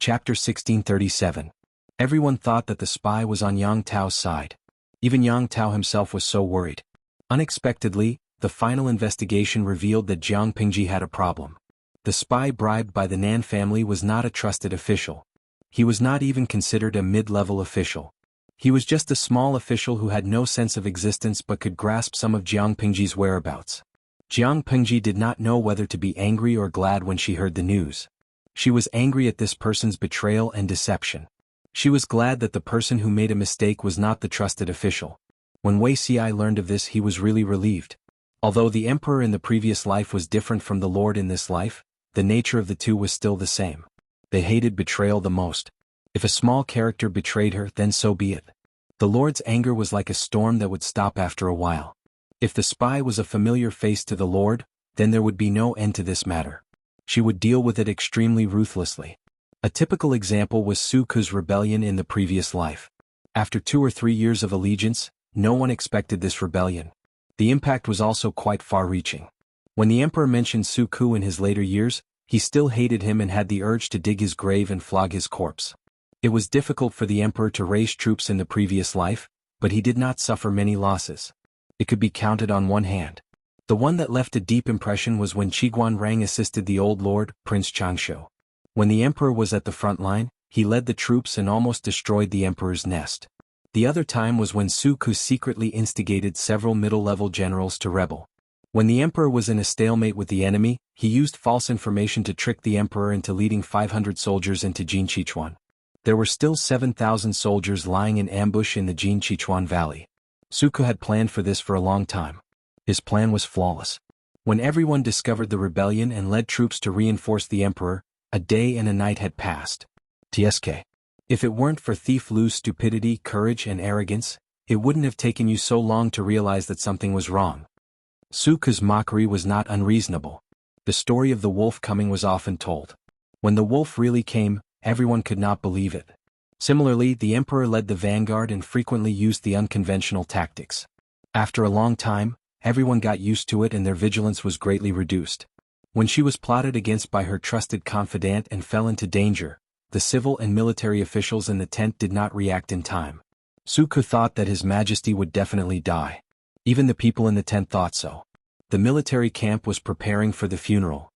Chapter 1637. Everyone thought that the spy was on Yang Tao's side. Even Yang Tao himself was so worried. Unexpectedly, the final investigation revealed that Jiang Pingji had a problem. The spy bribed by the Nan family was not a trusted official. He was not even considered a mid-level official. He was just a small official who had no sense of existence but could grasp some of Jiang Pingji's whereabouts. Jiang Pingji did not know whether to be angry or glad when she heard the news. She was angry at this person's betrayal and deception. She was glad that the person who made a mistake was not the trusted official. When Wuxia learned of this, he was really relieved. Although the emperor in the previous life was different from the lord in this life, the nature of the two was still the same. They hated betrayal the most. If a small character betrayed her, then so be it. The lord's anger was like a storm that would stop after a while. If the spy was a familiar face to the lord, then there would be no end to this matter. She would deal with it extremely ruthlessly. A typical example was Su Ke's rebellion in the previous life. After 2 or 3 years of allegiance, no one expected this rebellion. The impact was also quite far-reaching. When the emperor mentioned Su Ke in his later years, he still hated him and had the urge to dig his grave and flog his corpse. It was difficult for the emperor to raise troops in the previous life, but he did not suffer many losses. It could be counted on one hand. The one that left a deep impression was when Qiguan Rang assisted the old lord, Prince Changshu. When the emperor was at the front line, he led the troops and almost destroyed the emperor's nest. The other time was when Su Ke secretly instigated several middle-level generals to rebel. When the emperor was in a stalemate with the enemy, he used false information to trick the emperor into leading 500 soldiers into Jinqichuan. There were still 7,000 soldiers lying in ambush in the Jinqichuan valley. Su Ke had planned for this for a long time. His plan was flawless. When everyone discovered the rebellion and led troops to reinforce the emperor, a day and a night had passed. TSK. If it weren't for Thief Lu's stupidity, courage and arrogance, it wouldn't have taken you so long to realize that something was wrong. Su Ke's mockery was not unreasonable. The story of the wolf coming was often told. When the wolf really came, everyone could not believe it. Similarly, the emperor led the vanguard and frequently used the unconventional tactics. After a long time, everyone got used to it and their vigilance was greatly reduced. When she was plotted against by her trusted confidant and fell into danger, the civil and military officials in the tent did not react in time. Su Ke thought that His Majesty would definitely die. Even the people in the tent thought so. The military camp was preparing for the funeral.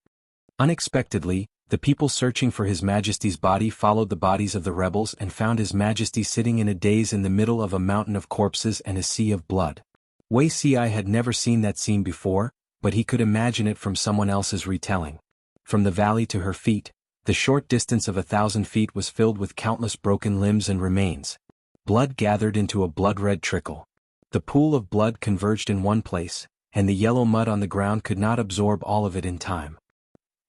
Unexpectedly, the people searching for His Majesty's body followed the bodies of the rebels and found His Majesty sitting in a daze in the middle of a mountain of corpses and a sea of blood. Wuxia had never seen that scene before, but he could imagine it from someone else's retelling. From the valley to her feet, the short distance of 1,000 feet was filled with countless broken limbs and remains. Blood gathered into a blood-red trickle. The pool of blood converged in one place, and the yellow mud on the ground could not absorb all of it in time.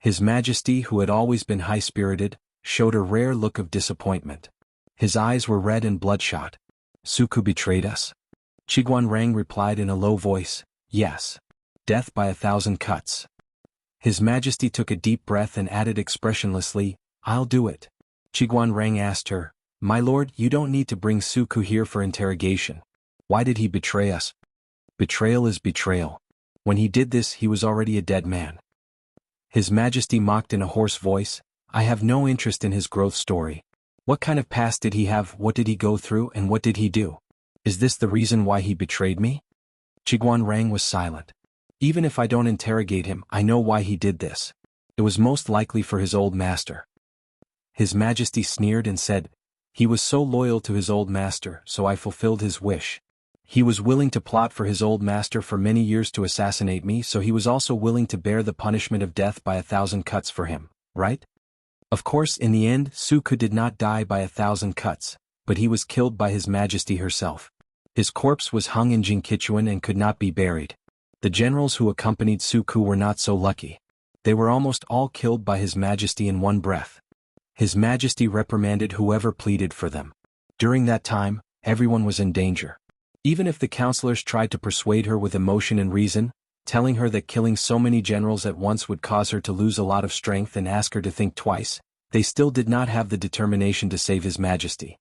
His Majesty, who had always been high-spirited, showed a rare look of disappointment. His eyes were red and bloodshot. Su Ke betrayed us? Qiguan Rang replied in a low voice, yes. Death by 1,000 cuts. His Majesty took a deep breath and added expressionlessly, I'll do it. Qiguan Rang asked her, My lord, you don't need to bring Su Ke here for interrogation. Why did he betray us? Betrayal is betrayal. When he did this, he was already a dead man. His Majesty mocked in a hoarse voice, I have no interest in his growth story. What kind of past did he have, what did he go through, and what did he do? Is this the reason why he betrayed me? Qiguan Rang was silent. Even if I don't interrogate him, I know why he did this. It was most likely for his old master. His Majesty sneered and said, He was so loyal to his old master, so I fulfilled his wish. He was willing to plot for his old master for many years to assassinate me, so he was also willing to bear the punishment of death by 1,000 cuts for him, right? Of course, in the end, Su Ke did not die by 1,000 cuts, but he was killed by His Majesty herself. His corpse was hung in Jinqichuan and could not be buried. The generals who accompanied Su Ke were not so lucky. They were almost all killed by His Majesty in one breath. His Majesty reprimanded whoever pleaded for them. During that time, everyone was in danger. Even if the counselors tried to persuade her with emotion and reason, telling her that killing so many generals at once would cause her to lose a lot of strength and ask her to think twice, they still did not have the determination to save His Majesty.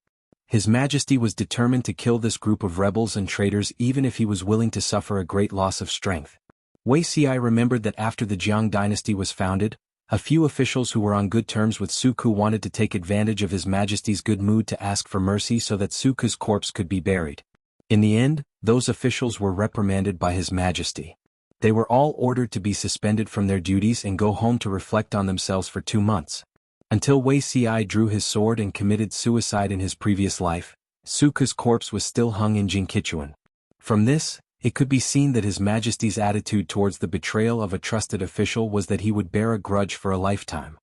His Majesty was determined to kill this group of rebels and traitors even if he was willing to suffer a great loss of strength. Wuxia remembered that after the Jiang dynasty was founded, A few officials who were on good terms with Suku wanted to take advantage of His Majesty's good mood to ask for mercy so that Suku's corpse could be buried. In the end, those officials were reprimanded by His Majesty. They were all ordered to be suspended from their duties and go home to reflect on themselves for 2 months. Until Wei Ci drew his sword and committed suicide in his previous life, Suku's corpse was still hung in Jinkichuan. From this, it could be seen that His Majesty's attitude towards the betrayal of a trusted official was that he would bear a grudge for a lifetime.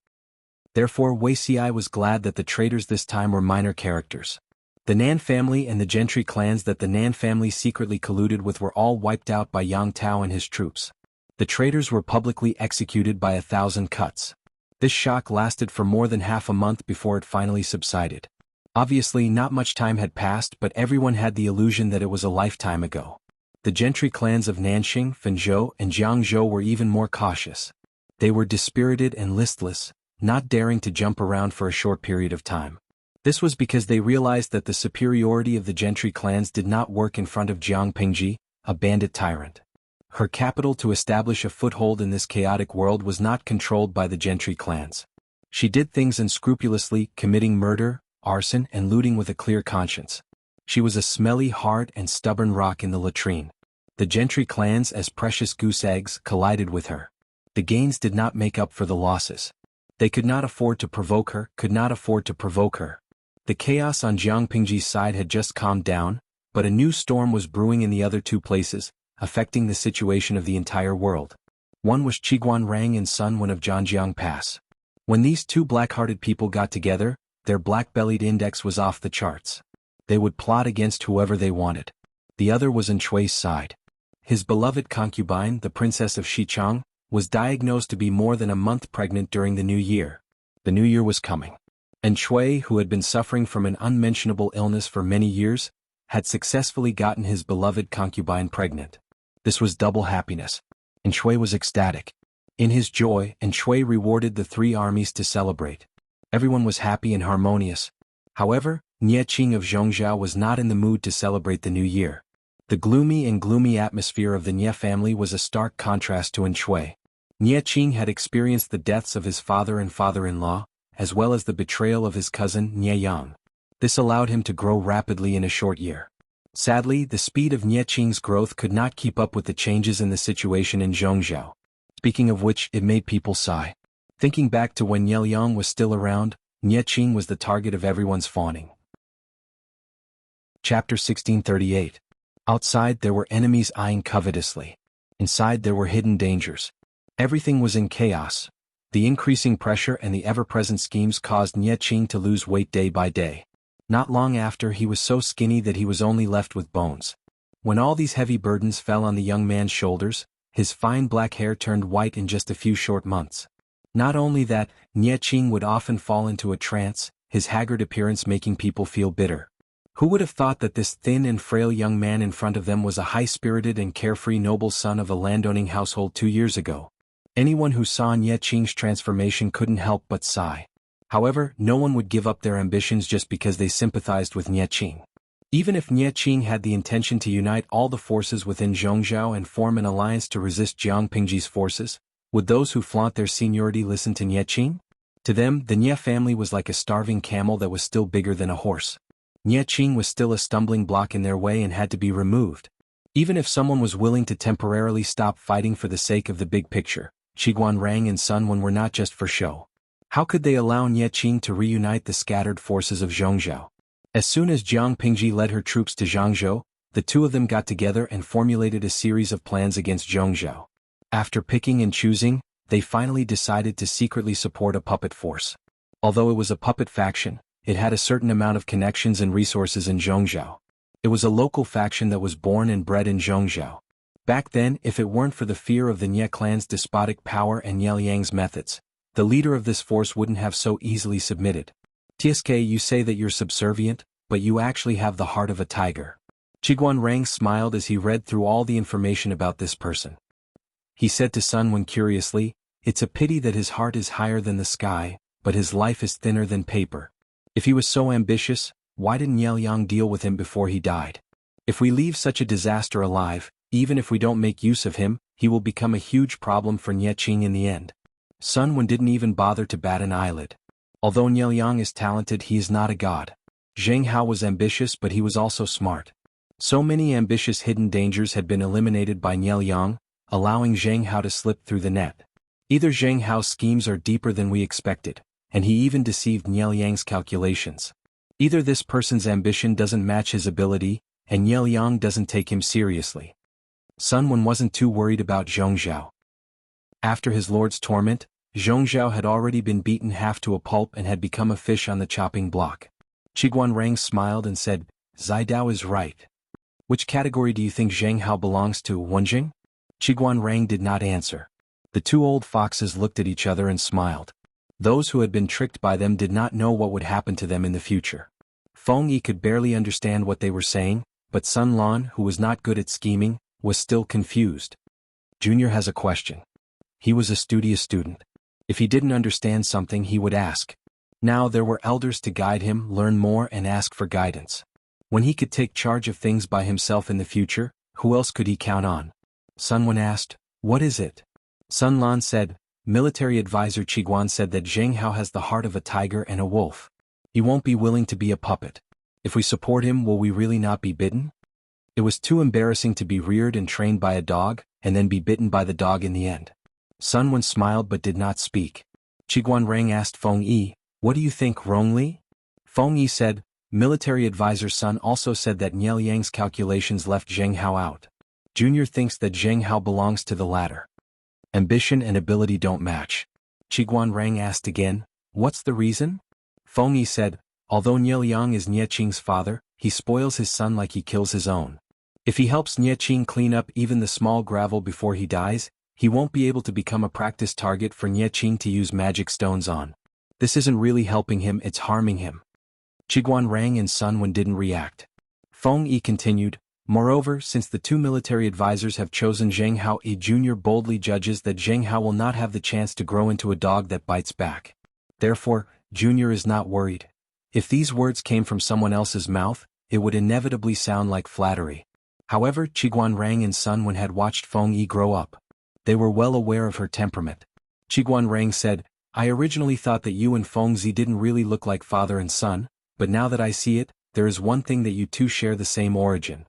Therefore Wei Ci was glad that the traitors this time were minor characters. The Nan family and the gentry clans that the Nan family secretly colluded with were all wiped out by Yang Tao and his troops. The traitors were publicly executed by 1,000 cuts. This shock lasted for more than half a month before it finally subsided. Obviously not much time had passed, but everyone had the illusion that it was a lifetime ago. The gentry clans of Nanxing, Fenzhou, and Jiangzhou were even more cautious. They were dispirited and listless, not daring to jump around for a short period of time. This was because they realized that the superiority of the gentry clans did not work in front of Jiang Pingji, a bandit tyrant. Her capital to establish a foothold in this chaotic world was not controlled by the gentry clans. She did things unscrupulously, committing murder, arson, and looting with a clear conscience. She was a smelly, hard, and stubborn rock in the latrine. The gentry clans, as precious goose eggs, collided with her. The gains did not make up for the losses. They could not afford to provoke her. The chaos on Jiang Pingji's side had just calmed down, but a new storm was brewing in the other two places, affecting the situation of the entire world. One was Qiguan Rang and Sun Wen of Zhanjiang Pass. When these two black-hearted people got together, their black-bellied index was off the charts. They would plot against whoever they wanted. The other was in Chui's side. His beloved concubine, the Princess of Xichang, was diagnosed to be more than a month pregnant during the new year. The new year was coming. And Chui, who had been suffering from an unmentionable illness for many years, had successfully gotten his beloved concubine pregnant. This was double happiness. And Chui was ecstatic. In his joy, and Chui rewarded the 3 armies to celebrate. Everyone was happy and harmonious. However, Nie Qing of Zhongzhou was not in the mood to celebrate the new year. The gloomy atmosphere of the Nie family was a stark contrast to Chui. Nie Qing had experienced the deaths of his father and father-in-law, as well as the betrayal of his cousin Nie Yang. This allowed him to grow rapidly in a short year. Sadly, the speed of Nie Qing's growth could not keep up with the changes in the situation in Zhongzhou. Speaking of which, it made people sigh. Thinking back to when Nie Yang was still around, Nie Qing was the target of everyone's fawning. Chapter 1638. Outside there were enemies eyeing covetously. Inside there were hidden dangers. Everything was in chaos. The increasing pressure and the ever-present schemes caused Nie Qing to lose weight day by day. Not long after, he was so skinny that he was only left with bones. When all these heavy burdens fell on the young man's shoulders, his fine black hair turned white in just a few short months. Not only that, Nie Qing would often fall into a trance, his haggard appearance making people feel bitter. Who would have thought that this thin and frail young man in front of them was a high-spirited and carefree noble son of a landowning household 2 years ago? Anyone who saw Nie Qing's transformation couldn't help but sigh. However, no one would give up their ambitions just because they sympathized with Nie Qing. Even if Nie Qing had the intention to unite all the forces within Zhongzhou and form an alliance to resist Jiang Pingji's forces, would those who flaunt their seniority listen to Nie Qing? To them, the Nie family was like a starving camel that was still bigger than a horse. Nie Qing was still a stumbling block in their way and had to be removed. Even if someone was willing to temporarily stop fighting for the sake of the big picture, Qiguan Rang and Sun Wen were not just for show. How could they allow Nie Qing to reunite the scattered forces of Zhongzhou? As soon as Jiang Pingji led her troops to Zhangzhou, the two of them got together and formulated a series of plans against Zhongzhou. After picking and choosing, they finally decided to secretly support a puppet force. Although it was a puppet faction, it had a certain amount of connections and resources in Zhongzhou. It was a local faction that was born and bred in Zhongzhou. Back then, if it weren't for the fear of the Nie clan's despotic power and Ye Liang's methods, the leader of this force wouldn't have so easily submitted. TSK, you say that you're subservient, but you actually have the heart of a tiger. Qiguan Rang smiled as he read through all the information about this person. He said to Sun Wen curiously, "It's a pity that his heart is higher than the sky, but his life is thinner than paper. If he was so ambitious, why didn't Ye Liang deal with him before he died? If we leave such a disaster alive, even if we don't make use of him, he will become a huge problem for Nie Qing in the end." Sun Wen didn't even bother to bat an eyelid. Although Niel Yang is talented, he is not a god. Zheng Hao was ambitious, but he was also smart. So many ambitious hidden dangers had been eliminated by Niel Yang, allowing Zheng Hao to slip through the net. Either Zheng Hao's schemes are deeper than we expected, and he even deceived Niel Yang's calculations. Either this person's ambition doesn't match his ability, and Niel Yang doesn't take him seriously. Sun Wen wasn't too worried about Zhongzhao. After his lord's torment, Zhongzhao had already been beaten half to a pulp and had become a fish on the chopping block. Qiguanrang smiled and said, Zidao is right. Which category do you think Zheng Hao belongs to, Wenjing? Qiguanrang did not answer. The two old foxes looked at each other and smiled. Those who had been tricked by them did not know what would happen to them in the future. Feng Yi could barely understand what they were saying, but Sun Lan, who was not good at scheming, was still confused. Junior has a question. He was a studious student. If he didn't understand something, he would ask. Now there were elders to guide him, learn more, and ask for guidance. When he could take charge of things by himself in the future, who else could he count on? Sun Wen asked, What is it? Sun Lan said, Military advisor Qiguan said that Zheng Hao has the heart of a tiger and a wolf. He won't be willing to be a puppet. If we support him, will we really not be bitten? It was too embarrassing to be reared and trained by a dog, and then be bitten by the dog in the end. Sun Wen smiled but did not speak. Qiguanrang asked Feng Yi, What do you think, Rongli? Feng Yi said, Military advisor Sun also said that Niel Yang's calculations left Zheng Hao out. Junior thinks that Zheng Hao belongs to the latter. Ambition and ability don't match. Qiguanrang asked again, What's the reason? Feng Yi said, Although Niel Yang is Nie Qing's father, he spoils his son like he kills his own. If he helps Nie Qing clean up even the small gravel before he dies, he won't be able to become a practice target for Nie Qing to use magic stones on. This isn't really helping him, it's harming him. Qiguanrang and Sun Wen didn't react. Feng Yi continued, Moreover, since the two military advisors have chosen Zheng Hao, a junior boldly judges that Zheng Hao will not have the chance to grow into a dog that bites back. Therefore, Junior is not worried. If these words came from someone else's mouth, it would inevitably sound like flattery. However, Qiguanrang and Sun Wen had watched Feng Yi grow up. They were well aware of her temperament. Qiguanrang said, I originally thought that you and Feng Zi didn't really look like father and son, but now that I see it, there is one thing that you two share the same origin.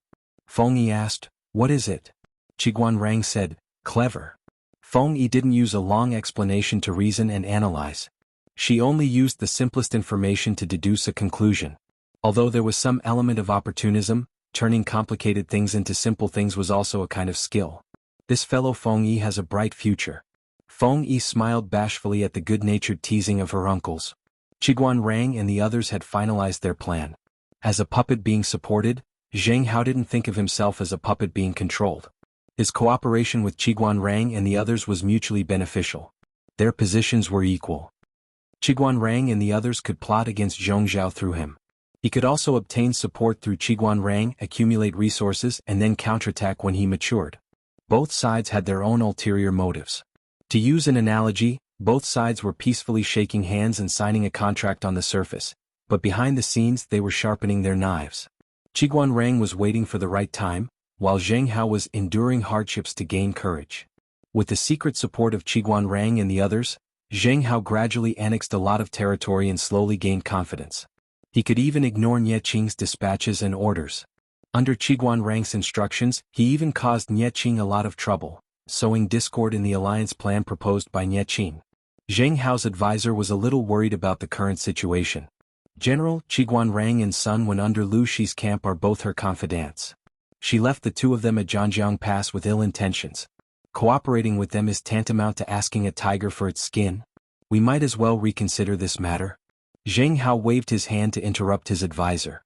Feng Yi asked, What is it? Qiguanrang said, Clever. Feng Yi didn't use a long explanation to reason and analyze. She only used the simplest information to deduce a conclusion. Although there was some element of opportunism, turning complicated things into simple things was also a kind of skill. This fellow Feng Yi has a bright future. Feng Yi smiled bashfully at the good-natured teasing of her uncles. Qiguanrang and the others had finalized their plan. As a puppet being supported, Zheng Hao didn't think of himself as a puppet being controlled. His cooperation with Qiguanrang and the others was mutually beneficial. Their positions were equal. Qiguanrang and the others could plot against Zhongzhao through him. He could also obtain support through Qiguanrang, accumulate resources, and then counterattack when he matured. Both sides had their own ulterior motives. To use an analogy, both sides were peacefully shaking hands and signing a contract on the surface, but behind the scenes they were sharpening their knives. Qiguanrang was waiting for the right time, while Zheng Hao was enduring hardships to gain courage. With the secret support of Qiguanrang and the others, Zheng Hao gradually annexed a lot of territory and slowly gained confidence. He could even ignore Nie Qing's dispatches and orders. Under Qiguanrang's instructions, he even caused Nie Qing a lot of trouble, sowing discord in the alliance plan proposed by Nie Qing. Zheng Hao's advisor was a little worried about the current situation. General Qiguanrang and Sun Wen under Lu Shi's camp are both her confidants. She left the two of them at Zhanjiang Pass with ill intentions. Cooperating with them is tantamount to asking a tiger for its skin. We might as well reconsider this matter. Zheng Hao waved his hand to interrupt his advisor.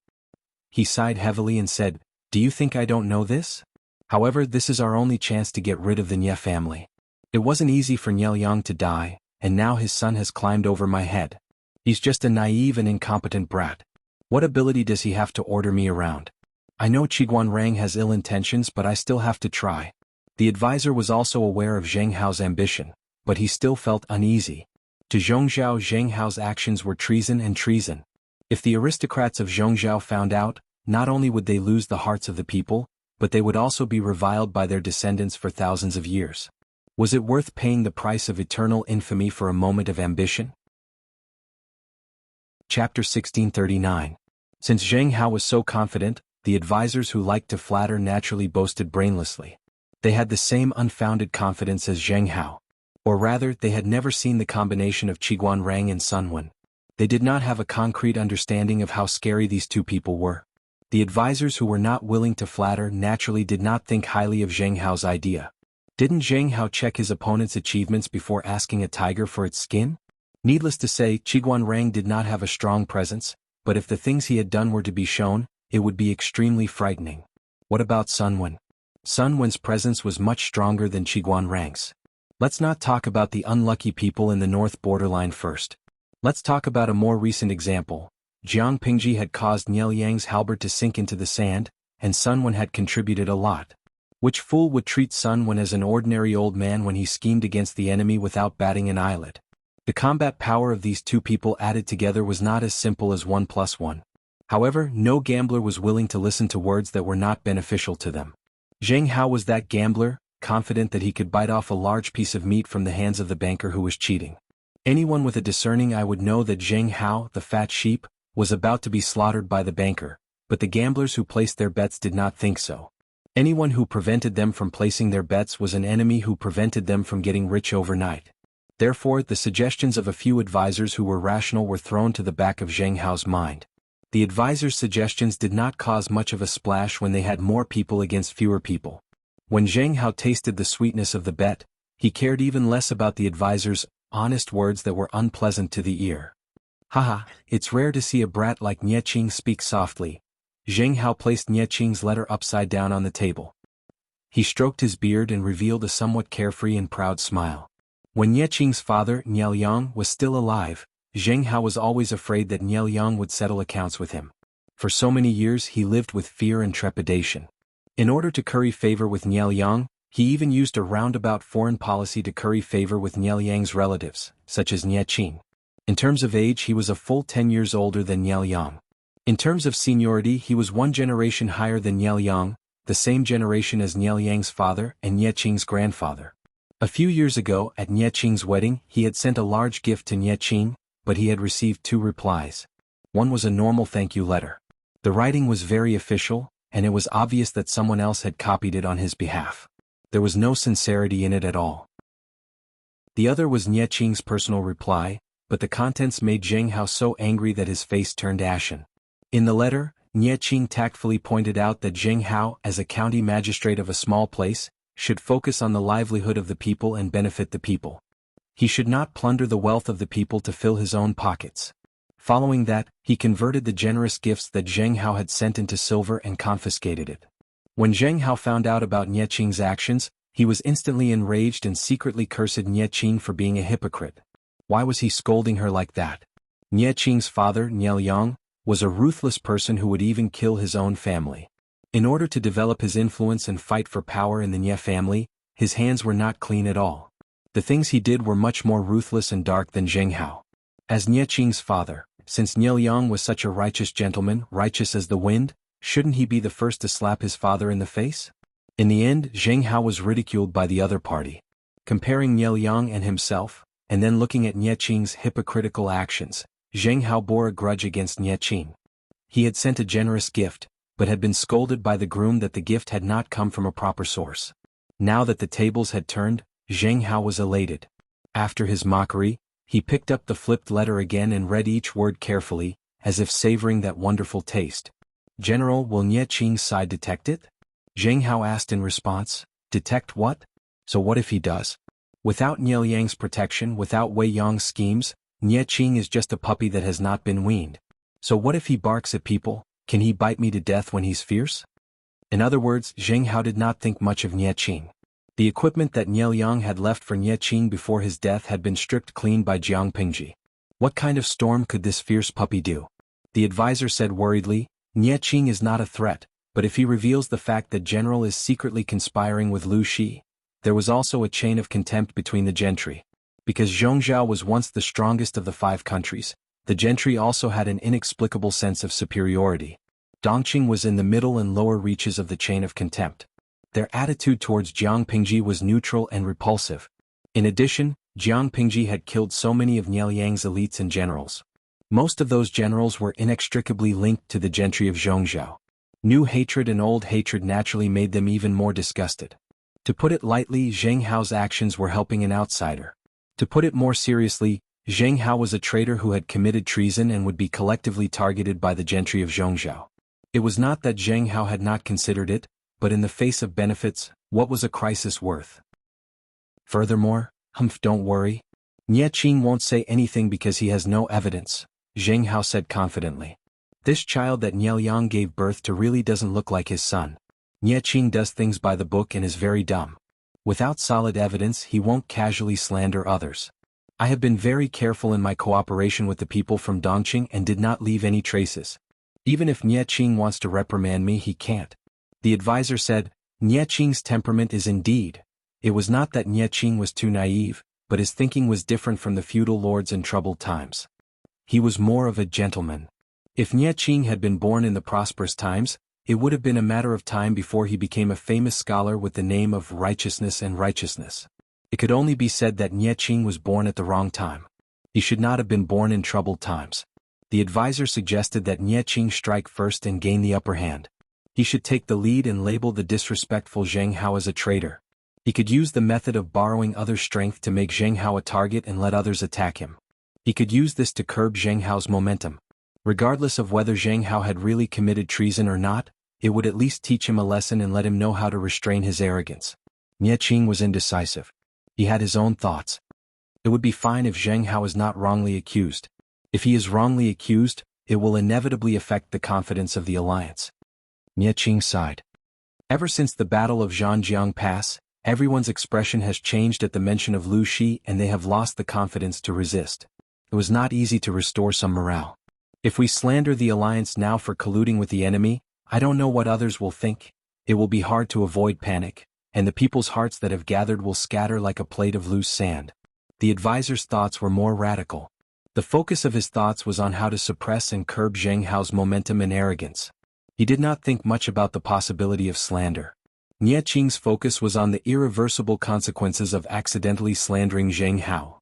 He sighed heavily and said, Do you think I don't know this? However, this is our only chance to get rid of the Nie family. It wasn't easy for Niel Yang to die, and now his son has climbed over my head. He's just a naive and incompetent brat. What ability does he have to order me around? I know Qiguanrang has ill intentions, but I still have to try. The advisor was also aware of Zheng Hao's ambition, but he still felt uneasy. To Zhongzhao, Zheng Hao's actions were treason and treason. If the aristocrats of Zhongzhao found out, not only would they lose the hearts of the people, but they would also be reviled by their descendants for thousands of years. Was it worth paying the price of eternal infamy for a moment of ambition? Chapter 1639. Since Zheng Hao was so confident, the advisors who liked to flatter naturally boasted brainlessly. They had the same unfounded confidence as Zheng Hao. Or rather, they had never seen the combination of Qiguan Rang and Sun Wen. They did not have a concrete understanding of how scary these two people were. The advisors who were not willing to flatter naturally did not think highly of Zheng Hao's idea. Didn't Zheng Hao check his opponent's achievements before asking a tiger for its skin? Needless to say, Qiguan Rang did not have a strong presence, but if the things he had done were to be shown, it would be extremely frightening. What about Sun Wen? Sun Wen's presence was much stronger than Qiguan Rang's. Let's not talk about the unlucky people in the north borderline first. Let's talk about a more recent example. Jiang Pingji had caused Niel Yang's halberd to sink into the sand, and Sun Wen had contributed a lot. Which fool would treat Sun Wen as an ordinary old man when he schemed against the enemy without batting an eyelid? The combat power of these two people added together was not as simple as 1 + 1. However, no gambler was willing to listen to words that were not beneficial to them. Zheng Hao was that gambler, confident that he could bite off a large piece of meat from the hands of the banker who was cheating. Anyone with a discerning eye would know that Zheng Hao, the fat sheep, was about to be slaughtered by the banker, but the gamblers who placed their bets did not think so. Anyone who prevented them from placing their bets was an enemy who prevented them from getting rich overnight. Therefore, the suggestions of a few advisors who were rational were thrown to the back of Zheng Hao's mind. The advisors' suggestions did not cause much of a splash when they had more people against fewer people. When Zheng Hao tasted the sweetness of the bet, he cared even less about the advisors' honest words that were unpleasant to the ear. Haha, it's rare to see a brat like Nie Qing speak softly. Zheng Hao placed Nie Qing's letter upside down on the table. He stroked his beard and revealed a somewhat carefree and proud smile. When Nie Qing's father, Niel Yang, was still alive, Zheng Hao was always afraid that Niel Yang would settle accounts with him. For so many years he lived with fear and trepidation. In order to curry favor with Niel Yang, he even used a roundabout foreign policy to curry favor with Niel Yang's relatives, such as Nie Qing. In terms of age he was a full 10 years older than Niel Yang. In terms of seniority he was one generation higher than Niel Yang, the same generation as Niel Yang's father and Nie Qing's grandfather. A few years ago, at Nie Qing's wedding, he had sent a large gift to Nie Qing, but he had received 2 replies. One was a normal thank you letter. The writing was very official, and it was obvious that someone else had copied it on his behalf. There was no sincerity in it at all. The other was Nie Qing's personal reply, but the contents made Zheng Hao so angry that his face turned ashen. In the letter, Nie Qing tactfully pointed out that Zheng Hao, as a county magistrate of a small place, should focus on the livelihood of the people and benefit the people. He should not plunder the wealth of the people to fill his own pockets. Following that, he converted the generous gifts that Zheng Hao had sent into silver and confiscated it. When Zheng Hao found out about Nie Qing's actions, he was instantly enraged and secretly cursed Nie Qing for being a hypocrite. Why was he scolding her like that? Nie Qing's father, Niel Yang, was a ruthless person who would even kill his own family. In order to develop his influence and fight for power in the Nie family, his hands were not clean at all. The things he did were much more ruthless and dark than Zheng Hao. As Nie Qing's father, since Niel Yang was such a righteous gentleman, righteous as the wind, shouldn't he be the first to slap his father in the face? In the end, Zheng Hao was ridiculed by the other party. Comparing Niel Yang and himself, and then looking at Nie Qing's hypocritical actions, Zheng Hao bore a grudge against Nie Qing. He had sent a generous gift, but had been scolded by the groom that the gift had not come from a proper source. Now that the tables had turned, Zheng Hao was elated. After his mockery, he picked up the flipped letter again and read each word carefully, as if savoring that wonderful taste. General, will Nie Qing's side detect it? Zheng Hao asked in response. Detect what? So what if he does? Without Niel Yang's protection, without Wei Yang's schemes, Nie Qing is just a puppy that has not been weaned. So what if he barks at people? Can he bite me to death when he's fierce? In other words, Zheng Hao did not think much of Nie Qing. The equipment that Niel Yang had left for Nie Qing before his death had been stripped clean by Jiang Pingji. What kind of storm could this fierce puppy do? The advisor said worriedly, Nie Qing is not a threat, but if he reveals the fact that General is secretly conspiring with Lu Shi, there was also a chain of contempt between the gentry. Because Zhongzhou was once the strongest of the 5 countries, the gentry also had an inexplicable sense of superiority. Dongqing was in the middle and lower reaches of the chain of contempt. Their attitude towards Jiang Pingji was neutral and repulsive, In addition, Jiang Pingji had killed so many of Nielyang's elites and generals. Most of those generals were inextricably linked to the gentry of Zhongzhou. New hatred and old hatred naturally made them even more disgusted. To put it lightly, Zheng Hao's actions were helping an outsider. To put it more seriously, Zheng Hao was a traitor who had committed treason and would be collectively targeted by the gentry of Zhongzhou. It was not that Zheng Hao had not considered it, but in the face of benefits, what was a crisis worth? Furthermore, don't worry. Nie Qing won't say anything because he has no evidence, Zheng Hao said confidently. This child that Nielyang gave birth to really doesn't look like his son. Nie Qing does things by the book and is very dumb. Without solid evidence, he won't casually slander others. I have been very careful in my cooperation with the people from Dongqing and did not leave any traces. Even if Nie Qing wants to reprimand me, he can't. The advisor said, Nie Qing's temperament is indeed. It was not that Nie Qing was too naive, but his thinking was different from the feudal lords in troubled times. He was more of a gentleman. If Nie Qing had been born in the prosperous times, it would have been a matter of time before he became a famous scholar with the name of Righteousness and Righteousness. It could only be said that Nie Qing was born at the wrong time. He should not have been born in troubled times. The advisor suggested that Nie Qing strike first and gain the upper hand. He should take the lead and label the disrespectful Zheng Hao as a traitor. He could use the method of borrowing others' strength to make Zheng Hao a target and let others attack him. He could use this to curb Zheng Hao's momentum. Regardless of whether Zheng Hao had really committed treason or not, it would at least teach him a lesson and let him know how to restrain his arrogance. Nie Qing was indecisive. He had his own thoughts. It would be fine if Zheng Hao is not wrongly accused. If he is wrongly accused, it will inevitably affect the confidence of the alliance. Nie Qing sighed. Ever since the Battle of Zhanjiang Pass, everyone's expression has changed at the mention of Lu Shi and they have lost the confidence to resist. It was not easy to restore some morale. If we slander the alliance now for colluding with the enemy, I don't know what others will think. It will be hard to avoid panic, and the people's hearts that have gathered will scatter like a plate of loose sand. The advisor's thoughts were more radical. The focus of his thoughts was on how to suppress and curb Zheng Hao's momentum and arrogance. He did not think much about the possibility of slander. Nie Qing's focus was on the irreversible consequences of accidentally slandering Zheng Hao.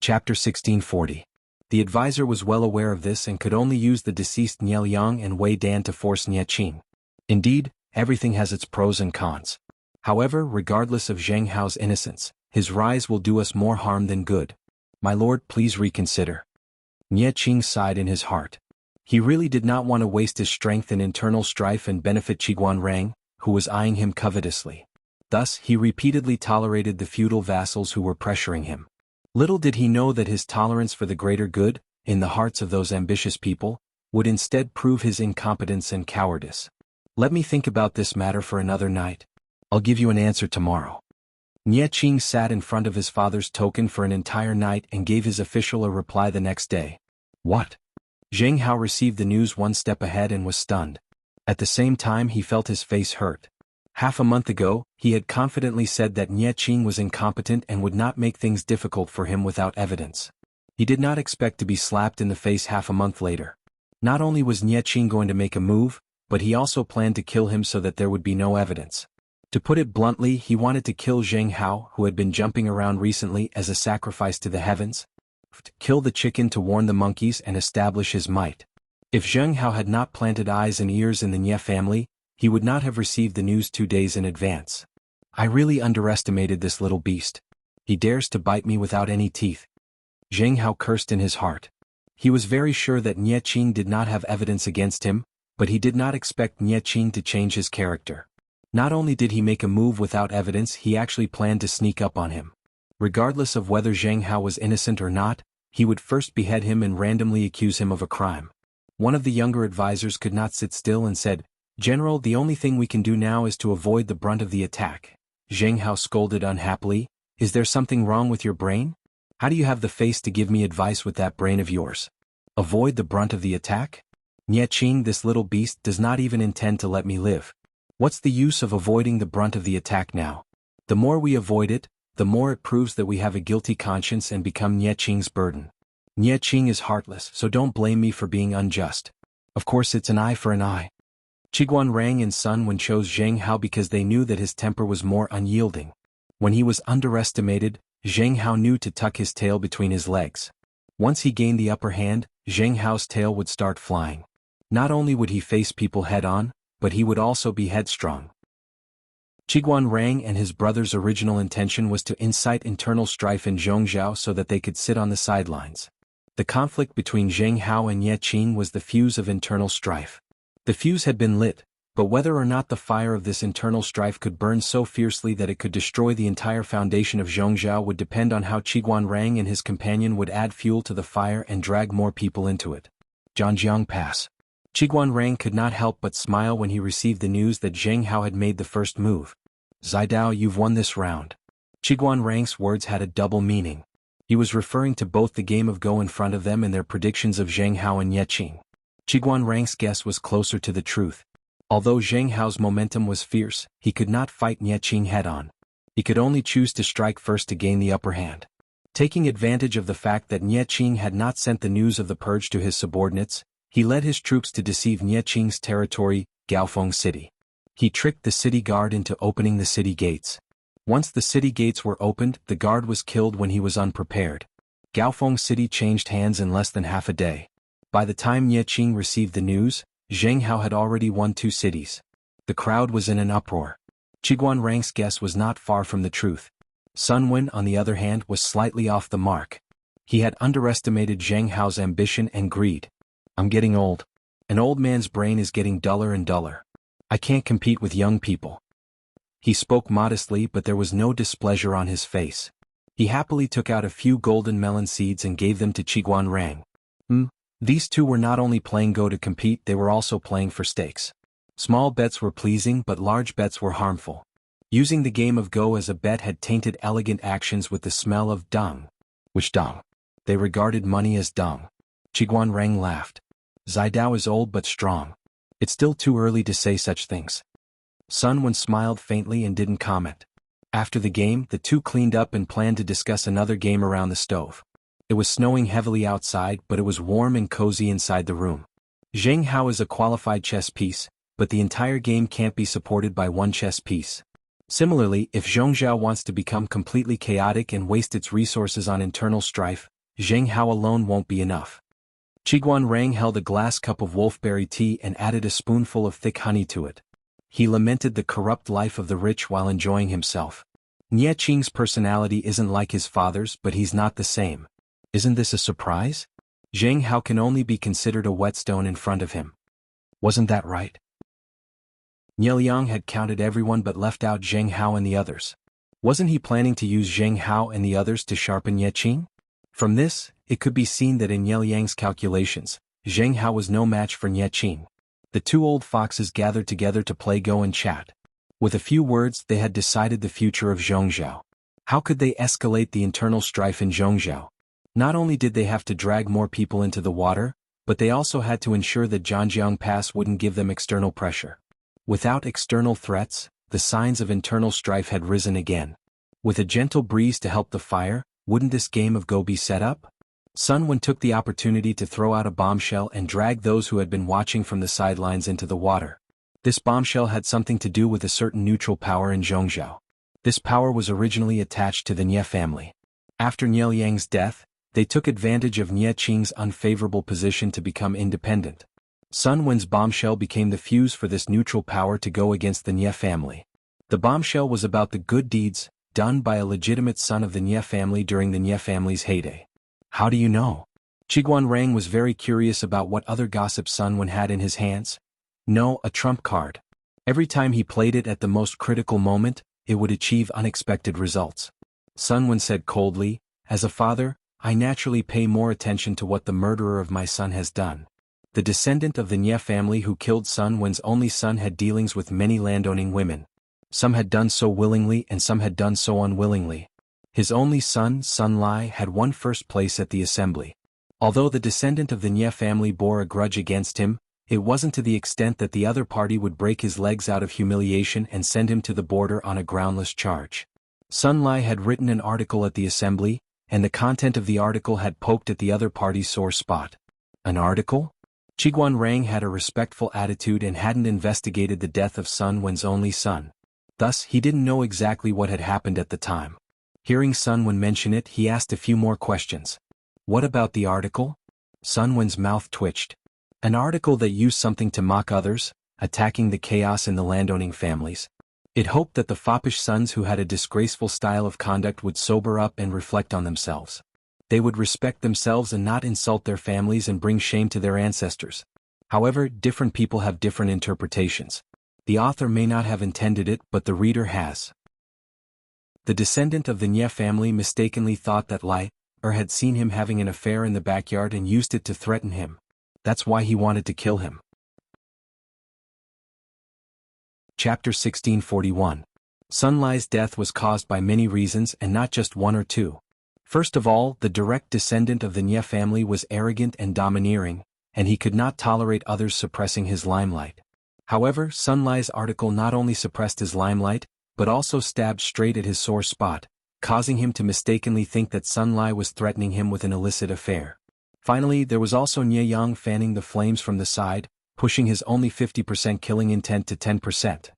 Chapter 1640. The advisor was well aware of this and could only use the deceased Nielyang and Wei Dan to force Nie Qing. Indeed, everything has its pros and cons. However, regardless of Zheng Hao's innocence, his rise will do us more harm than good. My lord, please reconsider. Nie Qing sighed in his heart. He really did not want to waste his strength in internal strife and benefit Qiguan Rang, who was eyeing him covetously. Thus, he repeatedly tolerated the feudal vassals who were pressuring him. Little did he know that his tolerance for the greater good, in the hearts of those ambitious people, would instead prove his incompetence and cowardice. Let me think about this matter for another night. I'll give you an answer tomorrow. Nie Qing sat in front of his father's token for an entire night and gave his official a reply the next day. What? Zheng Hao received the news one step ahead and was stunned. At the same time he felt his face hurt. Half a month ago, he had confidently said that Nie Qing was incompetent and would not make things difficult for him without evidence. He did not expect to be slapped in the face half a month later. Not only was Nie Qing going to make a move, but he also planned to kill him so that there would be no evidence. To put it bluntly, he wanted to kill Zheng Hao, who had been jumping around recently, as a sacrifice to the heavens. Kill the chicken to warn the monkeys and establish his might. If Zheng Hao had not planted eyes and ears in the Nie family, he would not have received the news 2 days in advance. I really underestimated this little beast. He dares to bite me without any teeth. Zheng Hao cursed in his heart. He was very sure that Nie Qing did not have evidence against him, but he did not expect Nie Qing to change his character. Not only did he make a move without evidence, he actually planned to sneak up on him. Regardless of whether Zheng Hao was innocent or not, he would first behead him and randomly accuse him of a crime. One of the younger advisors could not sit still and said, "General, the only thing we can do now is to avoid the brunt of the attack." Zheng Hao scolded unhappily, "Is there something wrong with your brain? How do you have the face to give me advice with that brain of yours? Avoid the brunt of the attack? Nie Qing, this little beast, does not even intend to let me live. What's the use of avoiding the brunt of the attack now? The more we avoid it, the more it proves that we have a guilty conscience and become Nie Qing's burden. Nie Qing is heartless, so don't blame me for being unjust. Of course it's an eye for an eye." Qiguan Rang and Sun Wen chose Zheng Hao because they knew that his temper was more unyielding. When he was underestimated, Zheng Hao knew to tuck his tail between his legs. Once he gained the upper hand, Zheng Hao's tail would start flying. Not only would he face people head-on, but he would also be headstrong. Qiguan Rang and his brother's original intention was to incite internal strife in Zhongzhou so that they could sit on the sidelines. The conflict between Zheng Hao and Ye Qing was the fuse of internal strife. The fuse had been lit, but whether or not the fire of this internal strife could burn so fiercely that it could destroy the entire foundation of Zhongzhou would depend on how Qiguan Rang and his companion would add fuel to the fire and drag more people into it. Zhangjiang Pass. Qiguan Rang could not help but smile when he received the news that Zheng Hao had made the first move. Zidao, you've won this round. Qiguan Rang's words had a double meaning. He was referring to both the game of Go in front of them and their predictions of Zheng Hao and Ye Qing. Qiguan Rang's guess was closer to the truth. Although Zheng Hao's momentum was fierce, he could not fight Ye Qing head-on. He could only choose to strike first to gain the upper hand. Taking advantage of the fact that Ye Qing had not sent the news of the purge to his subordinates, he led his troops to deceive Ye Qing's territory, Gaofeng City. He tricked the city guard into opening the city gates. Once the city gates were opened, the guard was killed when he was unprepared. Gaofeng City changed hands in less than half a day. By the time Ye Qing received the news, Zheng Hao had already won 2 cities. The crowd was in an uproar. Qiguan Rang's guess was not far from the truth. Sun Wen, on the other hand, was slightly off the mark. He had underestimated Zheng Hao's ambition and greed. I'm getting old. An old man's brain is getting duller and duller. I can't compete with young people. He spoke modestly, but there was no displeasure on his face. He happily took out a few golden melon seeds and gave them to Qiguan Rang. These two were not only playing Go to compete, they were also playing for stakes. Small bets were pleasing, but large bets were harmful. Using the game of Go as a bet had tainted elegant actions with the smell of dung. Which dung? They regarded money as dung. Qiguan Rang laughed. Zidao is old but strong. It's still too early to say such things. Sun Wen smiled faintly and didn't comment. After the game, the two cleaned up and planned to discuss another game around the stove. It was snowing heavily outside, but it was warm and cozy inside the room. Zheng Hao is a qualified chess piece, but the entire game can't be supported by one chess piece. Similarly, if Zhongzhou wants to become completely chaotic and waste its resources on internal strife, Zheng Hao alone won't be enough. Qiguan Rang held a glass cup of wolfberry tea and added a spoonful of thick honey to it. He lamented the corrupt life of the rich while enjoying himself. Ye Qing's personality isn't like his father's, but he's not the same. Isn't this a surprise? Zheng Hao can only be considered a whetstone in front of him. Wasn't that right? Niel Yang had counted everyone but left out Zheng Hao and the others. Wasn't he planning to use Zheng Hao and the others to sharpen Ye Qing? From this, it could be seen that in Niel Yang's calculations, Zheng Hao was no match for Ye Qing. The two old foxes gathered together to play Go and chat. With a few words, they had decided the future of Zhongzhou. How could they escalate the internal strife in Zhongzhou? Not only did they have to drag more people into the water, but they also had to ensure that Zhangjiang Pass wouldn't give them external pressure. Without external threats, the signs of internal strife had risen again. With a gentle breeze to help the fire, wouldn't this game of Go be set up? Sun Wen took the opportunity to throw out a bombshell and drag those who had been watching from the sidelines into the water. This bombshell had something to do with a certain neutral power in Zhongzhou. This power was originally attached to the Nye family. After Niel Yang's death, they took advantage of Ye Qing's unfavorable position to become independent. Sun Wen's bombshell became the fuse for this neutral power to go against the Nye family. The bombshell was about the good deeds done by a legitimate son of the Nye family during the Nye family's heyday. How do you know? Qiguan Rang was very curious about what other gossip Sun Wen had in his hands. No, a trump card. Every time he played it at the most critical moment, it would achieve unexpected results. Sun Wen said coldly, as a father, I naturally pay more attention to what the murderer of my son has done. The descendant of the Nye family who killed Sun Wen's only son had dealings with many landowning women. Some had done so willingly and some had done so unwillingly. His only son, Sun Lai, had won first place at the assembly. Although the descendant of the Nye family bore a grudge against him, it wasn't to the extent that the other party would break his legs out of humiliation and send him to the border on a groundless charge. Sun Lai had written an article at the assembly, and the content of the article had poked at the other party's sore spot. An article? Qiguan Rang had a respectful attitude and hadn't investigated the death of Sun Wen's only son. Thus, he didn't know exactly what had happened at the time. Hearing Sun Wen mention it, he asked a few more questions. What about the article? Sun Wen's mouth twitched. An article that used something to mock others, attacking the chaos in the landowning families. It hoped that the foppish sons who had a disgraceful style of conduct would sober up and reflect on themselves. They would respect themselves and not insult their families and bring shame to their ancestors. However, different people have different interpretations. The author may not have intended it, but the reader has. The descendant of the Nye family mistakenly thought that Lai had seen him having an affair in the backyard and used it to threaten him. That's why he wanted to kill him. Chapter 1641. Sun Lai's death was caused by many reasons and not just one or two. First of all, the direct descendant of the Nye family was arrogant and domineering, and he could not tolerate others suppressing his limelight. However, Sun Lai's article not only suppressed his limelight, but also stabbed straight at his sore spot, causing him to mistakenly think that Sun Lai was threatening him with an illicit affair. Finally, there was also Nye Yang fanning the flames from the side, pushing his only 50% killing intent to 10%.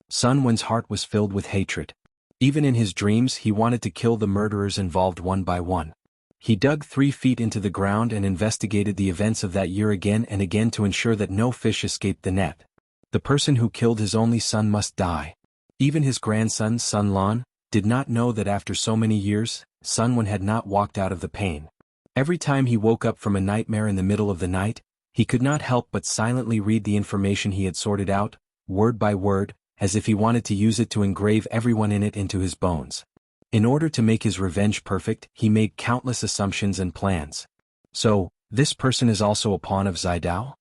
Sun Wen's heart was filled with hatred. Even in his dreams, he wanted to kill the murderers involved one by one. He dug 3 feet into the ground and investigated the events of that year again and again to ensure that no fish escaped the net. The person who killed his only son must die. Even his grandson, Sun Lan, did not know that after so many years, Sun Wen had not walked out of the pain. Every time he woke up from a nightmare in the middle of the night, he could not help but silently read the information he had sorted out, word by word, as if he wanted to use it to engrave everyone in it into his bones. In order to make his revenge perfect, he made countless assumptions and plans. So, this person is also a pawn of Zidao?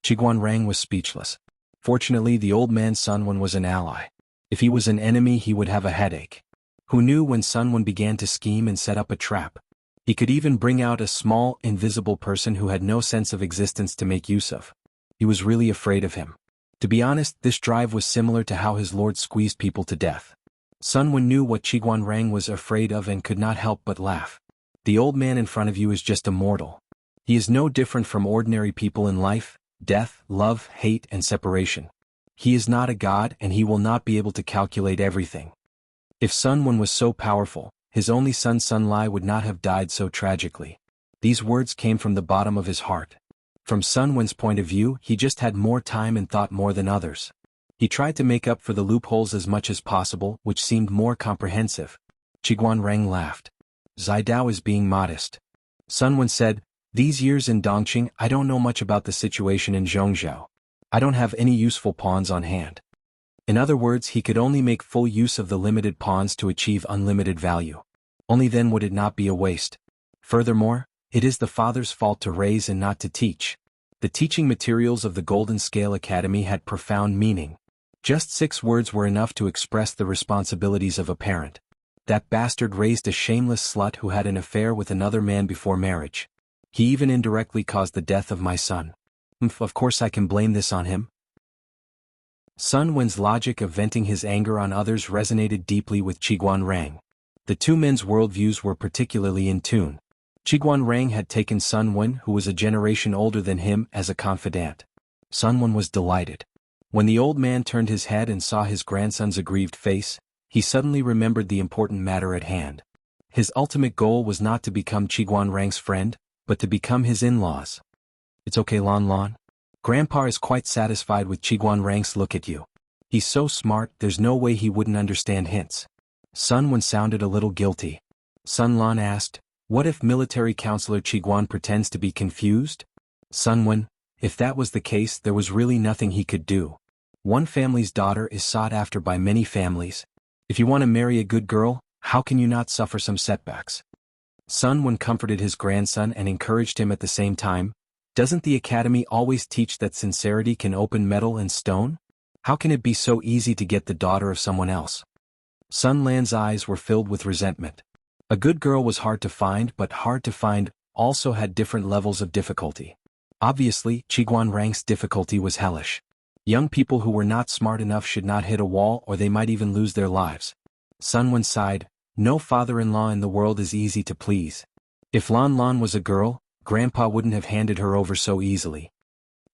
Qiguan Rang was speechless. Fortunately, the old man Sun Wen was an ally. If he was an enemy, he would have a headache. Who knew when Sun Wen began to scheme and set up a trap? He could even bring out a small, invisible person who had no sense of existence to make use of. He was really afraid of him. To be honest, this drive was similar to how his lord squeezed people to death. Sun Wen knew what Qiguan Rang was afraid of and could not help but laugh. The old man in front of you is just a mortal. He is no different from ordinary people in life, death, love, hate, and separation. He is not a god and he will not be able to calculate everything. If Sun Wen was so powerful, his only son Sun Lai would not have died so tragically. These words came from the bottom of his heart. From Sun Wen's point of view, he just had more time and thought more than others. He tried to make up for the loopholes as much as possible, which seemed more comprehensive. Qiguan Rang laughed. Zidao is being modest. Sun Wen said, "These years in Dongqing, I don't know much about the situation in Zhongzhou. I don't have any useful pawns on hand." In other words, he could only make full use of the limited pawns to achieve unlimited value. Only then would it not be a waste. Furthermore, it is the father's fault to raise and not to teach. The teaching materials of the Golden Scale Academy had profound meaning. Just 6 words were enough to express the responsibilities of a parent. That bastard raised a shameless slut who had an affair with another man before marriage. He even indirectly caused the death of my son. Of course I can blame this on him. Sun Wen's logic of venting his anger on others resonated deeply with Qiguan Rang. The two men's worldviews were particularly in tune. Qiguan Rang had taken Sun Wen, who was a generation older than him, as a confidant. Sun Wen was delighted. When the old man turned his head and saw his grandson's aggrieved face, he suddenly remembered the important matter at hand. His ultimate goal was not to become Qiguan Rang's friend, but to become his in-laws. "It's okay, Lan Lan. Grandpa is quite satisfied with Qiguan Rang's look at you. He's so smart, there's no way he wouldn't understand hints." Sun Wen sounded a little guilty. Sun Lan asked, "What if military counselor Qiguan pretends to be confused?" Sun Wen, if that was the case, there was really nothing he could do. One family's daughter is sought after by many families. If you want to marry a good girl, how can you not suffer some setbacks? Sun Wen comforted his grandson and encouraged him at the same time. Doesn't the academy always teach that sincerity can open metal and stone? How can it be so easy to get the daughter of someone else? Sun Lan's eyes were filled with resentment. A good girl was hard to find, but hard to find also had different levels of difficulty. Obviously, Qiguan Rang's difficulty was hellish. Young people who were not smart enough should not hit a wall or they might even lose their lives. Sun Wen sighed, "No father-in-law in the world is easy to please. If Lan Lan was a girl, Grandpa wouldn't have handed her over so easily."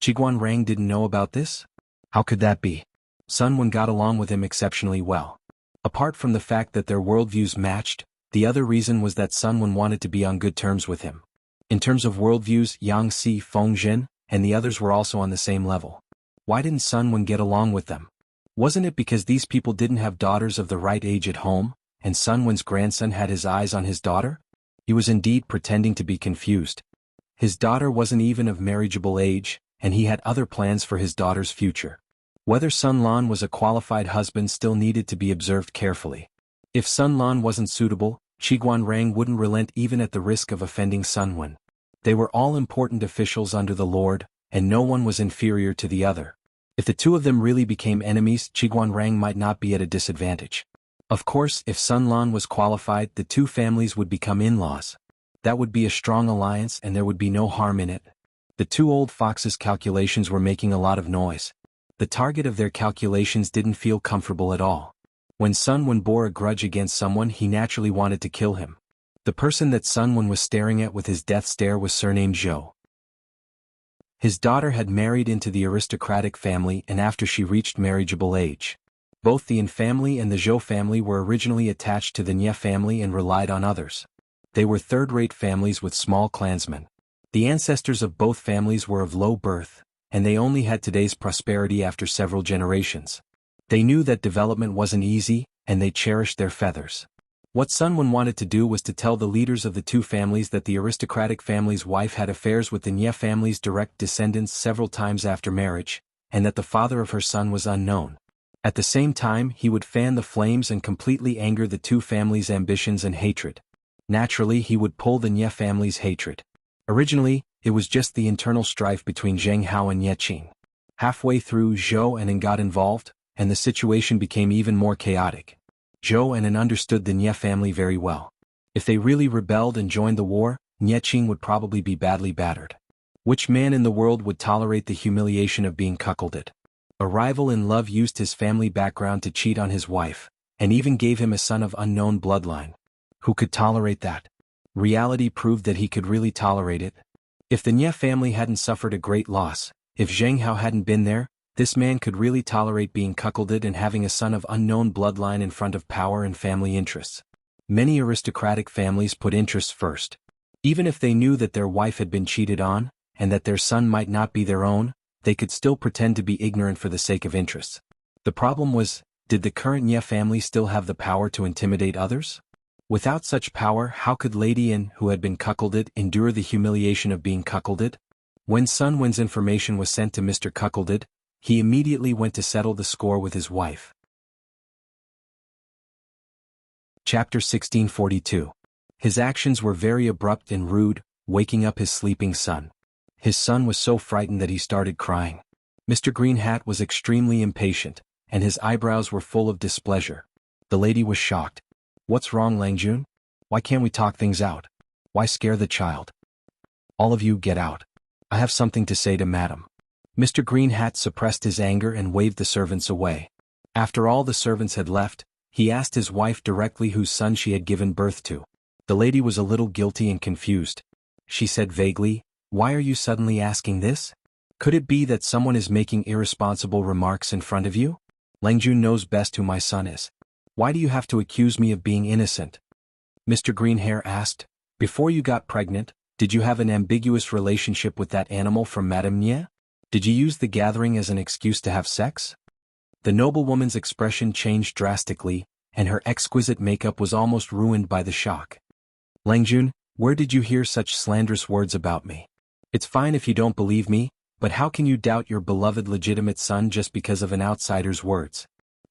Qiguan Rang didn't know about this? How could that be? Sun Wen got along with him exceptionally well. Apart from the fact that their worldviews matched, the other reason was that Sun Wen wanted to be on good terms with him. In terms of worldviews, Yang Si, Feng Jin, and the others were also on the same level. Why didn't Sun Wen get along with them? Wasn't it because these people didn't have daughters of the right age at home, and Sun Wen's grandson had his eyes on his daughter? He was indeed pretending to be confused. His daughter wasn't even of marriageable age, and he had other plans for his daughter's future. Whether Sun Lan was a qualified husband still needed to be observed carefully. If Sun Lan wasn't suitable, Qiguan Rang wouldn't relent even at the risk of offending Sun Wen. They were all important officials under the Lord, and no one was inferior to the other. If the two of them really became enemies, Qiguan Rang might not be at a disadvantage. Of course, if Sun Lan was qualified, the two families would become in-laws. That would be a strong alliance and there would be no harm in it. The two old foxes' calculations were making a lot of noise. The target of their calculations didn't feel comfortable at all. When Sun Wen bore a grudge against someone, he naturally wanted to kill him. The person that Sun Wen was staring at with his death stare was surnamed Zhou. His daughter had married into the aristocratic family, and after she reached marriageable age, both the Yin family and the Zhou family were originally attached to the Nye family and relied on others. They were third-rate families with small clansmen. The ancestors of both families were of low birth, and they only had today's prosperity after several generations. They knew that development wasn't easy, and they cherished their feathers. What Sun Wen wanted to do was to tell the leaders of the two families that the aristocratic family's wife had affairs with the Nye family's direct descendants several times after marriage, and that the father of her son was unknown. At the same time, he would fan the flames and completely anger the two families' ambitions and hatred. Naturally, he would pull the Nye family's hatred. Originally, it was just the internal strife between Zheng Hao and Ye Qing. Halfway through, Zhou and An got involved, and the situation became even more chaotic. Zhou and An understood the Nye family very well. If they really rebelled and joined the war, Ye Qing would probably be badly battered. Which man in the world would tolerate the humiliation of being cuckolded? A rival in love used his family background to cheat on his wife, and even gave him a son of unknown bloodline. Who could tolerate that? Reality proved that he could really tolerate it. If the Nye family hadn't suffered a great loss, if Zheng Hao hadn't been there, this man could really tolerate being cuckolded and having a son of unknown bloodline in front of power and family interests. Many aristocratic families put interests first. Even if they knew that their wife had been cheated on, and that their son might not be their own, they could still pretend to be ignorant for the sake of interests. The problem was, did the current Nye family still have the power to intimidate others? Without such power, how could Lady Yin, who had been cuckolded, endure the humiliation of being cuckolded? When Sun Wen's information was sent to Mr. Cuckolded, he immediately went to settle the score with his wife. Chapter 1642. His actions were very abrupt and rude, waking up his sleeping son. His son was so frightened that he started crying. Mr. Green Hat was extremely impatient, and his eyebrows were full of displeasure. The lady was shocked. What's wrong, Langjun? Why can't we talk things out? Why scare the child? All of you get out. I have something to say to Madam. Mr. Green Hat suppressed his anger and waved the servants away. After all the servants had left, he asked his wife directly whose son she had given birth to. The lady was a little guilty and confused. She said vaguely, "Why are you suddenly asking this? Could it be that someone is making irresponsible remarks in front of you? Langjun knows best who my son is. Why do you have to accuse me of being innocent?" Mr. Greenhair asked, "Before you got pregnant, did you have an ambiguous relationship with that animal from Madame Nye? Did you use the gathering as an excuse to have sex?" The noblewoman's expression changed drastically, and her exquisite makeup was almost ruined by the shock. "Langjun, where did you hear such slanderous words about me? It's fine if you don't believe me, but how can you doubt your beloved legitimate son just because of an outsider's words?"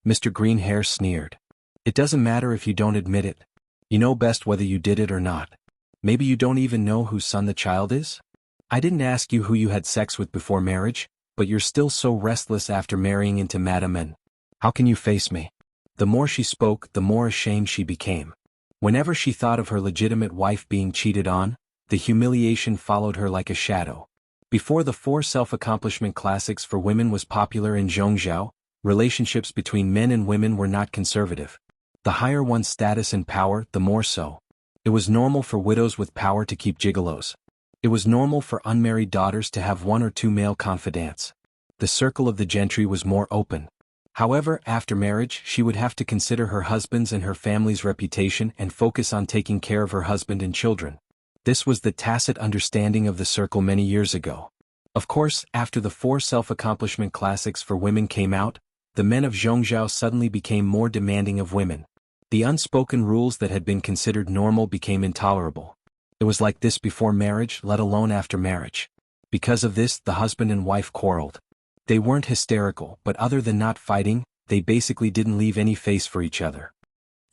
Mr. Greenhair sneered. "It doesn't matter if you don't admit it. You know best whether you did it or not. Maybe you don't even know whose son the child is? I didn't ask you who you had sex with before marriage, but you're still so restless after marrying into Madame N. How can you face me?" The more she spoke, the more ashamed she became. Whenever she thought of her legitimate wife being cheated on, the humiliation followed her like a shadow. Before the 4 self-accomplishment classics for women was popular in Zhongzhou, relationships between men and women were not conservative. The higher one's status and power, the more so. It was normal for widows with power to keep gigolos. It was normal for unmarried daughters to have 1 or 2 male confidants. The circle of the gentry was more open. However, after marriage, she would have to consider her husband's and her family's reputation and focus on taking care of her husband and children. This was the tacit understanding of the circle many years ago. Of course, after the 4 self-accomplishment classics for women came out, the men of Zhongzhou suddenly became more demanding of women. The unspoken rules that had been considered normal became intolerable. It was like this before marriage, let alone after marriage. Because of this, the husband and wife quarreled. They weren't hysterical, but other than not fighting, they basically didn't leave any face for each other.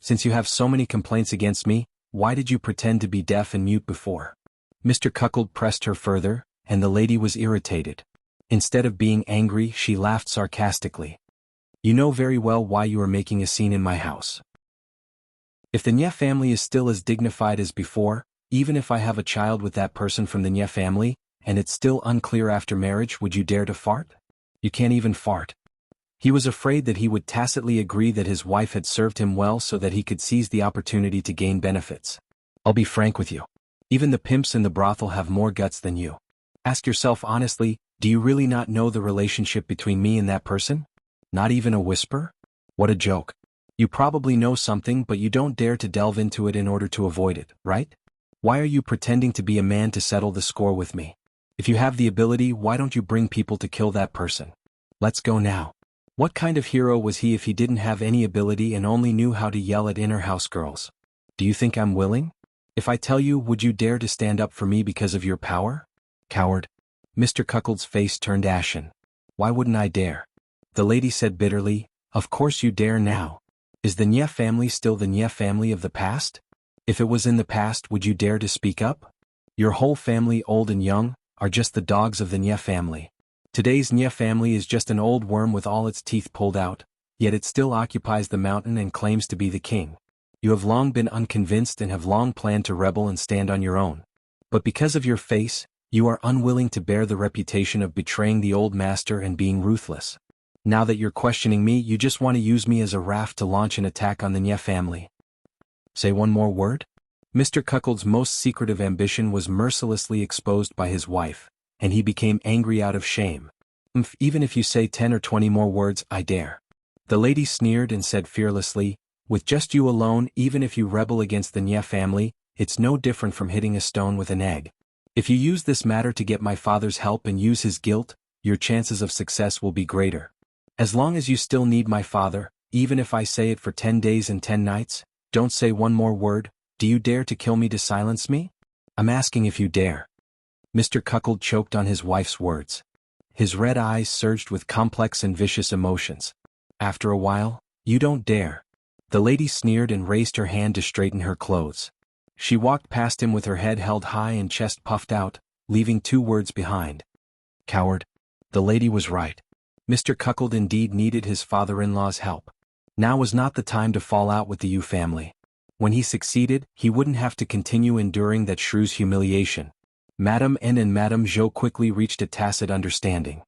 Since you have so many complaints against me, why did you pretend to be deaf and mute before? Mr. Cuckold pressed her further, and the lady was irritated. Instead of being angry, she laughed sarcastically. You know very well why you are making a scene in my house. If the Nye family is still as dignified as before, even if I have a child with that person from the Nye family, and it's still unclear after marriage, would you dare to fart? You can't even fart. He was afraid that he would tacitly agree that his wife had served him well so that he could seize the opportunity to gain benefits. I'll be frank with you. Even the pimps in the brothel have more guts than you. Ask yourself honestly, do you really not know the relationship between me and that person? Not even a whisper? What a joke. You probably know something, but you don't dare to delve into it in order to avoid it, right? Why are you pretending to be a man to settle the score with me? If you have the ability, why don't you bring people to kill that person? Let's go now. What kind of hero was he if he didn't have any ability and only knew how to yell at inner house girls? Do you think I'm willing? If I tell you, would you dare to stand up for me because of your power? Coward. Mr. Cuckold's face turned ashen. Why wouldn't I dare? The lady said bitterly, of course you dare now. Is the Nye family still the Nye family of the past? If it was in the past, would you dare to speak up? Your whole family, old and young, are just the dogs of the Nye family. Today's Nye family is just an old worm with all its teeth pulled out, yet it still occupies the mountain and claims to be the king. You have long been unconvinced and have long planned to rebel and stand on your own. But because of your face, you are unwilling to bear the reputation of betraying the old master and being ruthless. Now that you're questioning me, you just want to use me as a raft to launch an attack on the Nye family. Say one more word? Mr. Cuckold's most secretive ambition was mercilessly exposed by his wife, and he became angry out of shame. Even if you say 10 or 20 more words, I dare. The lady sneered and said fearlessly, with just you alone, even if you rebel against the Nye family, it's no different from hitting a stone with an egg. If you use this matter to get my father's help and use his guilt, your chances of success will be greater. As long as you still need my father, even if I say it for 10 days and 10 nights, don't say one more word. Do you dare to kill me to silence me? I'm asking if you dare. Mr. Cuckold choked on his wife's words. His red eyes surged with complex and vicious emotions. After a while, you don't dare. The lady sneered and raised her hand to straighten her clothes. She walked past him with her head held high and chest puffed out, leaving 2 words behind. Coward. The lady was right. Mr. Cuckold indeed needed his father-in-law's help. Now was not the time to fall out with the Yu family. When he succeeded, he wouldn't have to continue enduring that shrew's humiliation. Madame N and Madame Zhou quickly reached a tacit understanding.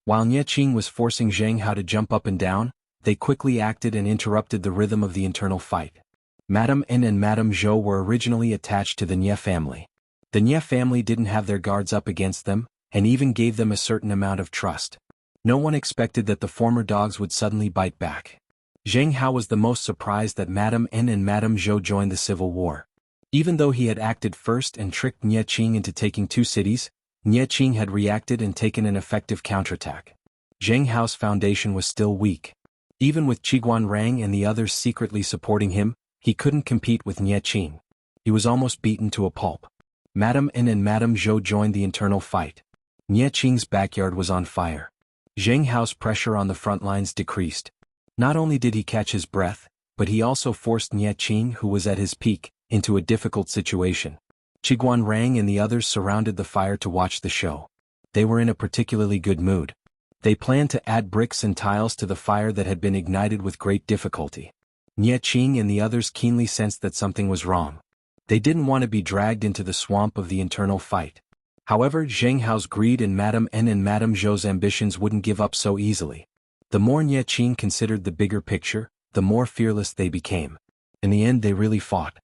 While Nye Qing was forcing Zheng Hao to jump up and down, they quickly acted and interrupted the rhythm of the internal fight. Madame N and Madame Zhou were originally attached to the Nye family. The Nye family didn't have their guards up against them, and even gave them a certain amount of trust. No one expected that the former dogs would suddenly bite back. Zheng Hao was the most surprised that Madame N and Madame Zhou joined the civil war. Even though he had acted first and tricked Nye Qing into taking 2 cities, Nye Qing had reacted and taken an effective counterattack. Zheng Hao's foundation was still weak. Even with Qiguan Rang and the others secretly supporting him, he couldn't compete with Nye Qing. He was almost beaten to a pulp. Madame N and Madame Zhou joined the internal fight. Nye Qing's backyard was on fire. Zheng Hao's pressure on the front lines decreased. Not only did he catch his breath, but he also forced Nye Qing, who was at his peak, into a difficult situation. Qiguan Rang and the others surrounded the fire to watch the show. They were in a particularly good mood. They planned to add bricks and tiles to the fire that had been ignited with great difficulty. Nye Qing and the others keenly sensed that something was wrong. They didn't want to be dragged into the swamp of the internal fight. However, Zheng Hao's greed and Madame N and Madame Zhou's ambitions wouldn't give up so easily. The more Nye Qing considered the bigger picture, the more fearless they became. In the end, they really fought.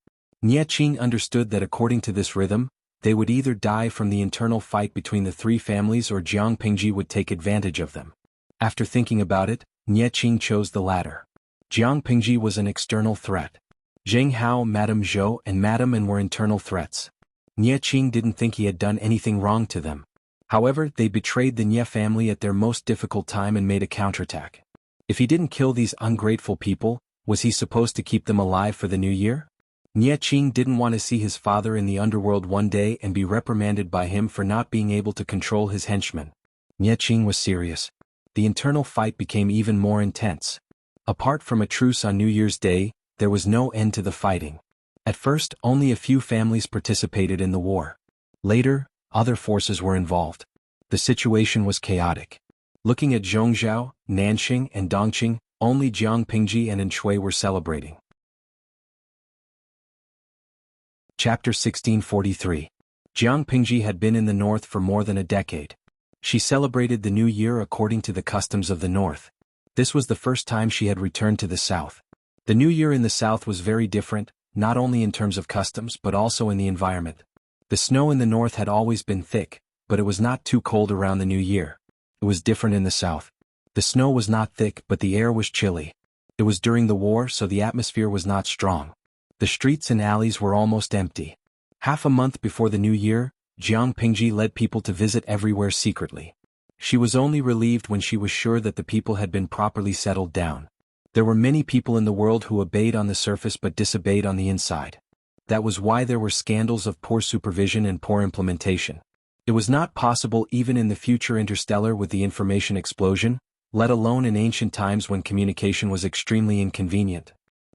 Nye Qing understood that according to this rhythm, they would either die from the internal fight between the 3 families or Jiang Pingji would take advantage of them. After thinking about it, Nie Qing chose the latter. Jiang Pingji was an external threat. Zheng Hao, Madame Zhou, and Madame An were internal threats. Nie Qing didn't think he had done anything wrong to them. However, they betrayed the Nie family at their most difficult time and made a counterattack. If he didn't kill these ungrateful people, was he supposed to keep them alive for the new year? Nie Qing didn't want to see his father in the underworld one day and be reprimanded by him for not being able to control his henchmen. Nie Qing was serious. The internal fight became even more intense. Apart from a truce on New Year's Day, there was no end to the fighting. At first, only a few families participated in the war. Later, other forces were involved. The situation was chaotic. Looking at Zhongzhou, Nanxing, and Dongqing, only Jiang Pingji and Anshui were celebrating. Chapter 1643. Jiang Pingji had been in the north for more than a decade. She celebrated the new year according to the customs of the north. This was the first time she had returned to the south. The new year in the south was very different, not only in terms of customs but also in the environment. The snow in the north had always been thick, but it was not too cold around the new year. It was different in the south. The snow was not thick but the air was chilly. It was during the war so the atmosphere was not strong. The streets and alleys were almost empty. Half a month before the new year, Jiang Pingji led people to visit everywhere secretly. She was only relieved when she was sure that the people had been properly settled down. There were many people in the world who obeyed on the surface but disobeyed on the inside. That was why there were scandals of poor supervision and poor implementation. It was not possible even in the future interstellar with the information explosion, let alone in ancient times when communication was extremely inconvenient.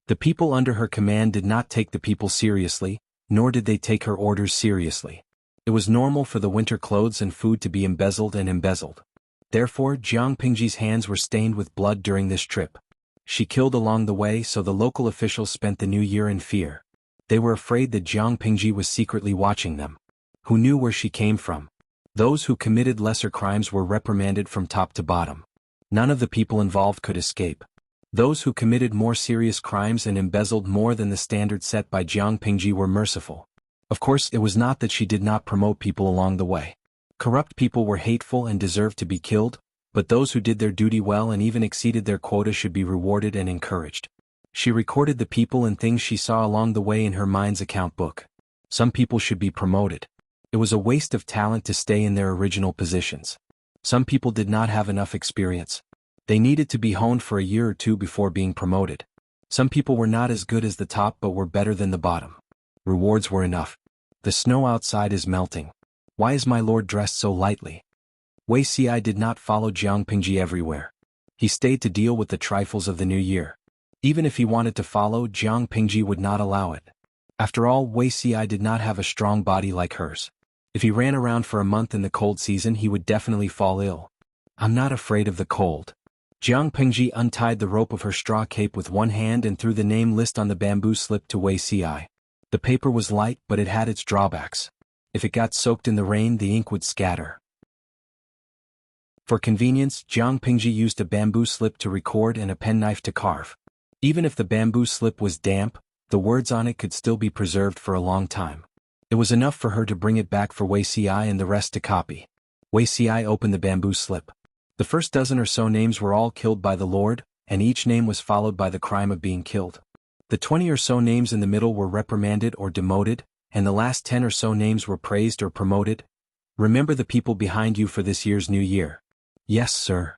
The people under her command did not take the people seriously, nor did they take her orders seriously. It was normal for the winter clothes and food to be embezzled and embezzled. Therefore, Jiang Pingji's hands were stained with blood during this trip. She killed along the way so the local officials spent the new year in fear. They were afraid that Jiang Pingji was secretly watching them. Who knew where she came from? Those who committed lesser crimes were reprimanded from top to bottom. None of the people involved could escape. Those who committed more serious crimes and embezzled more than the standard set by Jiang Pingji were merciful. Of course, it was not that she did not promote people along the way. Corrupt people were hateful and deserved to be killed, but those who did their duty well and even exceeded their quota should be rewarded and encouraged. She recorded the people and things she saw along the way in her mind's account book. Some people should be promoted. It was a waste of talent to stay in their original positions. Some people did not have enough experience. They needed to be honed for a year or two before being promoted. Some people were not as good as the top but were better than the bottom. Rewards were enough. The snow outside is melting. Why is my lord dressed so lightly? Wei Xi did not follow Jiang Pingji everywhere. He stayed to deal with the trifles of the new year. Even if he wanted to follow, Jiang Pingji would not allow it. After all, Wei Xi did not have a strong body like hers. If he ran around for a month in the cold season he would definitely fall ill. I'm not afraid of the cold. Jiang Pingji untied the rope of her straw cape with one hand and threw the name list on the bamboo slip to Wei Xi. The paper was light but it had its drawbacks. If it got soaked in the rain the ink would scatter. For convenience, Jiang Pingji used a bamboo slip to record and a penknife to carve. Even if the bamboo slip was damp, the words on it could still be preserved for a long time. It was enough for her to bring it back for Wei Xi and the rest to copy. Wei Xi opened the bamboo slip. The first dozen or so names were all killed by the Lord, and each name was followed by the crime of being killed. The 20 or so names in the middle were reprimanded or demoted, and the last 10 or so names were praised or promoted. Remember the people behind you for this year's new year. Yes, sir.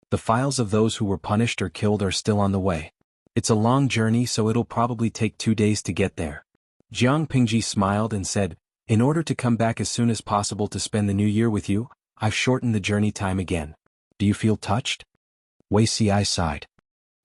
The files of those who were punished or killed are still on the way. It's a long journey so it'll probably take 2 days to get there. Jiang Pingji smiled and said, in order to come back as soon as possible to spend the new year with you, I've shortened the journey time again. Do you feel touched? Wei Xi sighed.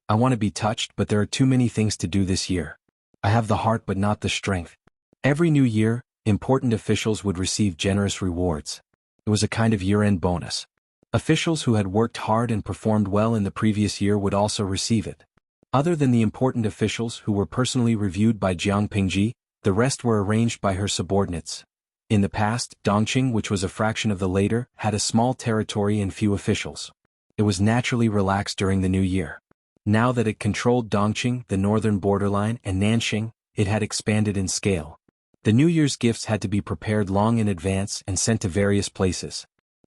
I want to be touched but there are too many things to do this year. I have the heart but not the strength. Every new year, important officials would receive generous rewards. It was a kind of year-end bonus. Officials who had worked hard and performed well in the previous year would also receive it. Other than the important officials who were personally reviewed by Jiang Pingji, the rest were arranged by her subordinates. In the past, Dongqing, which was a fraction of the later, had a small territory and few officials. It was naturally relaxed during the new year. Now that it controlled Dongqing, the northern borderline, and Nanxing, it had expanded in scale. The New Year's gifts had to be prepared long in advance and sent to various places.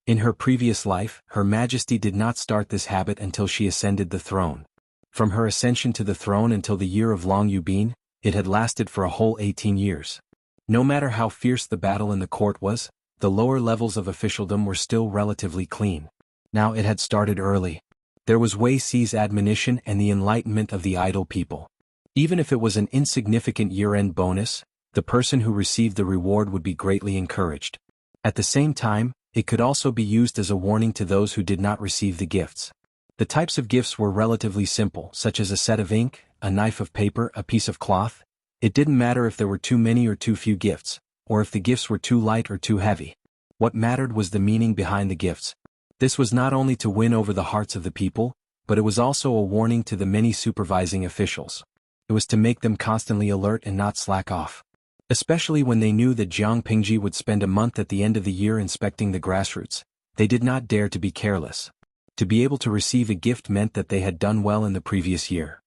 In her previous life, Her Majesty did not start this habit until she ascended the throne. From her ascension to the throne until the year of Long Yubin, it had lasted for a whole 18 years. No matter how fierce the battle in the court was, the lower levels of officialdom were still relatively clean. Now it had started early. There was Wei Xi's admonition and the enlightenment of the idle people. Even if it was an insignificant year-end bonus, the person who received the reward would be greatly encouraged. At the same time, it could also be used as a warning to those who did not receive the gifts. The types of gifts were relatively simple, such as a set of ink, a knife of paper, a piece of cloth. It didn't matter if there were too many or too few gifts, or if the gifts were too light or too heavy. What mattered was the meaning behind the gifts. This was not only to win over the hearts of the people, but it was also a warning to the many supervising officials. It was to make them constantly alert and not slack off. Especially when they knew that Jiang Pingji would spend a month at the end of the year inspecting the grassroots, they did not dare to be careless. To be able to receive a gift meant that they had done well in the previous year.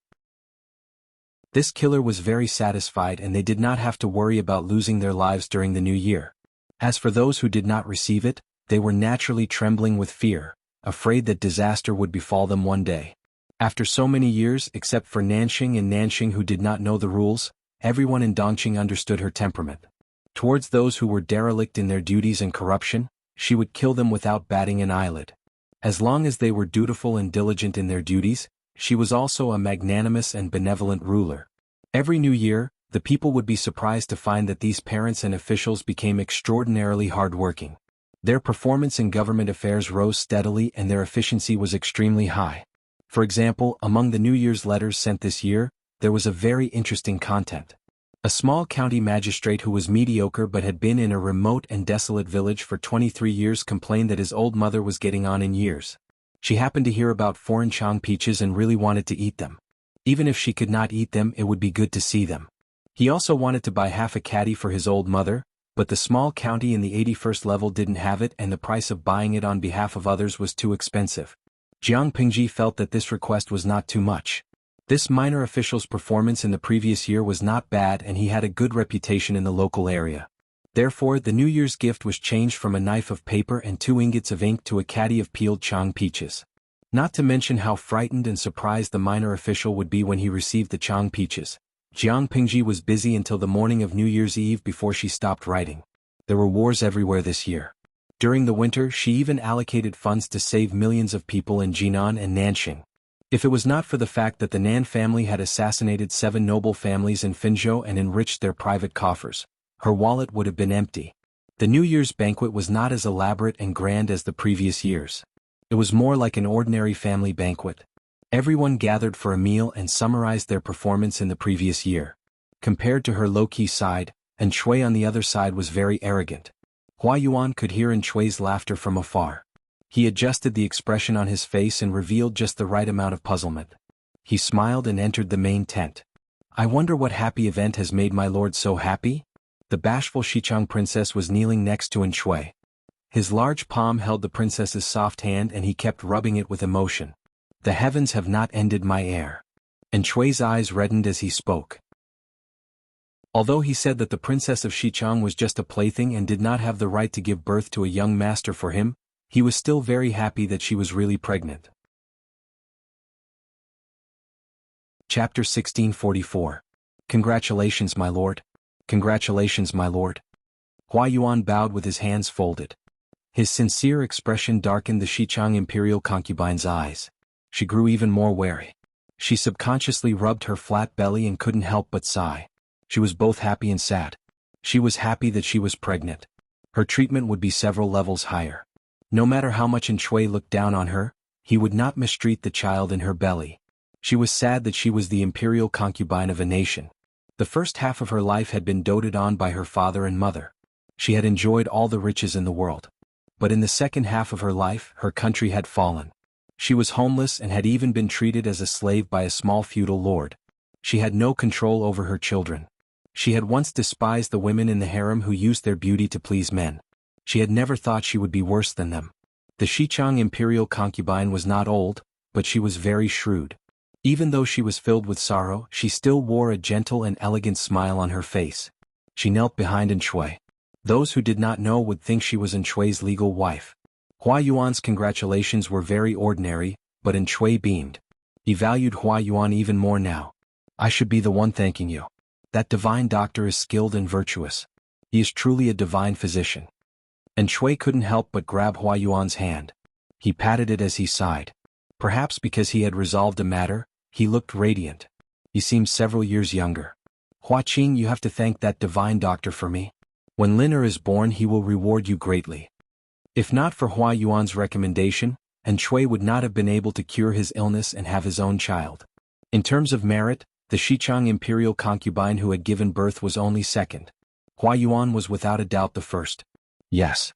This killer was very satisfied and they did not have to worry about losing their lives during the new year. As for those who did not receive it, they were naturally trembling with fear, afraid that disaster would befall them one day. After so many years, except for Nanxing and Nanxing who did not know the rules, everyone in Dongqing understood her temperament. Towards those who were derelict in their duties and corruption, she would kill them without batting an eyelid. As long as they were dutiful and diligent in their duties, she was also a magnanimous and benevolent ruler. Every new year, the people would be surprised to find that these parents and officials became extraordinarily hardworking. Their performance in government affairs rose steadily and their efficiency was extremely high. For example, among the New Year's letters sent this year, there was a very interesting content. A small county magistrate who was mediocre but had been in a remote and desolate village for 23 years complained that his old mother was getting on in years. She happened to hear about foreign Chang peaches and really wanted to eat them. Even if she could not eat them, it would be good to see them. He also wanted to buy half a caddy for his old mother, but the small county in the 81st level didn't have it and the price of buying it on behalf of others was too expensive. Jiang Pingji felt that this request was not too much. This minor official's performance in the previous year was not bad and he had a good reputation in the local area. Therefore, the New Year's gift was changed from a knife of paper and 2 ingots of ink to a caddy of peeled Chang peaches. Not to mention how frightened and surprised the minor official would be when he received the Chang peaches. Jiang Pingji was busy until the morning of New Year's Eve before she stopped writing. There were wars everywhere this year. During the winter, she even allocated funds to save millions of people in Jinan and Nanxing. If it was not for the fact that the Nan family had assassinated 7 noble families in Finzhou and enriched their private coffers, her wallet would have been empty. The New Year's banquet was not as elaborate and grand as the previous years. It was more like an ordinary family banquet. Everyone gathered for a meal and summarized their performance in the previous year. Compared to her low-key side, and Shui on the other side was very arrogant. Hua Yuan could hear in Shui's laughter from afar. He adjusted the expression on his face and revealed just the right amount of puzzlement. He smiled and entered the main tent. I wonder what happy event has made my lord so happy? The bashful Xichang princess was kneeling next to Shui. His large palm held the princess's soft hand and he kept rubbing it with emotion. The heavens have not ended my heir. Shui's eyes reddened as he spoke. Although he said that the princess of Xichang was just a plaything and did not have the right to give birth to a young master for him, he was still very happy that she was really pregnant. Chapter 1644. Congratulations, my lord. Congratulations, my lord. Hua Yuan bowed with his hands folded. His sincere expression darkened the Xichang imperial concubine's eyes. She grew even more wary. She subconsciously rubbed her flat belly and couldn't help but sigh. She was both happy and sad. She was happy that she was pregnant. Her treatment would be several levels higher. No matter how much Shui looked down on her, he would not mistreat the child in her belly. She was sad that she was the imperial concubine of a nation. The first half of her life had been doted on by her father and mother. She had enjoyed all the riches in the world. But in the second half of her life, her country had fallen. She was homeless and had even been treated as a slave by a small feudal lord. She had no control over her children. She had once despised the women in the harem who used their beauty to please men. She had never thought she would be worse than them. The Xichang imperial concubine was not old, but she was very shrewd. Even though she was filled with sorrow, she still wore a gentle and elegant smile on her face. She knelt behind Shui. Those who did not know would think she was Shui's legal wife. Hua Yuan's congratulations were very ordinary, but Chui beamed. He valued Hua Yuan even more now. I should be the one thanking you. That divine doctor is skilled and virtuous. He is truly a divine physician. Chui couldn't help but grab Hua Yuan's hand. He patted it as he sighed. Perhaps because he had resolved a matter, he looked radiant. He seemed several years younger. Hua Qing, you have to thank that divine doctor for me. When Liner is born, he will reward you greatly. If not for Hua Yuan's recommendation, Chui would not have been able to cure his illness and have his own child. In terms of merit, the Xichang imperial concubine who had given birth was only second. Hua Yuan was without a doubt the first. Yes.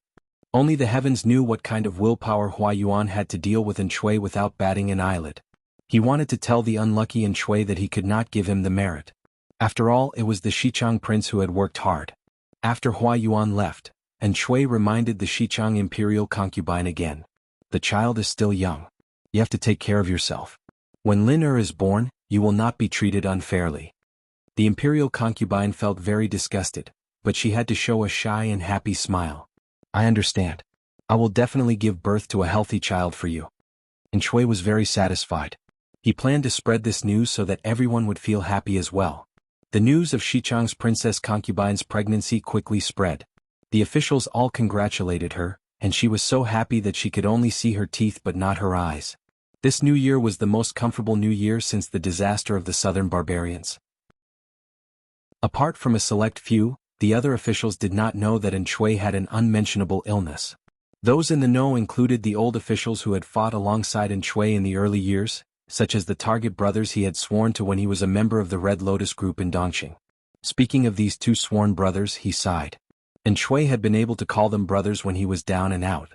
Only the heavens knew what kind of willpower Hua Yuan had to deal with Chui without batting an eyelid. He wanted to tell the unlucky Chui that he could not give him the merit. After all, it was the Xichang prince who had worked hard. After Hua Yuan left, Chui reminded the Xichang imperial concubine again. The child is still young. You have to take care of yourself. When Liner is born, you will not be treated unfairly. The imperial concubine felt very disgusted, but she had to show a shy and happy smile. I understand. I will definitely give birth to a healthy child for you. Chui was very satisfied. He planned to spread this news so that everyone would feel happy as well. The news of Xichang's princess concubine's pregnancy quickly spread. The officials all congratulated her, and she was so happy that she could only see her teeth but not her eyes. This new year was the most comfortable new year since the disaster of the southern barbarians. Apart from a select few, the other officials did not know that Chui had an unmentionable illness. Those in the know included the old officials who had fought alongside Chui in the early years, such as the Target brothers he had sworn to when he was a member of the Red Lotus group in Dongqing. Speaking of these two sworn brothers, he sighed. Chui had been able to call them brothers when he was down and out.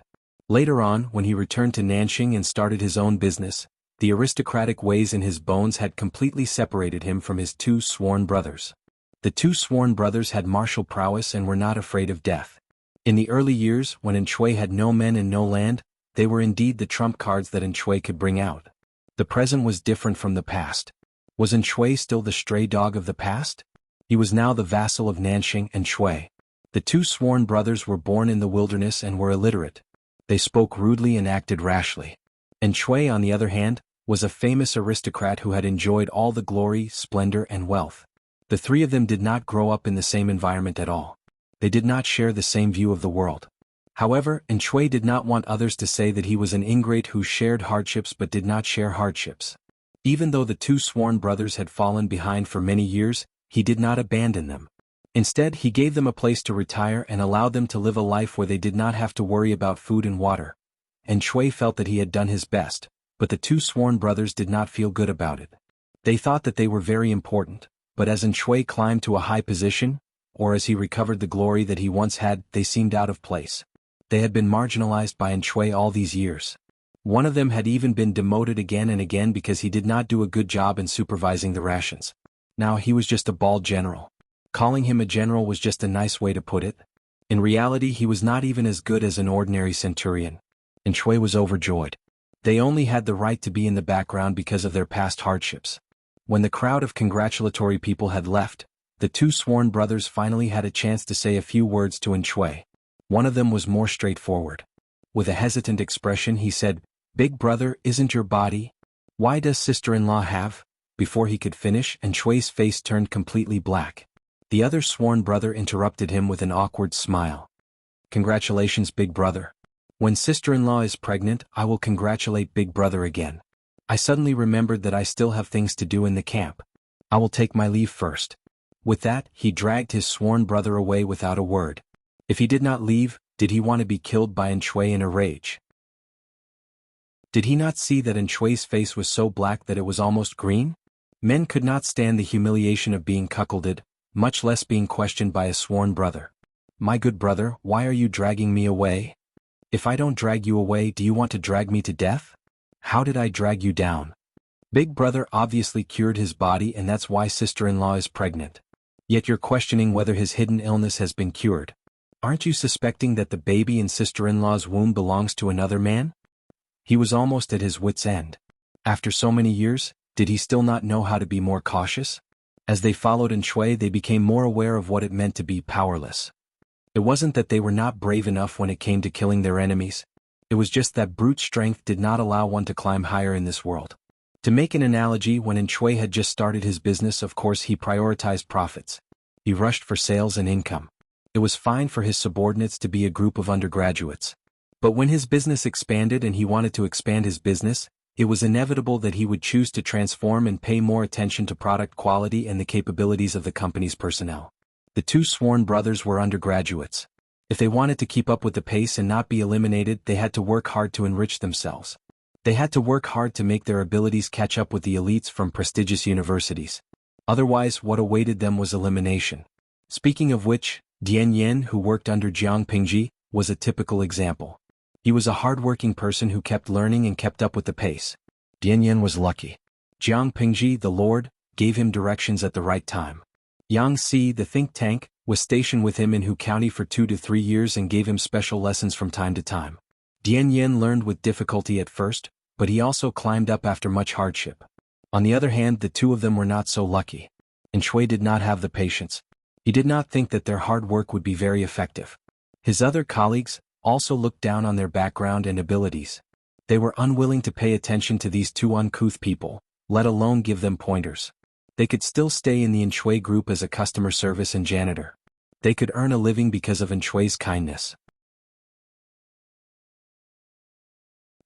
Later on, when he returned to Nanxing and started his own business, the aristocratic ways in his bones had completely separated him from his two sworn brothers. The two sworn brothers had martial prowess and were not afraid of death. In the early years, when Chui had no men and no land, they were indeed the trump cards that Chui could bring out. The present was different from the past. Was Chui still the stray dog of the past? He was now the vassal of Nanxing and Chui. The two sworn brothers were born in the wilderness and were illiterate. They spoke rudely and acted rashly. Chui, on the other hand, was a famous aristocrat who had enjoyed all the glory, splendor, and wealth. The three of them did not grow up in the same environment at all. They did not share the same view of the world. However, Chui did not want others to say that he was an ingrate who shared hardships but did not share hardships. Even though the two sworn brothers had fallen behind for many years, he did not abandon them. Instead, he gave them a place to retire and allowed them to live a life where they did not have to worry about food and water. Chui felt that he had done his best, but the two sworn brothers did not feel good about it. They thought that they were very important, but as Chui climbed to a high position, or as he recovered the glory that he once had, they seemed out of place. They had been marginalized by Chui all these years. One of them had even been demoted again and again because he did not do a good job in supervising the rations. Now he was just a bald general. Calling him a general was just a nice way to put it. In reality, he was not even as good as an ordinary centurion. Chui was overjoyed. They only had the right to be in the background because of their past hardships. When the crowd of congratulatory people had left, the two sworn brothers finally had a chance to say a few words to Chui. One of them was more straightforward. With a hesitant expression he said, "Big brother, isn't your body? Why does sister-in-law have?" Before he could finish, Chui's face turned completely black. The other sworn brother interrupted him with an awkward smile. "Congratulations, big brother. When sister-in-law is pregnant, I will congratulate big brother again. I suddenly remembered that I still have things to do in the camp. I will take my leave first." With that, he dragged his sworn brother away without a word. If he did not leave, did he want to be killed by Chui in a rage? Did he not see that Chui's face was so black that it was almost green? Men could not stand the humiliation of being cuckolded, much less being questioned by a sworn brother. "My good brother, why are you dragging me away? If I don't drag you away, do you want to drag me to death? How did I drag you down? Big brother obviously cured his body and that's why sister-in-law is pregnant. Yet you're questioning whether his hidden illness has been cured. Aren't you suspecting that the baby in sister-in-law's womb belongs to another man?" He was almost at his wit's end. After so many years, did he still not know how to be more cautious? As they followed Chui, they became more aware of what it meant to be powerless. It wasn't that they were not brave enough when it came to killing their enemies. It was just that brute strength did not allow one to climb higher in this world. To make an analogy, when Shui had just started his business, of course he prioritized profits. He rushed for sales and income. It was fine for his subordinates to be a group of undergraduates. But when his business expanded and he wanted to expand his business, it was inevitable that he would choose to transform and pay more attention to product quality and the capabilities of the company's personnel. The two sworn brothers were undergraduates. If they wanted to keep up with the pace and not be eliminated, they had to work hard to enrich themselves. They had to work hard to make their abilities catch up with the elites from prestigious universities. Otherwise, what awaited them was elimination. Speaking of which, Dian Yin, who worked under Jiang Pingji, was a typical example. He was a hard-working person who kept learning and kept up with the pace. Dian Yin was lucky. Jiang Pingji, the Lord, gave him directions at the right time. Yang Si, the think tank, was stationed with him in Hu County for 2 to 3 years and gave him special lessons from time to time. Dian Yin learned with difficulty at first, but he also climbed up after much hardship. On the other hand, the two of them were not so lucky. And Shui did not have the patience. He did not think that their hard work would be very effective. His other colleagues also looked down on their background and abilities. They were unwilling to pay attention to these two uncouth people, let alone give them pointers. They could still stay in the Shui group as a customer service and janitor. They could earn a living because of Shui's kindness.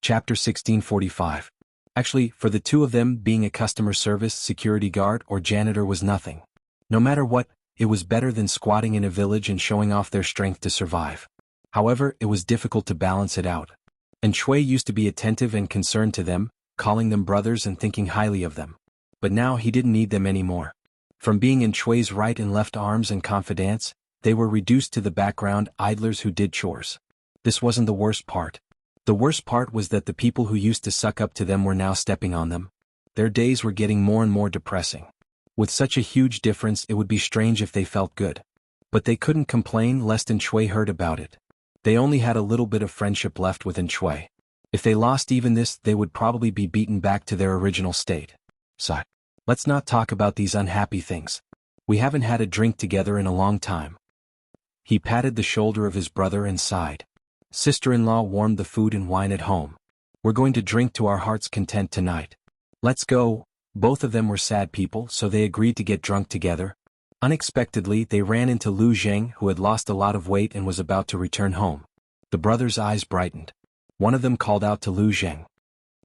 Chapter 1645. Actually, for the two of them, being a customer service, security guard, or janitor was nothing. No matter what, it was better than squatting in a village and showing off their strength to survive. However, it was difficult to balance it out. And Shui used to be attentive and concerned to them, calling them brothers and thinking highly of them. But now he didn't need them anymore. From being in Shui's right and left arms and confidants, they were reduced to the background idlers who did chores. This wasn't the worst part. The worst part was that the people who used to suck up to them were now stepping on them. Their days were getting more and more depressing. With such a huge difference, it would be strange if they felt good. But they couldn't complain lest Shui heard about it. They only had a little bit of friendship left with Shui. If they lost even this, they would probably be beaten back to their original state. So, let's not talk about these unhappy things. We haven't had a drink together in a long time. He patted the shoulder of his brother and sighed. Sister-in-law warmed the food and wine at home. We're going to drink to our heart's content tonight. Let's go. Both of them were sad people, so they agreed to get drunk together. Unexpectedly, they ran into Lu Zheng, who had lost a lot of weight and was about to return home. The brothers' eyes brightened. One of them called out to Lu Zheng.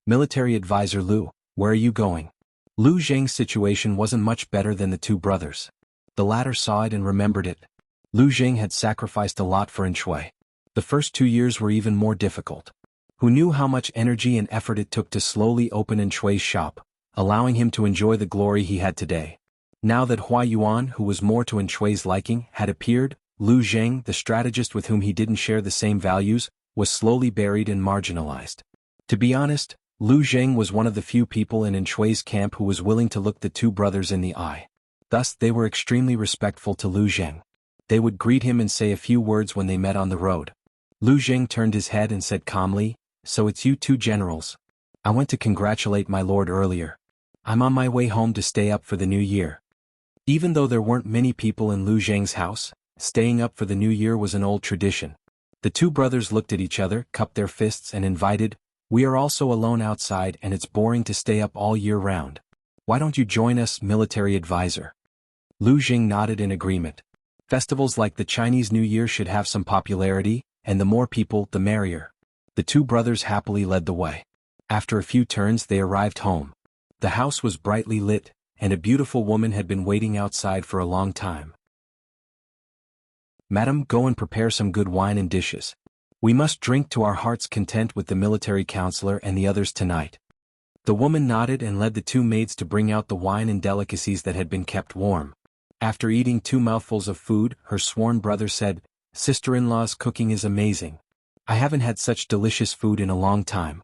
Military advisor Lu, where are you going? Lu Zheng's situation wasn't much better than the two brothers. The latter saw it and remembered it. Lu Zheng had sacrificed a lot for Shui. The first 2 years were even more difficult. Who knew how much energy and effort it took to slowly open Shui's shop, allowing him to enjoy the glory he had today. Now that Hua Yuan, who was more to Shui's liking, had appeared, Lu Zheng, the strategist with whom he didn't share the same values, was slowly buried and marginalized. To be honest, Lu Zheng was one of the few people in Shui's camp who was willing to look the two brothers in the eye. Thus, they were extremely respectful to Lu Zheng. They would greet him and say a few words when they met on the road. Lu Zheng turned his head and said calmly, "So it's you two generals. I went to congratulate my lord earlier. I'm on my way home to stay up for the new year." Even though there weren't many people in Lu Zheng's house, staying up for the new year was an old tradition. The two brothers looked at each other, cupped their fists and invited, "We are also alone outside and it's boring to stay up all year round. Why don't you join us, military advisor?" Lu Zheng nodded in agreement. Festivals like the Chinese New Year should have some popularity, and the more people, the merrier. The two brothers happily led the way. After a few turns they arrived home. The house was brightly lit, and a beautiful woman had been waiting outside for a long time. "Madam, go and prepare some good wine and dishes. We must drink to our heart's content with the military counselor and the others tonight." The woman nodded and led the two maids to bring out the wine and delicacies that had been kept warm. After eating 2 mouthfuls of food, her sworn brother said, "Sister-in-law's cooking is amazing. I haven't had such delicious food in a long time."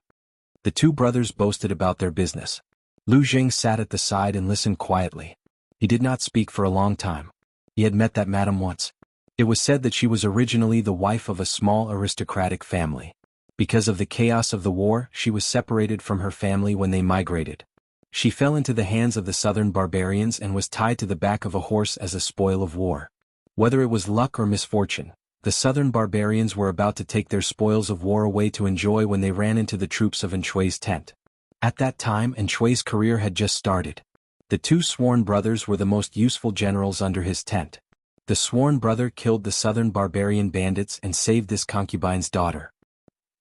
The two brothers boasted about their business. Lu Zheng sat at the side and listened quietly. He did not speak for a long time. He had met that madam once. It was said that she was originally the wife of a small aristocratic family. Because of the chaos of the war, she was separated from her family when they migrated. She fell into the hands of the southern barbarians and was tied to the back of a horse as a spoil of war. Whether it was luck or misfortune, The southern barbarians were about to take their spoils of war away to enjoy when they ran into the troops of Enchui's tent. At that time Enchui's career had just started. The two sworn brothers were the most useful generals under his tent. The sworn brother killed the southern barbarian bandits and saved this concubine's daughter.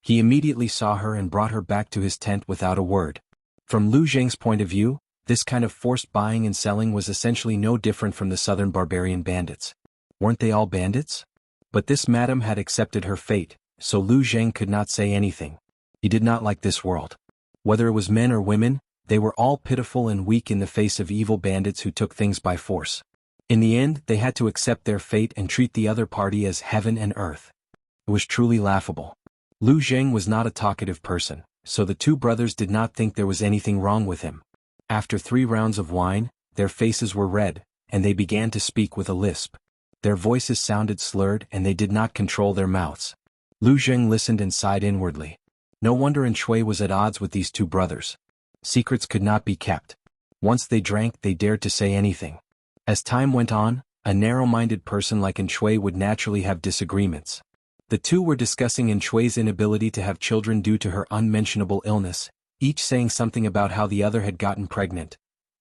He immediately saw her and brought her back to his tent without a word. From Lu Zheng's point of view, this kind of forced buying and selling was essentially no different from the southern barbarian bandits. Weren't they all bandits? But this madam had accepted her fate, so Lu Zheng could not say anything. He did not like this world. Whether it was men or women, they were all pitiful and weak in the face of evil bandits who took things by force. In the end, they had to accept their fate and treat the other party as heaven and earth. It was truly laughable. Lu Zheng was not a talkative person, so the two brothers did not think there was anything wrong with him. After 3 rounds of wine, their faces were red, and they began to speak with a lisp. Their voices sounded slurred and they did not control their mouths. Lu Zheng listened and sighed inwardly. No wonder Enchui was at odds with these two brothers. Secrets could not be kept. Once they drank, they dared to say anything. As time went on, a narrow-minded person like Enchui would naturally have disagreements. The two were discussing Enchui's inability to have children due to her unmentionable illness, each saying something about how the other had gotten pregnant.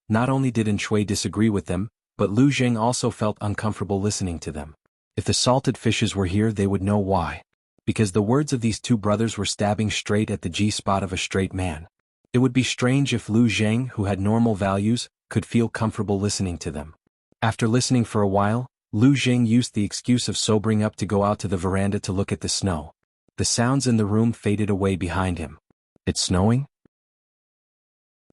Not only did Enchui disagree with them, but Lu Zheng also felt uncomfortable listening to them. If the salted fishes were here, they would know why. Because the words of these two brothers were stabbing straight at the G-spot of a straight man. It would be strange if Lu Zheng, who had normal values, could feel comfortable listening to them. After listening for a while, Lu Zheng used the excuse of sobering up to go out to the veranda to look at the snow. The sounds in the room faded away behind him. It's snowing?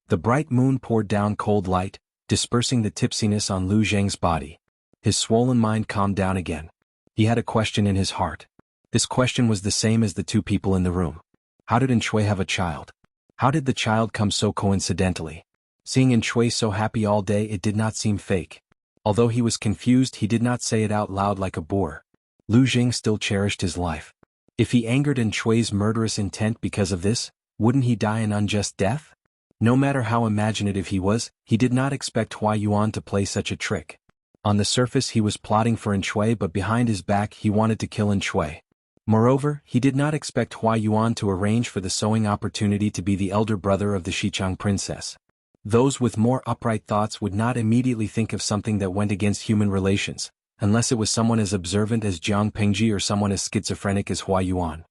The bright moon poured down cold light, dispersing the tipsiness on Lu Zheng's body. His swollen mind calmed down again. He had a question in his heart. This question was the same as the two people in the room. How did Enchui have a child? How did the child come so coincidentally? Seeing Enchui so happy all day, it did not seem fake. Although he was confused, he did not say it out loud like a boor. Lu Zheng still cherished his life. If he angered Enchui's murderous intent because of this, wouldn't he die an unjust death? No matter how imaginative he was, he did not expect Hua Yuan to play such a trick. On the surface he was plotting for Enchui, but behind his back he wanted to kill Enchui. Moreover, he did not expect Hua Yuan to arrange for the sewing opportunity to be the elder brother of the Xichang princess. Those with more upright thoughts would not immediately think of something that went against human relations, unless it was someone as observant as Jiang Pingji or someone as schizophrenic as Hua Yuan.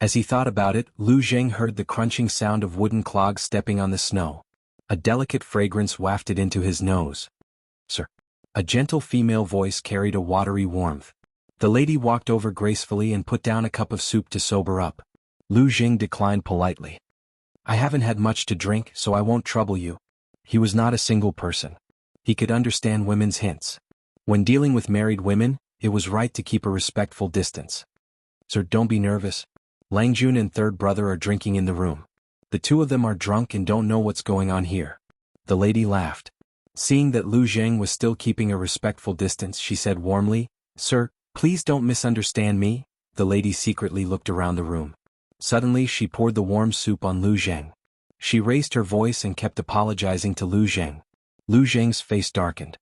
As he thought about it, Lu Zheng heard the crunching sound of wooden clogs stepping on the snow. A delicate fragrance wafted into his nose. "Sir." A gentle female voice carried a watery warmth. The lady walked over gracefully and put down a cup of soup to sober up. Lu Zheng declined politely. "I haven't had much to drink, so I won't trouble you." He was not a single person. He could understand women's hints. When dealing with married women, it was right to keep a respectful distance. "Sir, don't be nervous. Lang Jun and third brother are drinking in the room. The two of them are drunk and don't know what's going on here." The lady laughed. Seeing that Lu Zheng was still keeping a respectful distance, she said warmly, "Sir, please don't misunderstand me." The lady secretly looked around the room. Suddenly she poured the warm soup on Lu Zheng. She raised her voice and kept apologizing to Lu Zheng. Lu Zheng's face darkened.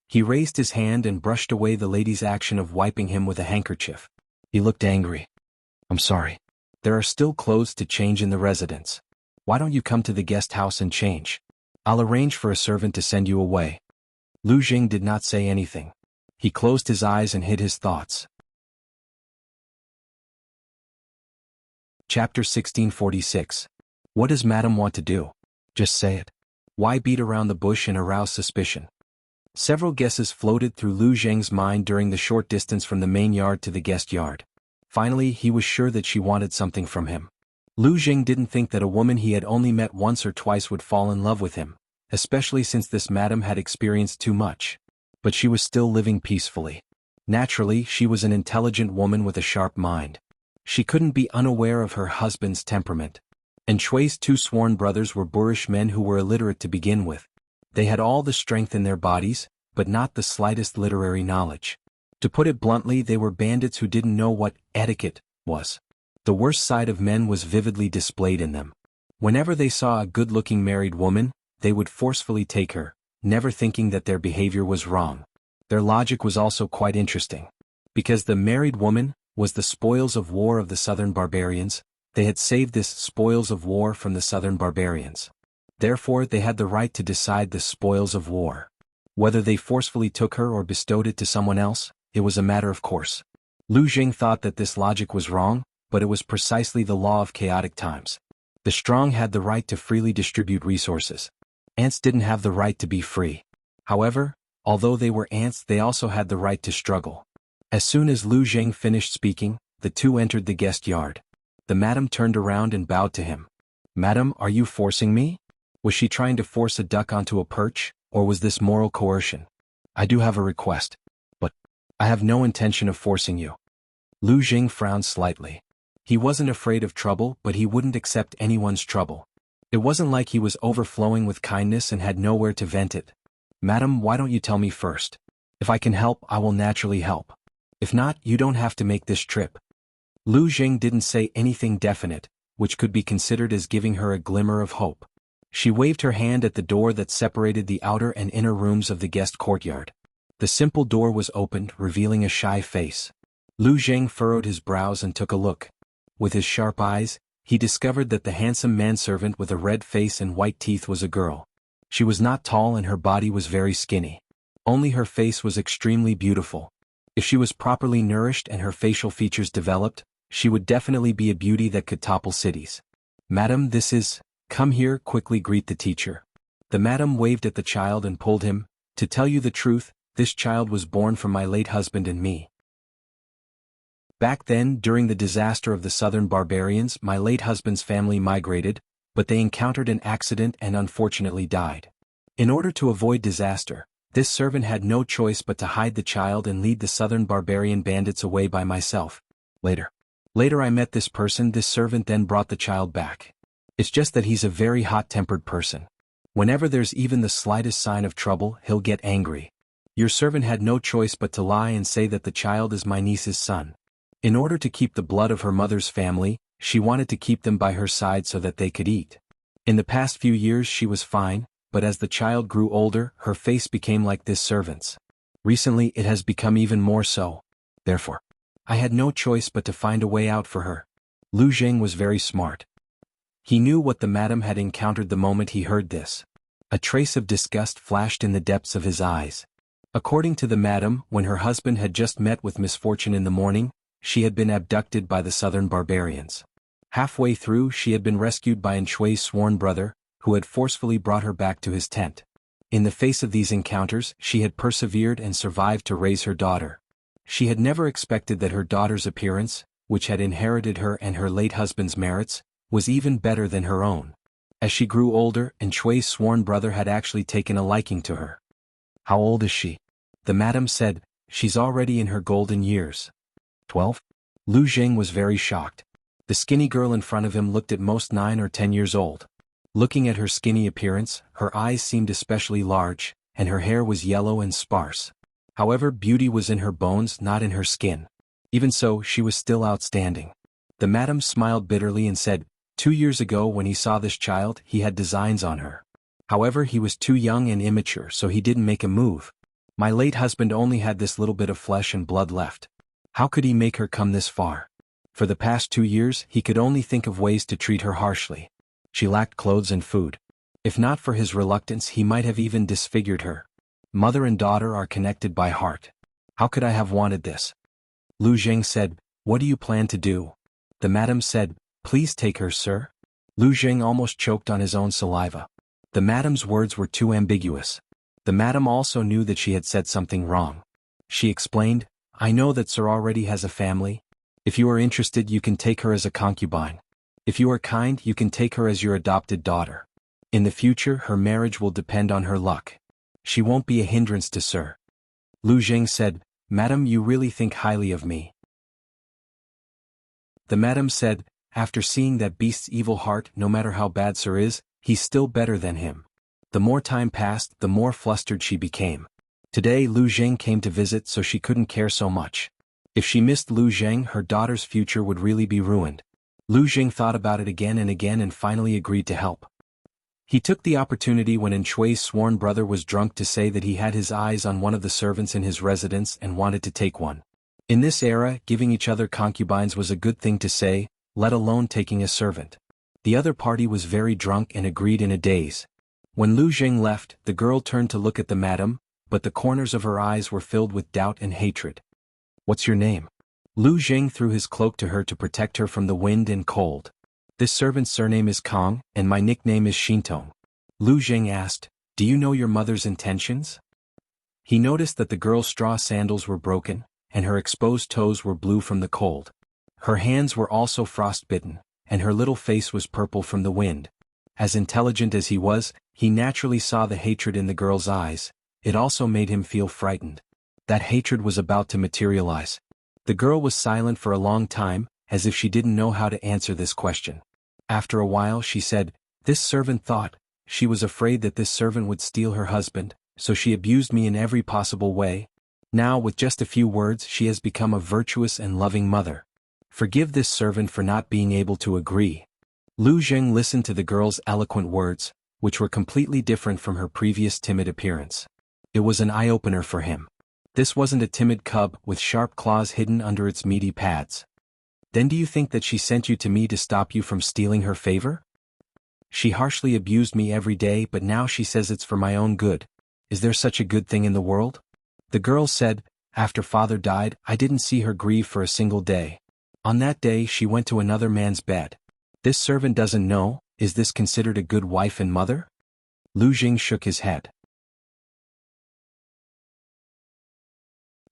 He raised his hand and brushed away the lady's action of wiping him with a handkerchief. He looked angry. "I'm sorry. There are still clothes to change in the residence. Why don't you come to the guest house and change? I'll arrange for a servant to send you away." Lu Zheng did not say anything. He closed his eyes and hid his thoughts. Chapter 1646. What does Madame want to do? Just say it. Why beat around the bush and arouse suspicion? Several guesses floated through Lu Zheng's mind during the short distance from the main yard to the guest yard. Finally, he was sure that she wanted something from him. Lu Zheng didn't think that a woman he had only met once or twice would fall in love with him, especially since this madam had experienced too much. But she was still living peacefully. Naturally, she was an intelligent woman with a sharp mind. She couldn't be unaware of her husband's temperament. Enchui's two sworn brothers were boorish men who were illiterate to begin with. They had all the strength in their bodies, but not the slightest literary knowledge. To put it bluntly, they were bandits who didn't know what etiquette was. The worst side of men was vividly displayed in them. Whenever they saw a good-looking married woman, they would forcefully take her, never thinking that their behavior was wrong. Their logic was also quite interesting. Because the married woman was the spoils of war of the southern barbarians, they had saved this spoils of war from the southern barbarians. Therefore they had the right to decide the spoils of war. Whether they forcefully took her or bestowed it to someone else, it was a matter of course. Lu Jing thought that this logic was wrong, but it was precisely the law of chaotic times. The strong had the right to freely distribute resources. Ants didn't have the right to be free. However, although they were ants, they also had the right to struggle. As soon as Lu Jing finished speaking, the two entered the guest yard. The madam turned around and bowed to him. "Madam, are you forcing me?" Was she trying to force a duck onto a perch, or was this moral coercion? "I do have a request. But I have no intention of forcing you." Lu Jing frowned slightly. He wasn't afraid of trouble, but he wouldn't accept anyone's trouble. It wasn't like he was overflowing with kindness and had nowhere to vent it. "Madam, why don't you tell me first? If I can help, I will naturally help. If not, you don't have to make this trip." Lu Jing didn't say anything definite, which could be considered as giving her a glimmer of hope. She waved her hand at the door that separated the outer and inner rooms of the guest courtyard. The simple door was opened, revealing a shy face. Lu Jing furrowed his brows and took a look. With his sharp eyes, he discovered that the handsome manservant with a red face and white teeth was a girl. She was not tall and her body was very skinny. Only her face was extremely beautiful. If she was properly nourished and her facial features developed, she would definitely be a beauty that could topple cities. "Madam, this is... Come here, quickly greet the teacher." The madam waved at the child and pulled him. "To tell you the truth, this child was born from my late husband and me. Back then, during the disaster of the southern barbarians, my late husband's family migrated, but they encountered an accident and unfortunately died. In order to avoid disaster, this servant had no choice but to hide the child and lead the southern barbarian bandits away by myself. Later I met this person. This servant then brought the child back. It's just that he's a very hot-tempered person. Whenever there's even the slightest sign of trouble, he'll get angry. Your servant had no choice but to lie and say that the child is my niece's son. In order to keep the blood of her mother's family, she wanted to keep them by her side so that they could eat. In the past few years she was fine, but as the child grew older, her face became like this servant's. Recently it has become even more so. Therefore, I had no choice but to find a way out for her." Lu Jing was very smart. He knew what the madam had encountered the moment he heard this. A trace of disgust flashed in the depths of his eyes. According to the madam, when her husband had just met with misfortune in the morning, she had been abducted by the southern barbarians. Halfway through, she had been rescued by Shui's sworn brother, who had forcefully brought her back to his tent. In the face of these encounters, she had persevered and survived to raise her daughter. She had never expected that her daughter's appearance, which had inherited her and her late husband's merits, was even better than her own. As she grew older, Shui's sworn brother had actually taken a liking to her. "How old is she?" the madam said. "She's already in her golden years." 12? Lu Jing was very shocked. The skinny girl in front of him looked at most 9 or 10 years old. Looking at her skinny appearance, her eyes seemed especially large, and her hair was yellow and sparse. However, beauty was in her bones, not in her skin. Even so, she was still outstanding. The madam smiled bitterly and said, 2 years ago when he saw this child, he had designs on her. However, he was too young and immature, so he didn't make a move. My late husband only had this little bit of flesh and blood left. How could he make her come this far? For the past 2 years, he could only think of ways to treat her harshly. She lacked clothes and food. If not for his reluctance, he might have even disfigured her. Mother and daughter are connected by heart. How could I have wanted this? Lu Jing said, "What do you plan to do?" The madam said, "Please take her, sir." Lu Jing almost choked on his own saliva. The madam's words were too ambiguous. The madam also knew that she had said something wrong. She explained, "I know that sir already has a family. If you are interested, you can take her as a concubine. If you are kind, you can take her as your adopted daughter. In the future, her marriage will depend on her luck. She won't be a hindrance to sir." Lu Jing said, "Madam, you really think highly of me." The madam said, "After seeing that beast's evil heart, no matter how bad sir is, he's still better than him." The more time passed, the more flustered she became. Today Lu Jing came to visit, so she couldn't care so much. If she missed Lu Jing, her daughter's future would really be ruined. Lu Jing thought about it again and finally agreed to help. He took the opportunity when Shui's sworn brother was drunk to say that he had his eyes on one of the servants in his residence and wanted to take one. In this era, giving each other concubines was a good thing to say, let alone taking a servant. The other party was very drunk and agreed in a daze. When Lu Jing left, the girl turned to look at the madam, but the corners of her eyes were filled with doubt and hatred. "What's your name?" Lu Jing threw his cloak to her to protect her from the wind and cold. "This servant's surname is Kong, and my nickname is Shintong." Lu Jing asked, "Do you know your mother's intentions?" He noticed that the girl's straw sandals were broken, and her exposed toes were blue from the cold. Her hands were also frostbitten, and her little face was purple from the wind. As intelligent as he was, he naturally saw the hatred in the girl's eyes. It also made him feel frightened. That hatred was about to materialize. The girl was silent for a long time, as if she didn't know how to answer this question. After a while she said, "This servant thought." She was afraid that this servant would steal her husband, so she abused me in every possible way. Now with just a few words she has become a virtuous and loving mother. Forgive this servant for not being able to agree. Lu Jing listened to the girl's eloquent words, which were completely different from her previous timid appearance. It was an eye-opener for him. This wasn't a timid cub with sharp claws hidden under its meaty pads. "Then do you think that she sent you to me to stop you from stealing her favor?" "She harshly abused me every day, but now she says it's for my own good. Is there such a good thing in the world?" The girl said, "After father died, I didn't see her grieve for a single day. On that day she went to another man's bed. This servant doesn't know. Is this considered a good wife and mother?" Lu Jing shook his head.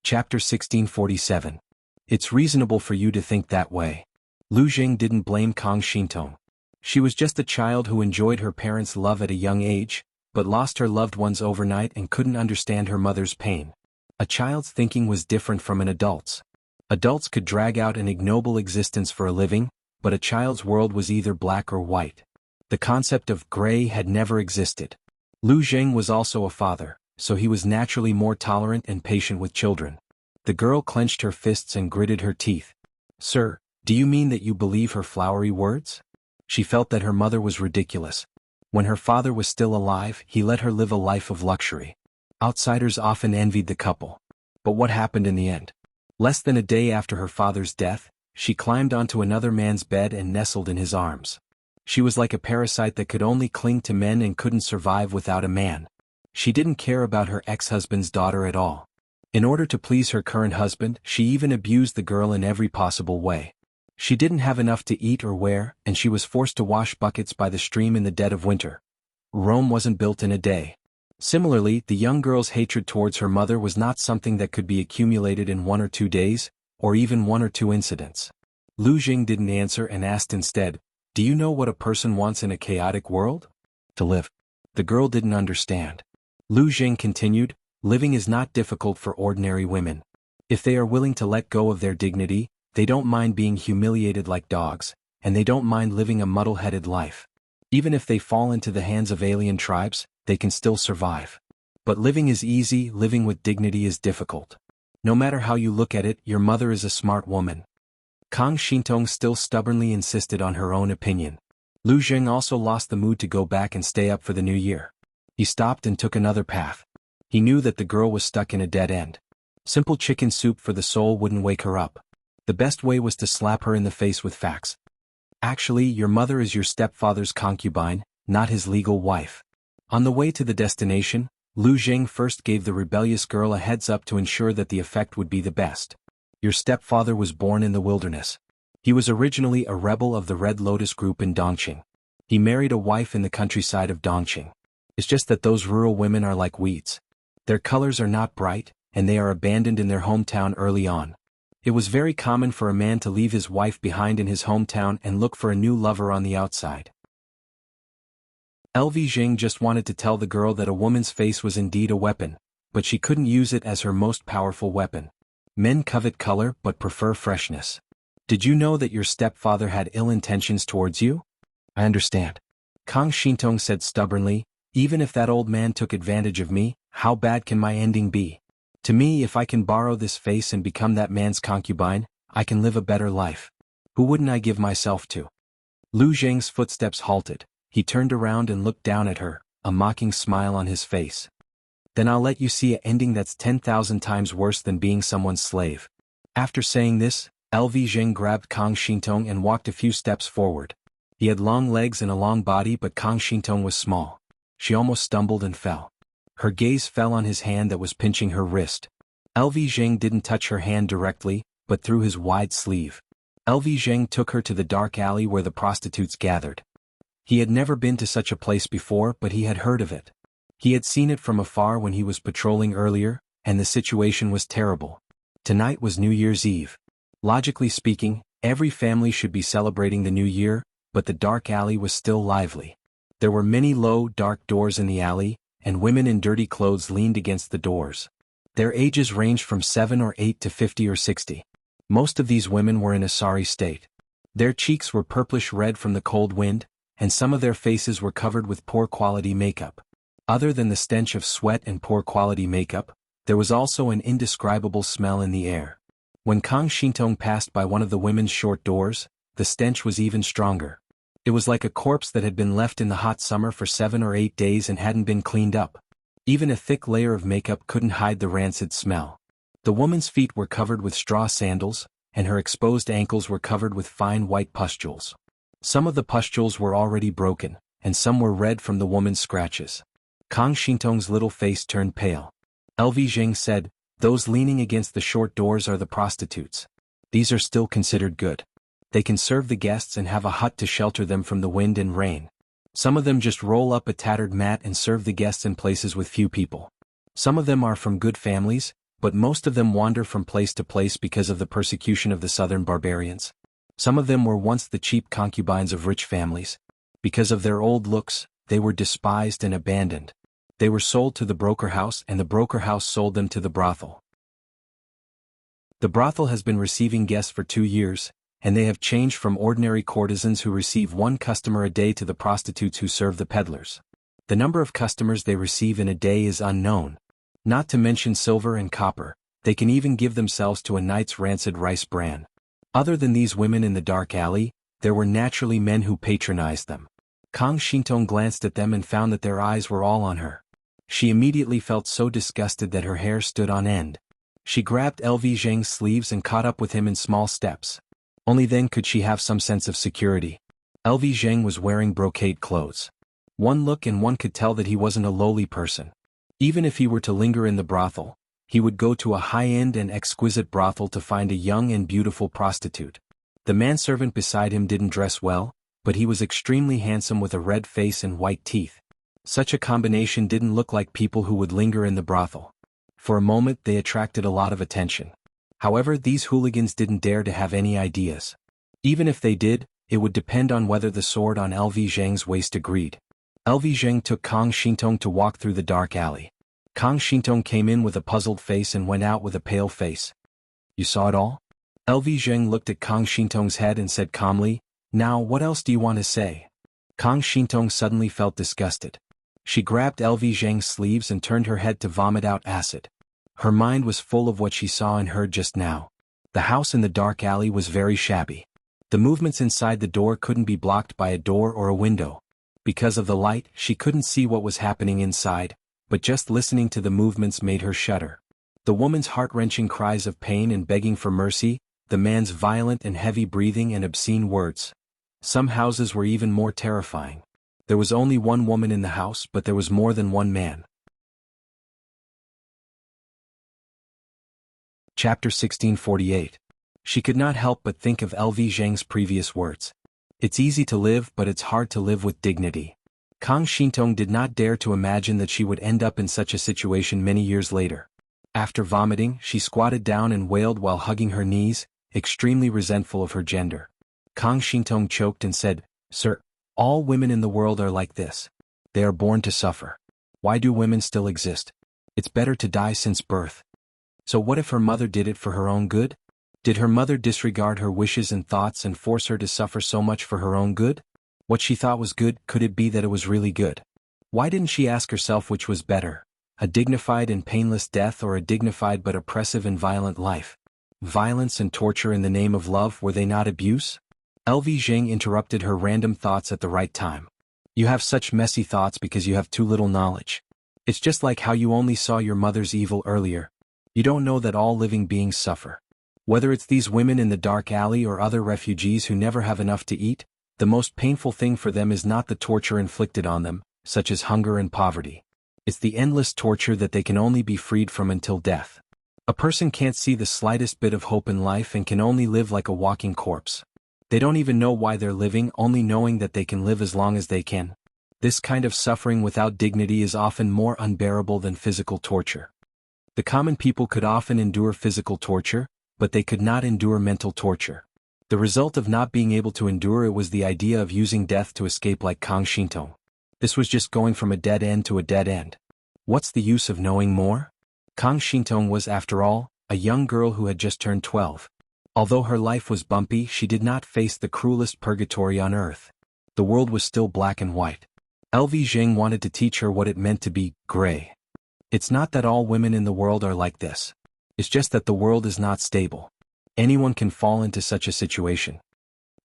Chapter 1647. It's reasonable for you to think that way. Lu Jing didn't blame Kong Shintong. She was just a child who enjoyed her parents' love at a young age, but lost her loved ones overnight and couldn't understand her mother's pain. A child's thinking was different from an adult's. Adults could drag out an ignoble existence for a living, but a child's world was either black or white. The concept of gray had never existed. Lu Jing was also a father, so he was naturally more tolerant and patient with children. The girl clenched her fists and gritted her teeth. "Sir, do you mean that you believe her flowery words?" She felt that her mother was ridiculous. When her father was still alive, he let her live a life of luxury. Outsiders often envied the couple. But what happened in the end? Less than a day after her father's death, she climbed onto another man's bed and nestled in his arms. She was like a parasite that could only cling to men and couldn't survive without a man. She didn't care about her ex-husband's daughter at all. In order to please her current husband, she even abused the girl in every possible way. She didn't have enough to eat or wear, and she was forced to wash buckets by the stream in the dead of winter. Rome wasn't built in a day. Similarly, the young girl's hatred towards her mother was not something that could be accumulated in 1 or 2 days, or even 1 or 2 incidents. Lu Jing didn't answer and asked instead, "Do you know what a person wants in a chaotic world?" "To live." The girl didn't understand. Lu Jing continued, "Living is not difficult for ordinary women. If they are willing to let go of their dignity, they don't mind being humiliated like dogs, and they don't mind living a muddle-headed life. Even if they fall into the hands of alien tribes, they can still survive. But living is easy, living with dignity is difficult. No matter how you look at it, your mother is a smart woman." Kong Shintong still stubbornly insisted on her own opinion. Lu Jing also lost the mood to go back and stay up for the new year. He stopped and took another path. He knew that the girl was stuck in a dead end. Simple chicken soup for the soul wouldn't wake her up. The best way was to slap her in the face with facts. "Actually, your mother is your stepfather's concubine, not his legal wife." On the way to the destination, Lu Jing first gave the rebellious girl a heads-up to ensure that the effect would be the best. "Your stepfather was born in the wilderness. He was originally a rebel of the Red Lotus group in Dongqing. He married a wife in the countryside of Dongqing. It's just that those rural women are like weeds. Their colors are not bright, and they are abandoned in their hometown early on. It was very common for a man to leave his wife behind in his hometown and look for a new lover on the outside." LV Jing just wanted to tell the girl that a woman's face was indeed a weapon, but she couldn't use it as her most powerful weapon. Men covet color but prefer freshness. "Did you know that your stepfather had ill intentions towards you?" "I understand." Kong Shintong said stubbornly, "Even if that old man took advantage of me, how bad can my ending be? To me, if I can borrow this face and become that man's concubine, I can live a better life. Who wouldn't I give myself to?" Lu Jing's footsteps halted. He turned around and looked down at her, a mocking smile on his face. "Then I'll let you see an ending that's 10,000 times worse than being someone's slave." After saying this, LV Zheng grabbed Kang Shintong and walked a few steps forward. He had long legs and a long body, but Kang Shintong was small. She almost stumbled and fell. Her gaze fell on his hand that was pinching her wrist. LV Zheng didn't touch her hand directly, but through his wide sleeve. LV Zheng took her to the dark alley where the prostitutes gathered. He had never been to such a place before, but he had heard of it. He had seen it from afar when he was patrolling earlier, and the situation was terrible. Tonight was New Year's Eve. Logically speaking, every family should be celebrating the new year, but the dark alley was still lively. There were many low, dark doors in the alley, and women in dirty clothes leaned against the doors. Their ages ranged from 7 or 8 to 50 or 60. Most of these women were in a sorry state. Their cheeks were purplish red from the cold wind, and some of their faces were covered with poor quality makeup. Other than the stench of sweat and poor quality makeup, there was also an indescribable smell in the air. When Kang Shintong passed by one of the women's short doors, the stench was even stronger. It was like a corpse that had been left in the hot summer for 7 or 8 days and hadn't been cleaned up. Even a thick layer of makeup couldn't hide the rancid smell. The woman's feet were covered with straw sandals, and her exposed ankles were covered with fine white pustules. Some of the pustules were already broken, and some were red from the woman's scratches. Kang Shintong's little face turned pale. LV Zheng said, "Those leaning against the short doors are the prostitutes. These are still considered good. They can serve the guests and have a hut to shelter them from the wind and rain. Some of them just roll up a tattered mat and serve the guests in places with few people. Some of them are from good families, but most of them wander from place to place because of the persecution of the southern barbarians. Some of them were once the cheap concubines of rich families. Because of their old looks, they were despised and abandoned. They were sold to the broker house, and the broker house sold them to the brothel. The brothel has been receiving guests for 2 years, and they have changed from ordinary courtesans who receive 1 customer a day to the prostitutes who serve the peddlers. The number of customers they receive in a day is unknown. Not to mention silver and copper, they can even give themselves to a night's rancid rice bran. Other than these women in the dark alley, there were naturally men who patronized them. Kang Shintong glanced at them and found that their eyes were all on her. She immediately felt so disgusted that her hair stood on end. She grabbed LV Zheng's sleeves and caught up with him in small steps. Only then could she have some sense of security. LV Zheng was wearing brocade clothes. One look and one could tell that he wasn't a lowly person. Even if he were to linger in the brothel, he would go to a high-end and exquisite brothel to find a young and beautiful prostitute. The manservant beside him didn't dress well, but he was extremely handsome with a red face and white teeth. Such a combination didn't look like people who would linger in the brothel. For a moment they attracted a lot of attention. However, these hooligans didn't dare to have any ideas. Even if they did, it would depend on whether the sword on LV Zheng's waist agreed. LV Zheng took Kang Shintong to walk through the dark alley. Kang Shintong came in with a puzzled face and went out with a pale face. "You saw it all?" LV Zheng looked at Kang Shintong's head and said calmly, "Now what else do you want to say?" Kang Shintong suddenly felt disgusted. She grabbed LV Zheng's sleeves and turned her head to vomit out acid. Her mind was full of what she saw and heard just now. The house in the dark alley was very shabby. The movements inside the door couldn't be blocked by a door or a window. Because of the light, she couldn't see what was happening inside, but just listening to the movements made her shudder. The woman's heart-wrenching cries of pain and begging for mercy, the man's violent and heavy breathing and obscene words. Some houses were even more terrifying. There was only one woman in the house, but there was more than one man. Chapter 1648. She could not help but think of LV Zheng's previous words. It's easy to live, but it's hard to live with dignity. Kang Shintong did not dare to imagine that she would end up in such a situation many years later. After vomiting, she squatted down and wailed while hugging her knees, extremely resentful of her gender. Kang Shintong choked and said, "Sir, all women in the world are like this. They are born to suffer. Why do women still exist? It's better to die since birth." So what if her mother did it for her own good? Did her mother disregard her wishes and thoughts and force her to suffer so much for her own good? What she thought was good, could it be that it was really good? Why didn't she ask herself which was better, a dignified and painless death or a dignified but oppressive and violent life? Violence and torture in the name of love, were they not abuse? LV Zheng interrupted her random thoughts at the right time. "You have such messy thoughts because you have too little knowledge. It's just like how you only saw your mother's evil earlier. You don't know that all living beings suffer. Whether it's these women in the dark alley or other refugees who never have enough to eat, the most painful thing for them is not the torture inflicted on them, such as hunger and poverty. It's the endless torture that they can only be freed from until death. A person can't see the slightest bit of hope in life and can only live like a walking corpse. They don't even know why they're living, only knowing that they can live as long as they can. This kind of suffering without dignity is often more unbearable than physical torture. The common people could often endure physical torture, but they could not endure mental torture. The result of not being able to endure it was the idea of using death to escape, like Kang Shintong. This was just going from a dead end to a dead end. What's the use of knowing more? Kang Shintong was, after all, a young girl who had just turned 12. Although her life was bumpy, she did not face the cruelest purgatory on earth. The world was still black and white. LV Zheng wanted to teach her what it meant to be gray. It's not that all women in the world are like this. It's just that the world is not stable. Anyone can fall into such a situation.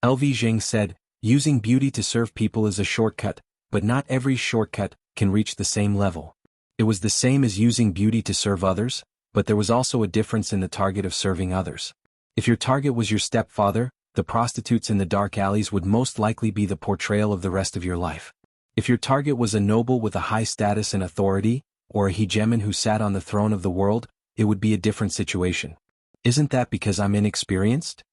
LV Zheng said, using beauty to serve people is a shortcut, but not every shortcut can reach the same level. It was the same as using beauty to serve others, but there was also a difference in the target of serving others. If your target was your stepfather, the prostitutes in the dark alleys would most likely be the portrayal of the rest of your life. If your target was a noble with a high status and authority, or a hegemon who sat on the throne of the world, it would be a different situation. Isn't that because I'm inexperienced?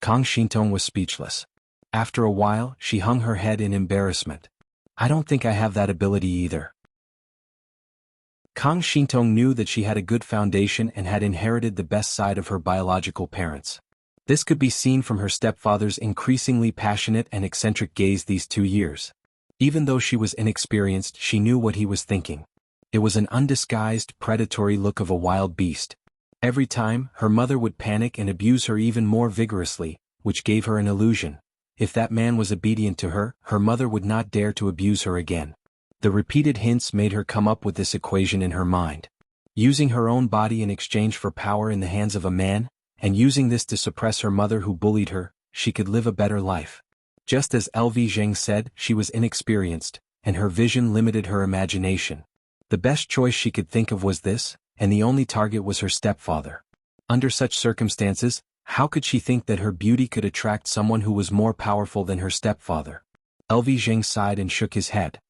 Kang Shintong was speechless. After a while, she hung her head in embarrassment. I don't think I have that ability either. Kang Shintong knew that she had a good foundation and had inherited the best side of her biological parents. This could be seen from her stepfather's increasingly passionate and eccentric gaze these 2 years. Even though she was inexperienced, she knew what he was thinking. It was an undisguised, predatory look of a wild beast. Every time, her mother would panic and abuse her even more vigorously, which gave her an illusion. If that man was obedient to her, her mother would not dare to abuse her again. The repeated hints made her come up with this equation in her mind. Using her own body in exchange for power in the hands of a man, and using this to suppress her mother who bullied her, she could live a better life. Just as LV Zheng said, she was inexperienced, and her vision limited her imagination. The best choice she could think of was this, and the only target was her stepfather. Under such circumstances, how could she think that her beauty could attract someone who was more powerful than her stepfather? LV Zheng sighed and shook his head.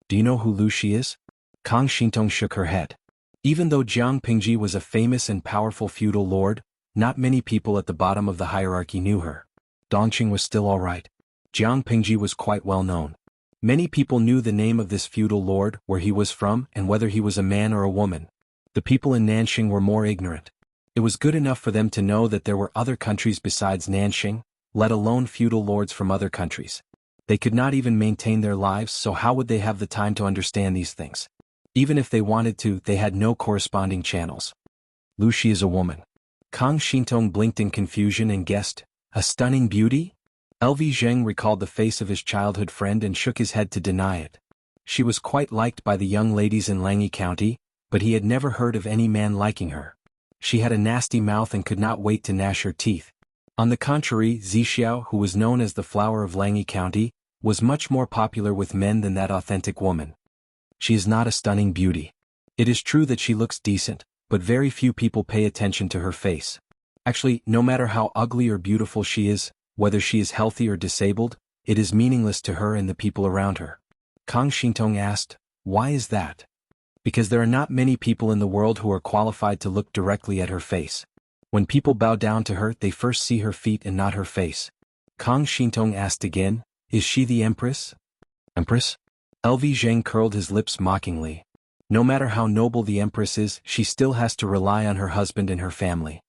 Do you know who Lu Shi is? Kang Shintong shook her head. Even though Jiang Pingji was a famous and powerful feudal lord, not many people at the bottom of the hierarchy knew her. Dongqing was still all right. Jiang Pingji was quite well known. Many people knew the name of this feudal lord, where he was from, and whether he was a man or a woman. The people in Nanxing were more ignorant. It was good enough for them to know that there were other countries besides Nanxing, let alone feudal lords from other countries. They could not even maintain their lives, so how would they have the time to understand these things? Even if they wanted to, they had no corresponding channels. Lu Shi is a woman. Kang Shintong blinked in confusion and guessed, a stunning beauty? LV Zheng recalled the face of his childhood friend and shook his head to deny it. She was quite liked by the young ladies in Langyi County, but he had never heard of any man liking her. She had a nasty mouth and could not wait to gnash her teeth. On the contrary, Zixiao, who was known as the flower of Langyi County, was much more popular with men than that authentic woman. She is not a stunning beauty. It is true that she looks decent, but very few people pay attention to her face. Actually, no matter how ugly or beautiful she is, whether she is healthy or disabled, it is meaningless to her and the people around her. Kang Shintong asked, why is that? Because there are not many people in the world who are qualified to look directly at her face. When people bow down to her, they first see her feet and not her face. Kang Shintong asked again, is she the Empress? Empress? LV Zheng curled his lips mockingly. No matter how noble the Empress is, she still has to rely on her husband and her family.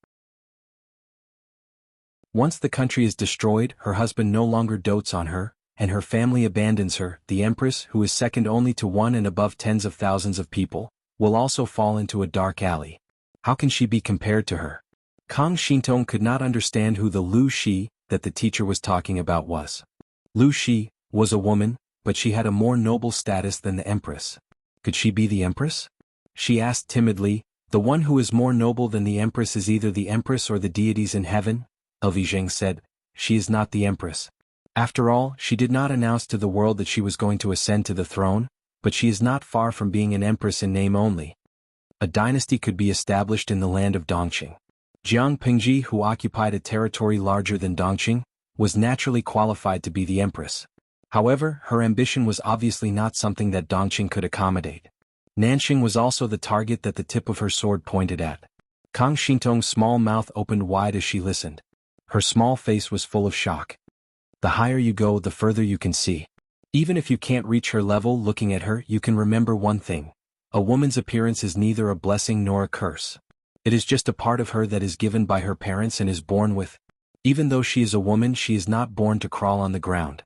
Once the country is destroyed, her husband no longer dotes on her, and her family abandons her. The Empress, who is second only to one and above tens of thousands of people, will also fall into a dark alley. How can she be compared to her? Kang Shintong could not understand who the Lu Shi that the teacher was talking about was. Lu Shi was a woman, but she had a more noble status than the Empress. Could she be the Empress? She asked timidly. The one who is more noble than the Empress is either the Empress or the deities in heaven. LV Zheng said, she is not the Empress. After all, she did not announce to the world that she was going to ascend to the throne, but she is not far from being an Empress in name only. A dynasty could be established in the land of Dongqing. Jiang Pingji, who occupied a territory larger than Dongqing, was naturally qualified to be the empress. However, her ambition was obviously not something that Dongqing could accommodate. Nanxing was also the target that the tip of her sword pointed at. Kang Xintong's small mouth opened wide as she listened. Her small face was full of shock. The higher you go, the further you can see. Even if you can't reach her level, looking at her, you can remember one thing. A woman's appearance is neither a blessing nor a curse. It is just a part of her that is given by her parents and is born with. Even though she is a woman, she is not born to crawl on the ground.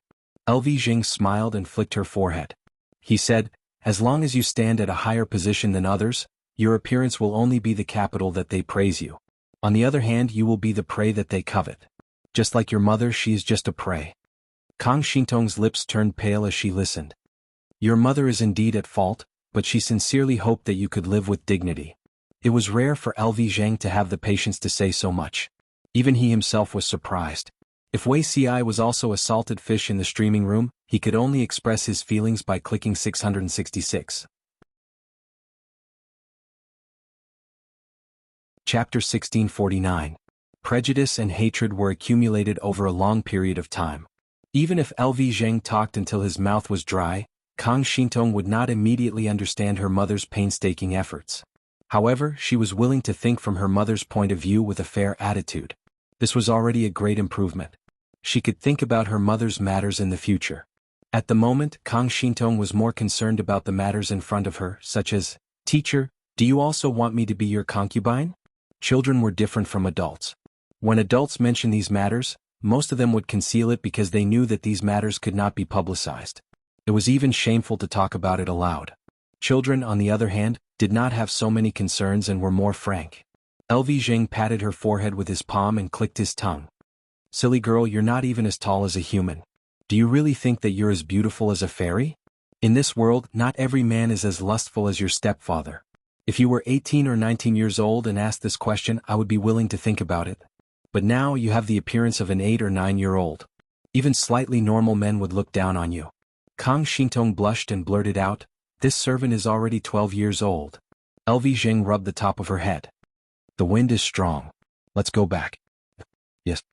LV Jing smiled and flicked her forehead. He said, as long as you stand at a higher position than others, your appearance will only be the capital that they praise you. On the other hand, you will be the prey that they covet. Just like your mother, she is just a prey. Kang Xintong's lips turned pale as she listened. Your mother is indeed at fault, but she sincerely hoped that you could live with dignity. It was rare for LV Zhang to have the patience to say so much. Even he himself was surprised. If Wei Ci was also a salted fish in the streaming room, he could only express his feelings by clicking 666. Chapter 1649. Prejudice and hatred were accumulated over a long period of time. Even if LV Zhang talked until his mouth was dry, Kang Xintong would not immediately understand her mother's painstaking efforts. However, she was willing to think from her mother's point of view with a fair attitude. This was already a great improvement. She could think about her mother's matters in the future. At the moment, Kang Xintong was more concerned about the matters in front of her, such as, "Teacher, do you also want me to be your concubine?" Children were different from adults. When adults mentioned these matters, most of them would conceal it because they knew that these matters could not be publicized. It was even shameful to talk about it aloud. Children, on the other hand, did not have so many concerns and were more frank. LV Zhang patted her forehead with his palm and clicked his tongue. Silly girl, you're not even as tall as a human. Do you really think that you're as beautiful as a fairy? In this world, not every man is as lustful as your stepfather. If you were 18 or 19 years old and asked this question, I would be willing to think about it. But now you have the appearance of an 8 or 9-year-old. Even slightly normal men would look down on you. Kang Xintong blushed and blurted out, "This servant is already 12 years old." LV Zhang rubbed the top of her head. "The wind is strong. Let's go back." "Yes."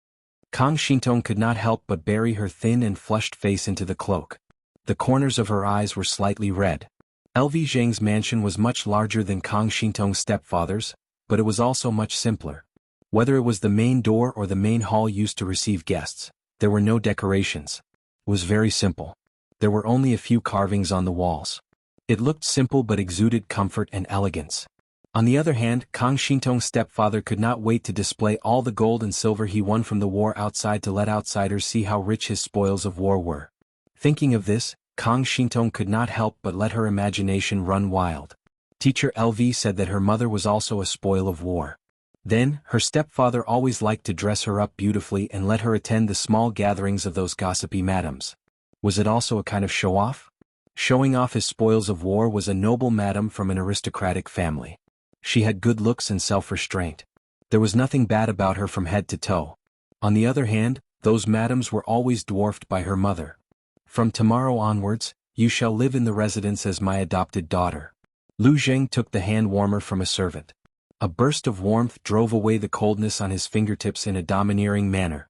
Kang Xintong could not help but bury her thin and flushed face into the cloak. The corners of her eyes were slightly red. LV Zhang's mansion was much larger than Kang Xintong's stepfather's, but it was also much simpler. Whether it was the main door or the main hall used to receive guests, there were no decorations. It was very simple. There were only a few carvings on the walls. It looked simple but exuded comfort and elegance. On the other hand, Kang Xintong's stepfather could not wait to display all the gold and silver he won from the war outside to let outsiders see how rich his spoils of war were. Thinking of this, Kang Xintong could not help but let her imagination run wild. Teacher LV said that her mother was also a spoil of war. Then, her stepfather always liked to dress her up beautifully and let her attend the small gatherings of those gossipy madams. Was it also a kind of show-off? Showing off his spoils of war was a noble madam from an aristocratic family. She had good looks and self-restraint. There was nothing bad about her from head to toe. On the other hand, those madams were always dwarfed by her mother. "From tomorrow onwards, you shall live in the residence as my adopted daughter." Lu Zheng took the hand warmer from a servant. A burst of warmth drove away the coldness on his fingertips in a domineering manner.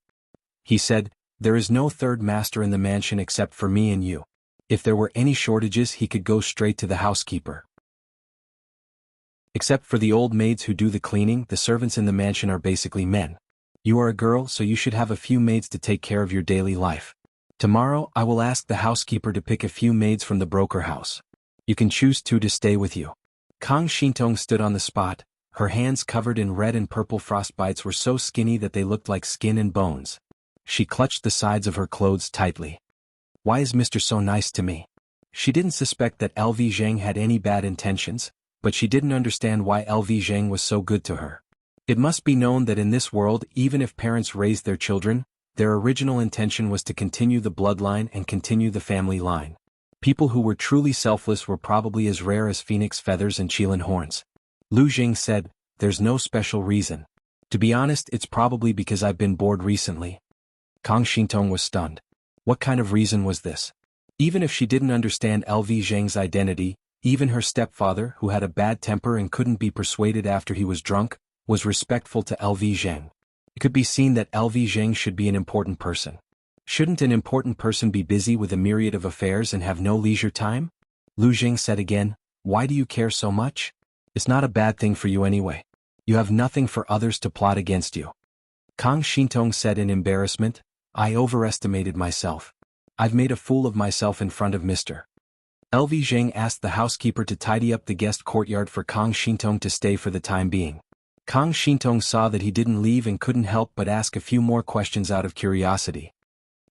He said, "There is no third master in the mansion except for me and you. If there were any shortages, he could go straight to the housekeeper. Except for the old maids who do the cleaning, the servants in the mansion are basically men. You are a girl, so you should have a few maids to take care of your daily life. Tomorrow, I will ask the housekeeper to pick a few maids from the broker house. You can choose 2 to stay with you." Kang Xintong stood on the spot. Her hands covered in red and purple frostbites were so skinny that they looked like skin and bones. She clutched the sides of her clothes tightly. Why is Mr. so nice to me? She didn't suspect that LV Zhang had any bad intentions, but she didn't understand why LV Zhang was so good to her. It must be known that in this world, even if parents raised their children, their original intention was to continue the bloodline and continue the family line. People who were truly selfless were probably as rare as phoenix feathers and qilin horns. Lu Jing said, "There's no special reason. To be honest, it's probably because I've been bored recently." Kang Xintong was stunned. What kind of reason was this? Even if she didn't understand LV Zhang's identity, even her stepfather, who had a bad temper and couldn't be persuaded after he was drunk, was respectful to LV Zheng. It could be seen that LV Zheng should be an important person. Shouldn't an important person be busy with a myriad of affairs and have no leisure time? Lu Jing said again, why do you care so much? It's not a bad thing for you anyway. You have nothing for others to plot against you. Kang Shintong said in embarrassment, I overestimated myself. I've made a fool of myself in front of Mr. LV Zheng asked the housekeeper to tidy up the guest courtyard for Kang Shintong to stay for the time being. Kang Shintong saw that he didn't leave and couldn't help but ask a few more questions out of curiosity.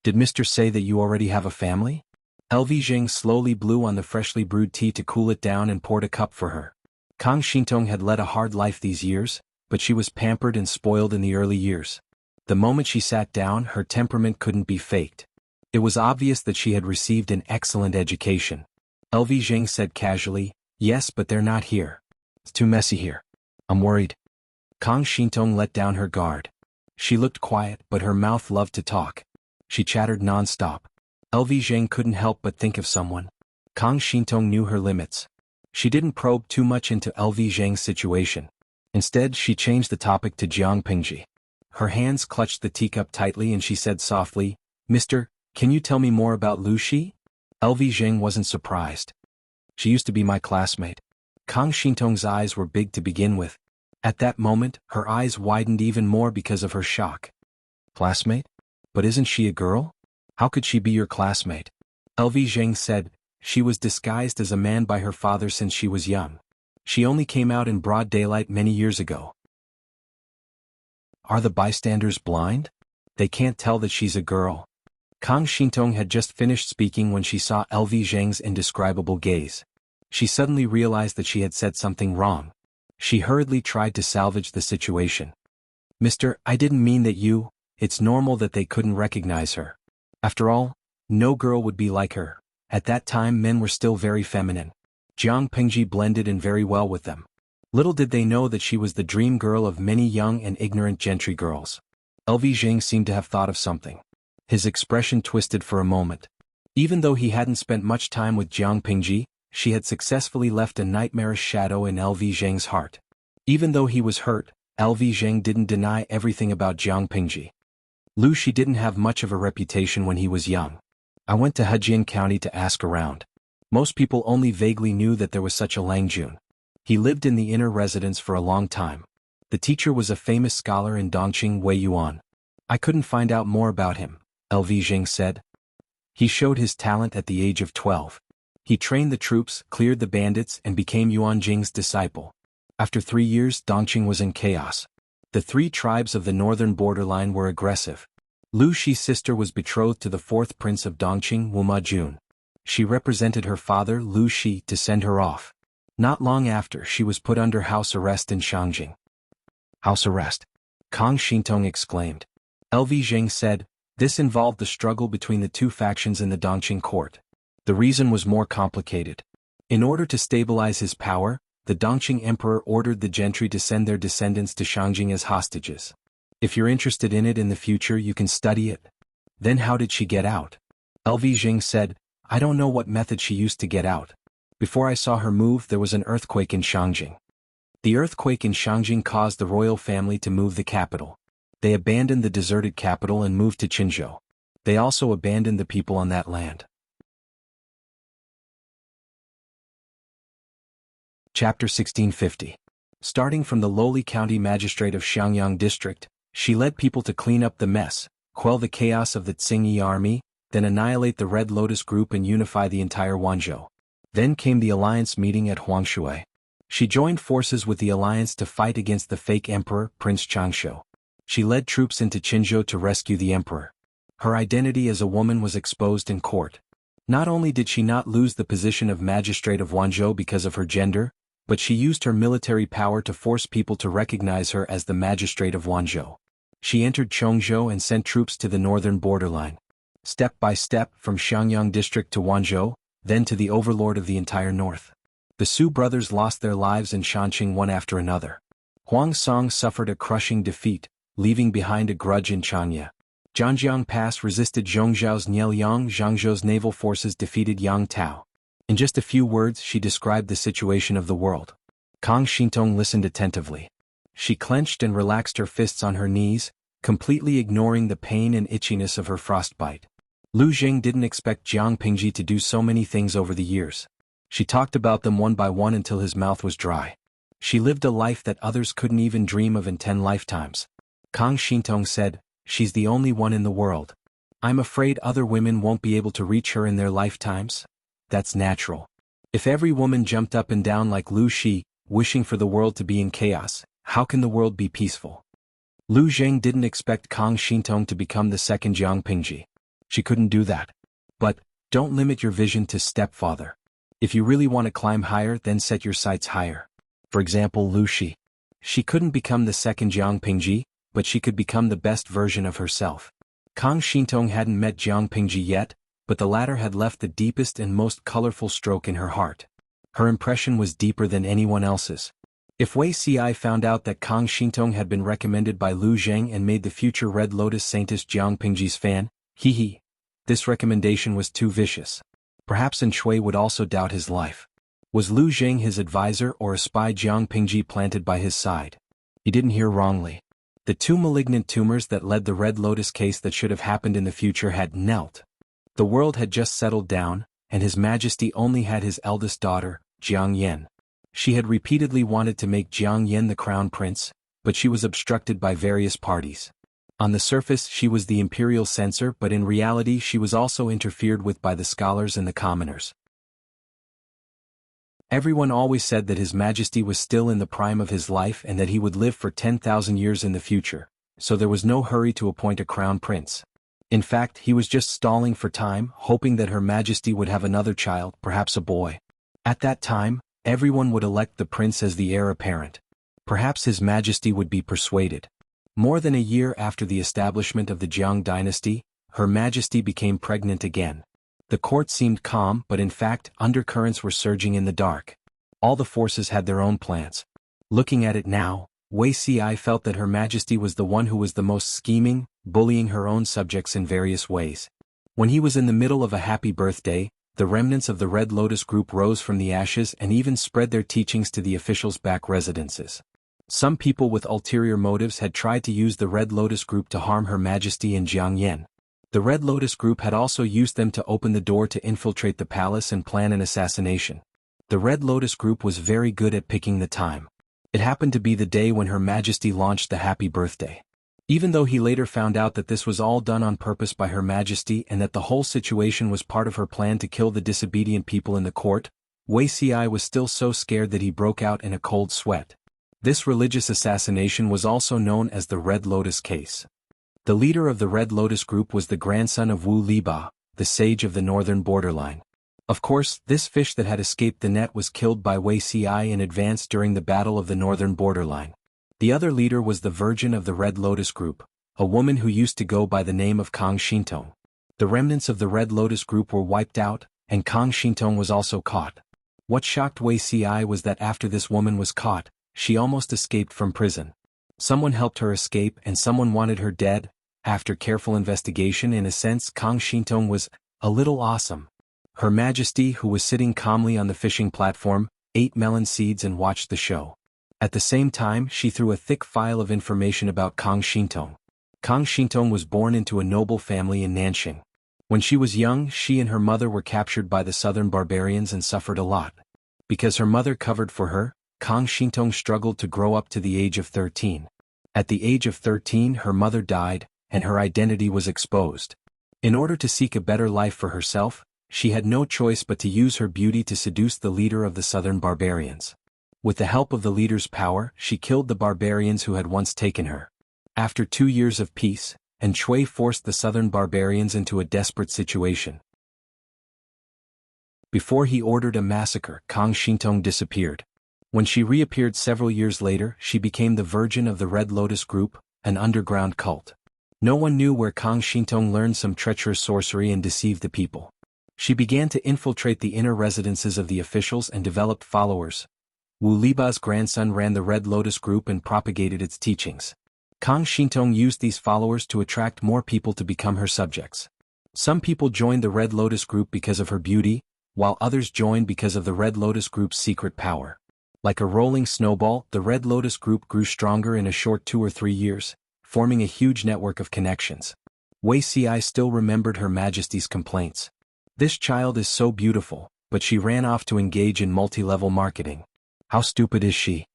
Did Mr. say that you already have a family? LV Zheng slowly blew on the freshly brewed tea to cool it down and poured a cup for her. Kang Shintong had led a hard life these years, but she was pampered and spoiled in the early years. The moment she sat down, her temperament couldn't be faked. It was obvious that she had received an excellent education. LV Zheng said casually, yes, but they're not here. It's too messy here. I'm worried. Kang Shintong let down her guard. She looked quiet, but her mouth loved to talk. She chattered non-stop. LV Zheng couldn't help but think of someone. Kang Shintong knew her limits. She didn't probe too much into LV Zheng's situation. Instead, she changed the topic to Jiang Pingji. Her hands clutched the teacup tightly and she said softly, Mister, can you tell me more about Lu Shi? LV Zheng wasn't surprised. She used to be my classmate. Kang Shintong's eyes were big to begin with. At that moment, her eyes widened even more because of her shock. Classmate? But isn't she a girl? How could she be your classmate? LV Zheng said, she was disguised as a man by her father since she was young. She only came out in broad daylight many years ago. Are the bystanders blind? They can't tell that she's a girl. Kang Shintong had just finished speaking when she saw LV Zheng's indescribable gaze. She suddenly realized that she had said something wrong. She hurriedly tried to salvage the situation. Mister, I didn't mean that you. It's normal that they couldn't recognize her. After all, no girl would be like her. At that time men were still very feminine. Jiang Pingji blended in very well with them. Little did they know that she was the dream girl of many young and ignorant gentry girls. LV Zheng seemed to have thought of something. His expression twisted for a moment. Even though he hadn't spent much time with Jiang Pingji, she had successfully left a nightmarish shadow in LV Zheng's heart. Even though he was hurt, LV Zheng didn't deny everything about Jiang Pingji. Lu Shi didn't have much of a reputation when he was young. I went to Hejian County to ask around. Most people only vaguely knew that there was such a Lang Jun. He lived in the inner residence for a long time. The teacher was a famous scholar in Dongqing Wei Yuan. I couldn't find out more about him, LV Zheng said. He showed his talent at the age of 12. He trained the troops, cleared the bandits, and became Yuan Jing's disciple. After 3 years, Dongqing was in chaos. The 3 tribes of the northern borderline were aggressive. Lu Shi's sister was betrothed to the 4th prince of Dongqing, Wuma Jun. She represented her father, Lu Shi, to send her off. Not long after, she was put under house arrest in Shangjing. House arrest? Kang Shintong exclaimed. LV Zheng said, this involved the struggle between the 2 factions in the Dongqing court. The reason was more complicated. In order to stabilize his power, the Dongqing emperor ordered the gentry to send their descendants to Shangjing as hostages. If you're interested in it in the future, you can study it. Then how did she get out? LV Zheng said, I don't know what method she used to get out. Before I saw her move, there was an earthquake in Shangjing. The earthquake in Shangjing caused the royal family to move the capital. They abandoned the deserted capital and moved to Qinzhou. They also abandoned the people on that land. Chapter 1650. Starting from the lowly county magistrate of Xiangyang district, she led people to clean up the mess, quell the chaos of the Tsingyi army, then annihilate the Red Lotus group and unify the entire Wanzhou. Then came the alliance meeting at Huangshui. She joined forces with the alliance to fight against the fake emperor, Prince Changshu. She led troops into Qinzhou to rescue the emperor. Her identity as a woman was exposed in court. Not only did she not lose the position of magistrate of Wanzhou because of her gender, but she used her military power to force people to recognize her as the magistrate of Wanzhou. She entered Chongzhou and sent troops to the northern borderline. Step by step, from Xiangyang district to Wanzhou, then to the overlord of the entire north. The Su brothers lost their lives in Shanqing one after another. Huang Song suffered a crushing defeat, leaving behind a grudge in Chanya. Zhangjiang Pass resisted Zhongzhao's Nielyang. Zhangzhou's naval forces defeated Yang Tao. In just a few words, she described the situation of the world. Kang Shintong listened attentively. She clenched and relaxed her fists on her knees, completely ignoring the pain and itchiness of her frostbite. Lu Jing didn't expect Jiang Pingji to do so many things over the years. She talked about them one by one until his mouth was dry. She lived a life that others couldn't even dream of in 10 lifetimes. Kang Shintong said, "She's the only one in the world. I'm afraid other women won't be able to reach her in their lifetimes." That's natural. If every woman jumped up and down like Lu Shi, wishing for the world to be in chaos, how can the world be peaceful? Lu Zheng didn't expect Kang Shintong to become the second Jiang Pingji. She couldn't do that. But, don't limit your vision to stepfather. If you really want to climb higher, then set your sights higher. For example, Lu Shi. She couldn't become the second Jiang Pingji, but she could become the best version of herself. Kang Shintong hadn't met Jiang Pingji yet, but the latter had left the deepest and most colorful stroke in her heart. Her impression was deeper than anyone else's. If Wei Ci found out that Kang Shintong had been recommended by Lu Zheng and made the future Red Lotus Saintess Jiang Pingji's fan, this recommendation was too vicious. Perhaps An Shui would also doubt his life. Was Lu Zheng his advisor or a spy Jiang Pingji planted by his side? He didn't hear wrongly. The 2 malignant tumors that led the Red Lotus case that should have happened in the future had knelt. The world had just settled down, and His Majesty only had his eldest daughter, Jiang Yan. She had repeatedly wanted to make Jiang Yan the crown prince, but she was obstructed by various parties. On the surface she was the imperial censor, but in reality she was also interfered with by the scholars and the commoners. Everyone always said that His Majesty was still in the prime of his life and that he would live for 10,000 years in the future, so there was no hurry to appoint a crown prince. In fact, he was just stalling for time, hoping that Her Majesty would have another child, perhaps a boy. At that time, everyone would elect the prince as the heir apparent. Perhaps His Majesty would be persuaded. More than a year after the establishment of the Jiang dynasty, Her Majesty became pregnant again. The court seemed calm, but in fact, undercurrents were surging in the dark. All the forces had their own plans. Looking at it now, Wei Ci felt that Her Majesty was the one who was the most scheming, bullying her own subjects in various ways. When he was in the middle of a happy birthday, the remnants of the Red Lotus group rose from the ashes and even spread their teachings to the officials' back residences. Some people with ulterior motives had tried to use the Red Lotus group to harm Her Majesty and Jiang Yan. The Red Lotus group had also used them to open the door to infiltrate the palace and plan an assassination. The Red Lotus group was very good at picking the time. It happened to be the day when Her Majesty launched the happy birthday. Even though he later found out that this was all done on purpose by Her Majesty and that the whole situation was part of her plan to kill the disobedient people in the court, Wei Ci was still so scared that he broke out in a cold sweat. This religious assassination was also known as the Red Lotus case. The leader of the Red Lotus group was the grandson of Wu Liba, the sage of the northern borderline. Of course, this fish that had escaped the net was killed by Wei Ci in advance during the Battle of the Northern Borderline. The other leader was the virgin of the Red Lotus group, a woman who used to go by the name of Kang Shintong. The remnants of the Red Lotus group were wiped out, and Kang Shintong was also caught. What shocked Wei Ci was that after this woman was caught, she almost escaped from prison. Someone helped her escape and someone wanted her dead. After careful investigation, in a sense, Kang Shintong was a little awesome. Her Majesty, who was sitting calmly on the fishing platform, ate melon seeds and watched the show. At the same time, she threw a thick file of information about Kang Shintong. Kang Shintong was born into a noble family in Nanxing. When she was young, she and her mother were captured by the southern barbarians and suffered a lot. Because her mother covered for her, Kang Shintong struggled to grow up to the age of 13. At the age of 13, her mother died, and her identity was exposed. In order to seek a better life for herself, she had no choice but to use her beauty to seduce the leader of the southern barbarians. With the help of the leader's power, she killed the barbarians who had once taken her. After 2 years of peace, An Shui forced the southern barbarians into a desperate situation. Before he ordered a massacre, Kang Shintong disappeared. When she reappeared several years later, she became the virgin of the Red Lotus group, an underground cult. No one knew where Kang Shintong learned some treacherous sorcery and deceived the people. She began to infiltrate the inner residences of the officials and developed followers. Wu Liba's grandson ran the Red Lotus group and propagated its teachings. Kang Shintong used these followers to attract more people to become her subjects. Some people joined the Red Lotus group because of her beauty, while others joined because of the Red Lotus group's secret power. Like a rolling snowball, the Red Lotus Group grew stronger in a short 2 or 3 years, forming a huge network of connections. Wei Xi still remembered Her Majesty's complaints. This child is so beautiful, but she ran off to engage in multi-level marketing. How stupid is she?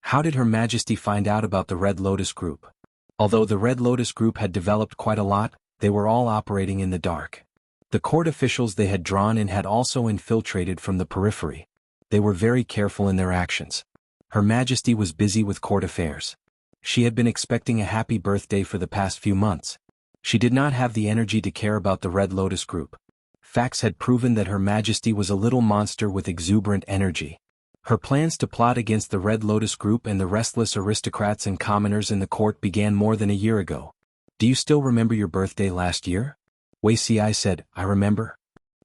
How did Her Majesty find out about the Red Lotus Group? Although the Red Lotus Group had developed quite a lot, they were all operating in the dark. The court officials they had drawn in had also infiltrated from the periphery. They were very careful in their actions. Her Majesty was busy with court affairs. She had been expecting a happy birthday for the past few months. She did not have the energy to care about the Red Lotus Group. Facts had proven that Her Majesty was a little monster with exuberant energy. Her plans to plot against the Red Lotus Group and the restless aristocrats and commoners in the court began more than a year ago. Do you still remember your birthday last year? Wei Xi said, I remember.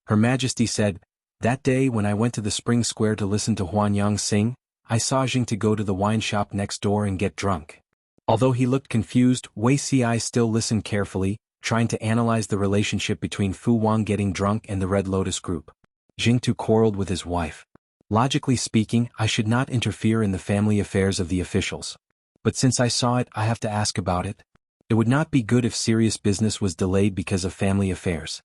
Her Majesty said, that day when I went to the spring square to listen to Huanyang sing, I saw Jing to go to the wine shop next door and get drunk. Although he looked confused, Wei Xi still listened carefully, trying to analyze the relationship between Fu Wang getting drunk and the Red Lotus Group. Jingtu quarreled with his wife. Logically speaking, I should not interfere in the family affairs of the officials. But since I saw it, I have to ask about it. It would not be good if serious business was delayed because of family affairs.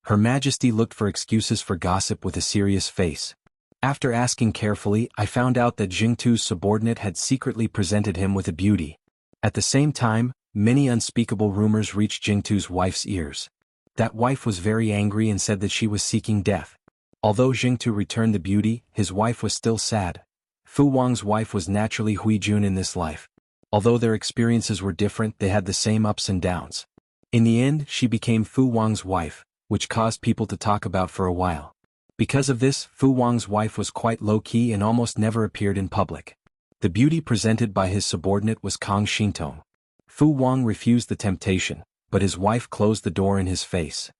Her Majesty looked for excuses for gossip with a serious face. After asking carefully, I found out that Jingtu's subordinate had secretly presented him with a beauty. At the same time, many unspeakable rumors reached Jingtu's wife's ears. That wife was very angry and said that she was seeking death. Although Jingtu returned the beauty, his wife was still sad. Fu Wang's wife was naturally Huijun in this life. Although their experiences were different, they had the same ups and downs. In the end, she became Fu Wang's wife, which caused people to talk about for a while. Because of this, Fu Wang's wife was quite low-key and almost never appeared in public. The beauty presented by his subordinate was Kang Xintong. Fu Wang refused the temptation, but his wife closed the door in his face.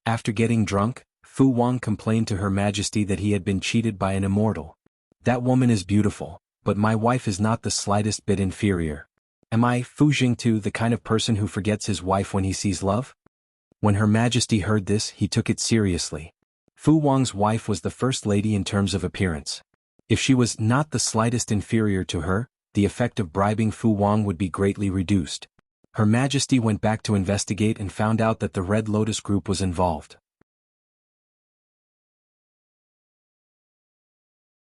After getting drunk, Fu Wang complained to Her Majesty that he had been cheated by an immortal. That woman is beautiful, but my wife is not the slightest bit inferior. Am I, Fu Jingtu, the kind of person who forgets his wife when he sees love? When Her Majesty heard this, he took it seriously. Fu Wang's wife was the first lady in terms of appearance. If she was not the slightest inferior to her, the effect of bribing Fu Wang would be greatly reduced. Her Majesty went back to investigate and found out that the Red Lotus Group was involved.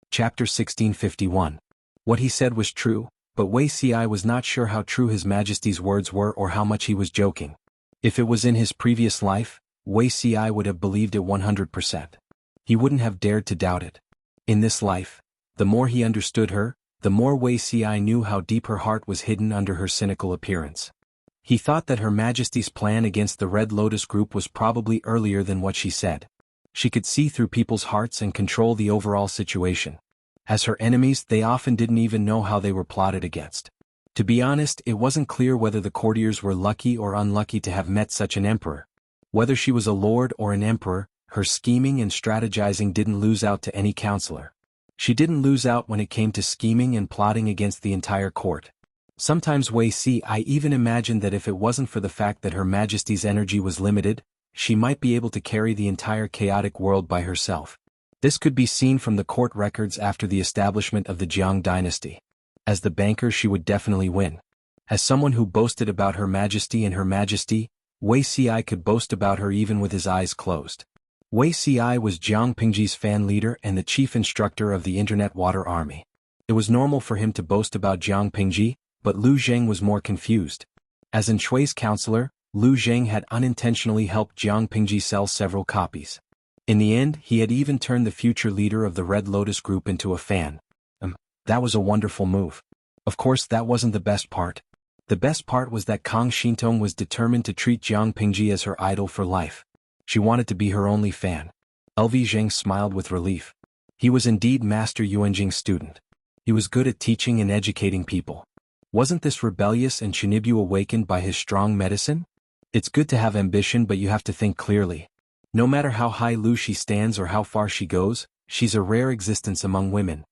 Chapter 1651. What he said was true, but Wei Xi was not sure how true His Majesty's words were or how much he was joking. If it was in his previous life, Wei Xi would have believed it 100%. He wouldn't have dared to doubt it. In this life, the more he understood her, the more Wei Xi knew how deep her heart was hidden under her cynical appearance. He thought that Her Majesty's plan against the Red Lotus Group was probably earlier than what she said. She could see through people's hearts and control the overall situation. As her enemies, they often didn't even know how they were plotted against. To be honest, it wasn't clear whether the courtiers were lucky or unlucky to have met such an emperor. Whether she was a lord or an emperor, her scheming and strategizing didn't lose out to any counselor. She didn't lose out when it came to scheming and plotting against the entire court. Sometimes Wei Xi even imagined that if it wasn't for the fact that Her Majesty's energy was limited, she might be able to carry the entire chaotic world by herself. This could be seen from the court records after the establishment of the Jiang dynasty. As the banker, she would definitely win. As someone who boasted about Her Majesty and Her Majesty, Wei Xi could boast about her even with his eyes closed. Wei Xi was Jiang Pingji's fan leader and the chief instructor of the Internet Water Army. It was normal for him to boast about Jiang Pingji, but Lu Zheng was more confused. As An Shui's counselor, Lu Zheng had unintentionally helped Jiang Pingji sell several copies. In the end, he had even turned the future leader of the Red Lotus Group into a fan. That was a wonderful move. Of course, that wasn't the best part. The best part was that Kang Xintong was determined to treat Jiang Pingji as her idol for life. She wanted to be her only fan. LV Zheng smiled with relief. He was indeed Master Yuanjing's student. He was good at teaching and educating people. Wasn't this rebellious and Chinibu awakened by his strong medicine? It's good to have ambition, but you have to think clearly. No matter how high Lu she stands or how far she goes, she's a rare existence among women.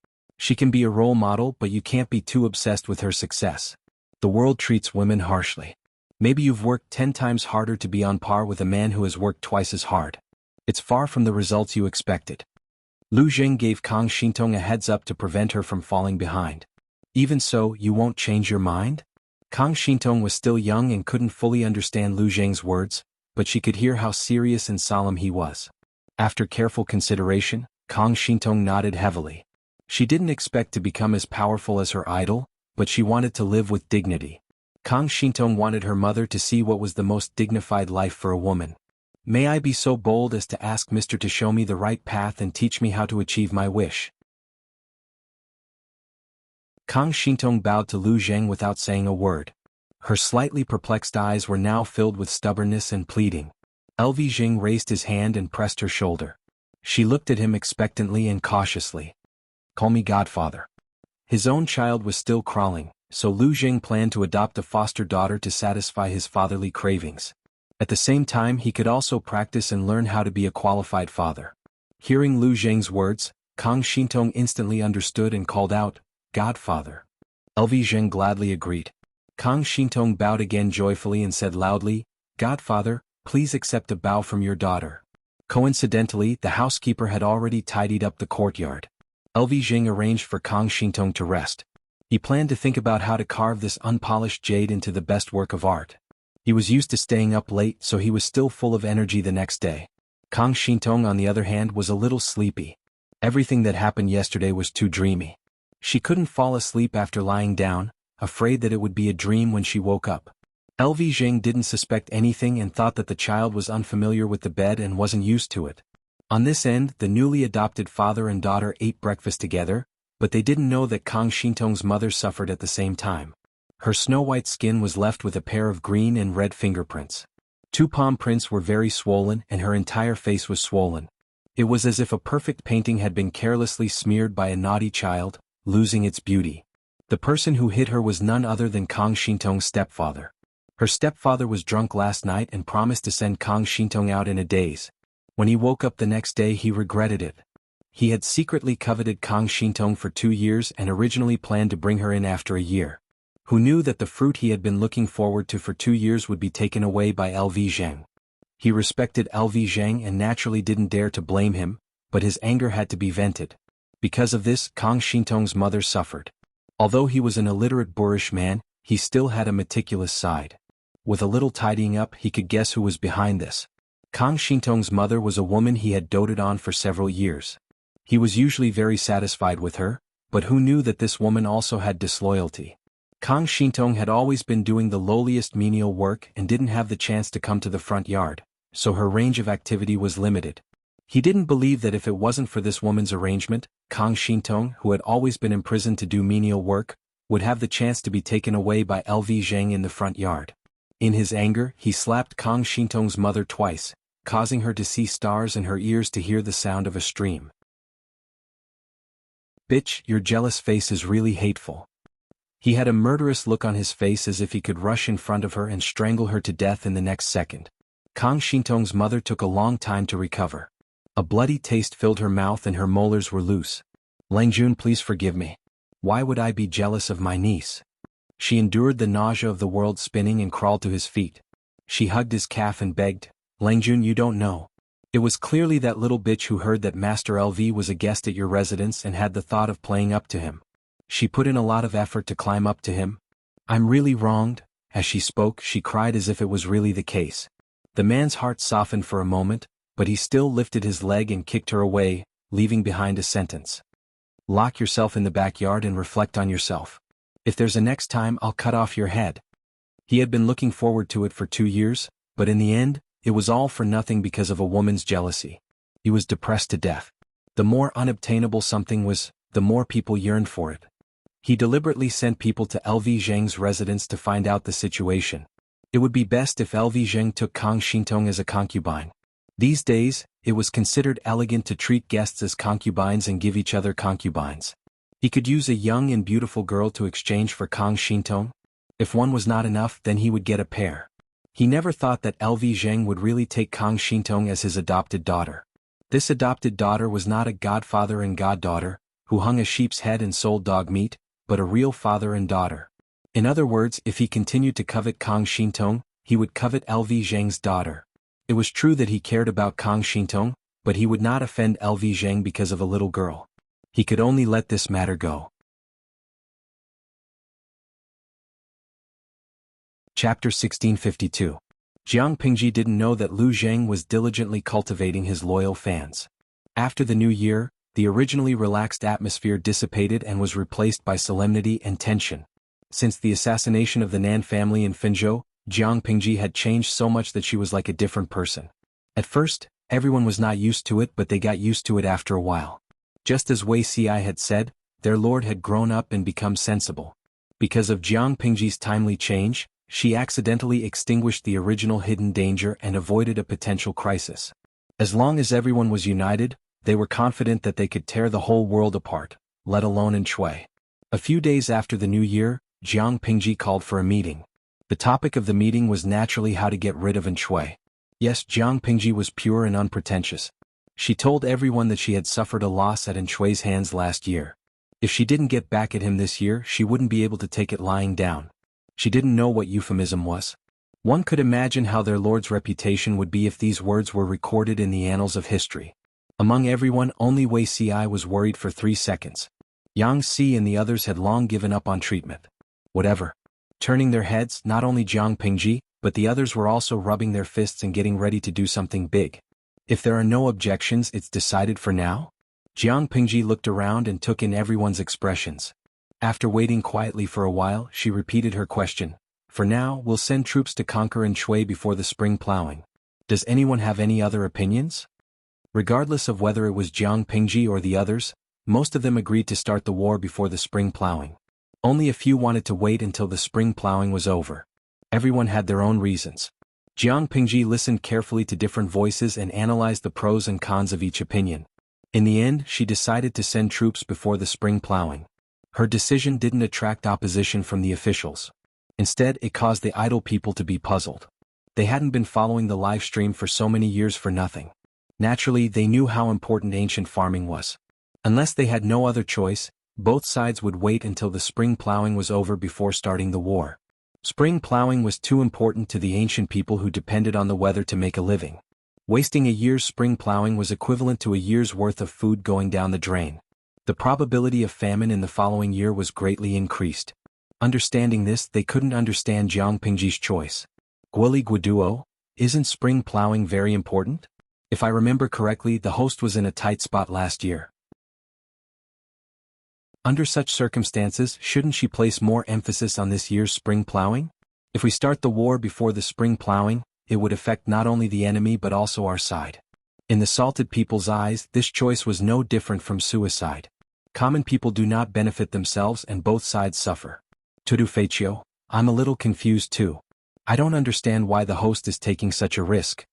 She can be a role model, but you can't be too obsessed with her success. The world treats women harshly. Maybe you've worked 10 times harder to be on par with a man who has worked twice as hard. It's far from the results you expected. Lu Jing gave Kang Xintong a heads up to prevent her from falling behind. Even so, you won't change your mind? Kang Xintong was still young and couldn't fully understand Lu Jing's words, but she could hear how serious and solemn he was. After careful consideration, Kang Xintong nodded heavily. She didn't expect to become as powerful as her idol, but she wanted to live with dignity. Kang Xintong wanted her mother to see what was the most dignified life for a woman. May I be so bold as to ask Mr. to show me the right path and teach me how to achieve my wish? Kang Xintong bowed to Lu Zheng without saying a word. Her slightly perplexed eyes were now filled with stubbornness and pleading. LV Jing raised his hand and pressed her shoulder. She looked at him expectantly and cautiously. Call me godfather. His own child was still crawling, so Lu Jing planned to adopt a foster daughter to satisfy his fatherly cravings. At the same time, he could also practice and learn how to be a qualified father. Hearing Lu Jing's words, Kang Xintong instantly understood and called out, Godfather. LV Jing gladly agreed. Kang Xintong bowed again joyfully and said loudly, Godfather, please accept a bow from your daughter. Coincidentally, the housekeeper had already tidied up the courtyard. LV Jing arranged for Kang Xintong to rest. He planned to think about how to carve this unpolished jade into the best work of art. He was used to staying up late, so he was still full of energy the next day. Kang Xintong, on the other hand, was a little sleepy. Everything that happened yesterday was too dreamy. She couldn't fall asleep after lying down, afraid that it would be a dream when she woke up. LV Jing didn't suspect anything and thought that the child was unfamiliar with the bed and wasn't used to it. On this end, the newly adopted father and daughter ate breakfast together, but they didn't know that Kang Xintong's mother suffered at the same time. Her snow-white skin was left with a pair of green and red fingerprints. 2 palm prints were very swollen and her entire face was swollen. It was as if a perfect painting had been carelessly smeared by a naughty child, losing its beauty. The person who hit her was none other than Kang Xintong's stepfather. Her stepfather was drunk last night and promised to send Kang Xintong out in a daze. When he woke up the next day, he regretted it. He had secretly coveted Kang Xintong for 2 years and originally planned to bring her in after a year. Who knew that the fruit he had been looking forward to for 2 years would be taken away by LV Zheng? He respected LV Zheng and naturally didn't dare to blame him, but his anger had to be vented. Because of this, Kang Xintong's mother suffered. Although he was an illiterate boorish man, he still had a meticulous side. With a little tidying up, he could guess who was behind this. Kang Xintong's mother was a woman he had doted on for several years. He was usually very satisfied with her, but who knew that this woman also had disloyalty? Kang Xintong had always been doing the lowliest menial work and didn't have the chance to come to the front yard, so her range of activity was limited. He didn't believe that if it wasn't for this woman's arrangement, Kang Xintong, who had always been imprisoned to do menial work, would have the chance to be taken away by LV Zheng in the front yard. In his anger, he slapped Kang Xintong's mother twice, causing her to see stars and her ears to hear the sound of a stream. Bitch, your jealous face is really hateful. He had a murderous look on his face as if he could rush in front of her and strangle her to death in the next second. Kang Xintong's mother took a long time to recover. A bloody taste filled her mouth and her molars were loose. Langjun, please forgive me. Why would I be jealous of my niece? She endured the nausea of the world spinning and crawled to his feet. She hugged his calf and begged, Langjun, you don't know. It was clearly that little bitch who heard that Master LV was a guest at your residence and had the thought of playing up to him. She put in a lot of effort to climb up to him. I'm really wronged. As she spoke, she cried as if it was really the case. The man's heart softened for a moment, but he still lifted his leg and kicked her away, leaving behind a sentence. Lock yourself in the backyard and reflect on yourself. If there's a next time, I'll cut off your head. He had been looking forward to it for 2 years, but in the end, it was all for nothing because of a woman's jealousy. He was depressed to death. The more unobtainable something was, the more people yearned for it. He deliberately sent people to LV Zheng's residence to find out the situation. It would be best if LV Zheng took Kang Xintong as a concubine. These days, it was considered elegant to treat guests as concubines and give each other concubines. He could use a young and beautiful girl to exchange for Kang Xintong. If one was not enough, then he would get a pair. He never thought that LV Zheng would really take Kang Xintong as his adopted daughter. This adopted daughter was not a godfather and goddaughter, who hung a sheep's head and sold dog meat, but a real father and daughter. In other words, if he continued to covet Kang Xintong, he would covet LV Zheng's daughter. It was true that he cared about Kang Xintong, but he would not offend LV Zheng because of a little girl. He could only let this matter go. Chapter 1652. Jiang Pingji didn't know that Lu Zheng was diligently cultivating his loyal fans. After the new year, the originally relaxed atmosphere dissipated and was replaced by solemnity and tension. Since the assassination of the Nan family in Fenzhou, Jiang Pingji had changed so much that she was like a different person. At first, everyone was not used to it, but they got used to it after a while. Just as Wei Xi had said, their lord had grown up and become sensible. Because of Jiang Pingji's timely change, she accidentally extinguished the original hidden danger and avoided a potential crisis. As long as everyone was united, they were confident that they could tear the whole world apart, let alone in Shui. A few days after the new year, Jiang Pingji called for a meeting. The topic of the meeting was naturally how to get rid of Shui. Yes, Jiang Pingji was pure and unpretentious. She told everyone that she had suffered a loss at Shui's hands last year. If she didn't get back at him this year, she wouldn't be able to take it lying down. She didn't know what euphemism was. One could imagine how their lord's reputation would be if these words were recorded in the annals of history. Among everyone, only Wei Xi was worried for 3 seconds. Yang Si and the others had long given up on treatment. Whatever. Turning their heads, not only Jiang Pingji, but the others were also rubbing their fists and getting ready to do something big. If there are no objections, it's decided for now? Jiang Pingji looked around and took in everyone's expressions. After waiting quietly for a while, she repeated her question. For now, we'll send troops to conquer Shui before the spring plowing. Does anyone have any other opinions? Regardless of whether it was Jiang Pingji or the others, most of them agreed to start the war before the spring plowing. Only a few wanted to wait until the spring plowing was over. Everyone had their own reasons. Jiang Pingji listened carefully to different voices and analyzed the pros and cons of each opinion. In the end, she decided to send troops before the spring plowing. Her decision didn't attract opposition from the officials. Instead, it caused the idle people to be puzzled. They hadn't been following the live stream for so many years for nothing. Naturally, they knew how important ancient farming was. Unless they had no other choice, both sides would wait until the spring plowing was over before starting the war. Spring plowing was too important to the ancient people who depended on the weather to make a living. Wasting a year's spring plowing was equivalent to a year's worth of food going down the drain. The probability of famine in the following year was greatly increased. Understanding this, they couldn't understand Jiang Pingji's choice. Guoli Guiduo, isn't spring plowing very important? If I remember correctly, the host was in a tight spot last year. Under such circumstances, shouldn't she place more emphasis on this year's spring plowing? If we start the war before the spring plowing, it would affect not only the enemy but also our side. In the salted people's eyes, this choice was no different from suicide. Common people do not benefit themselves and both sides suffer. Tudu Feichio, I'm a little confused too. I don't understand why the host is taking such a risk.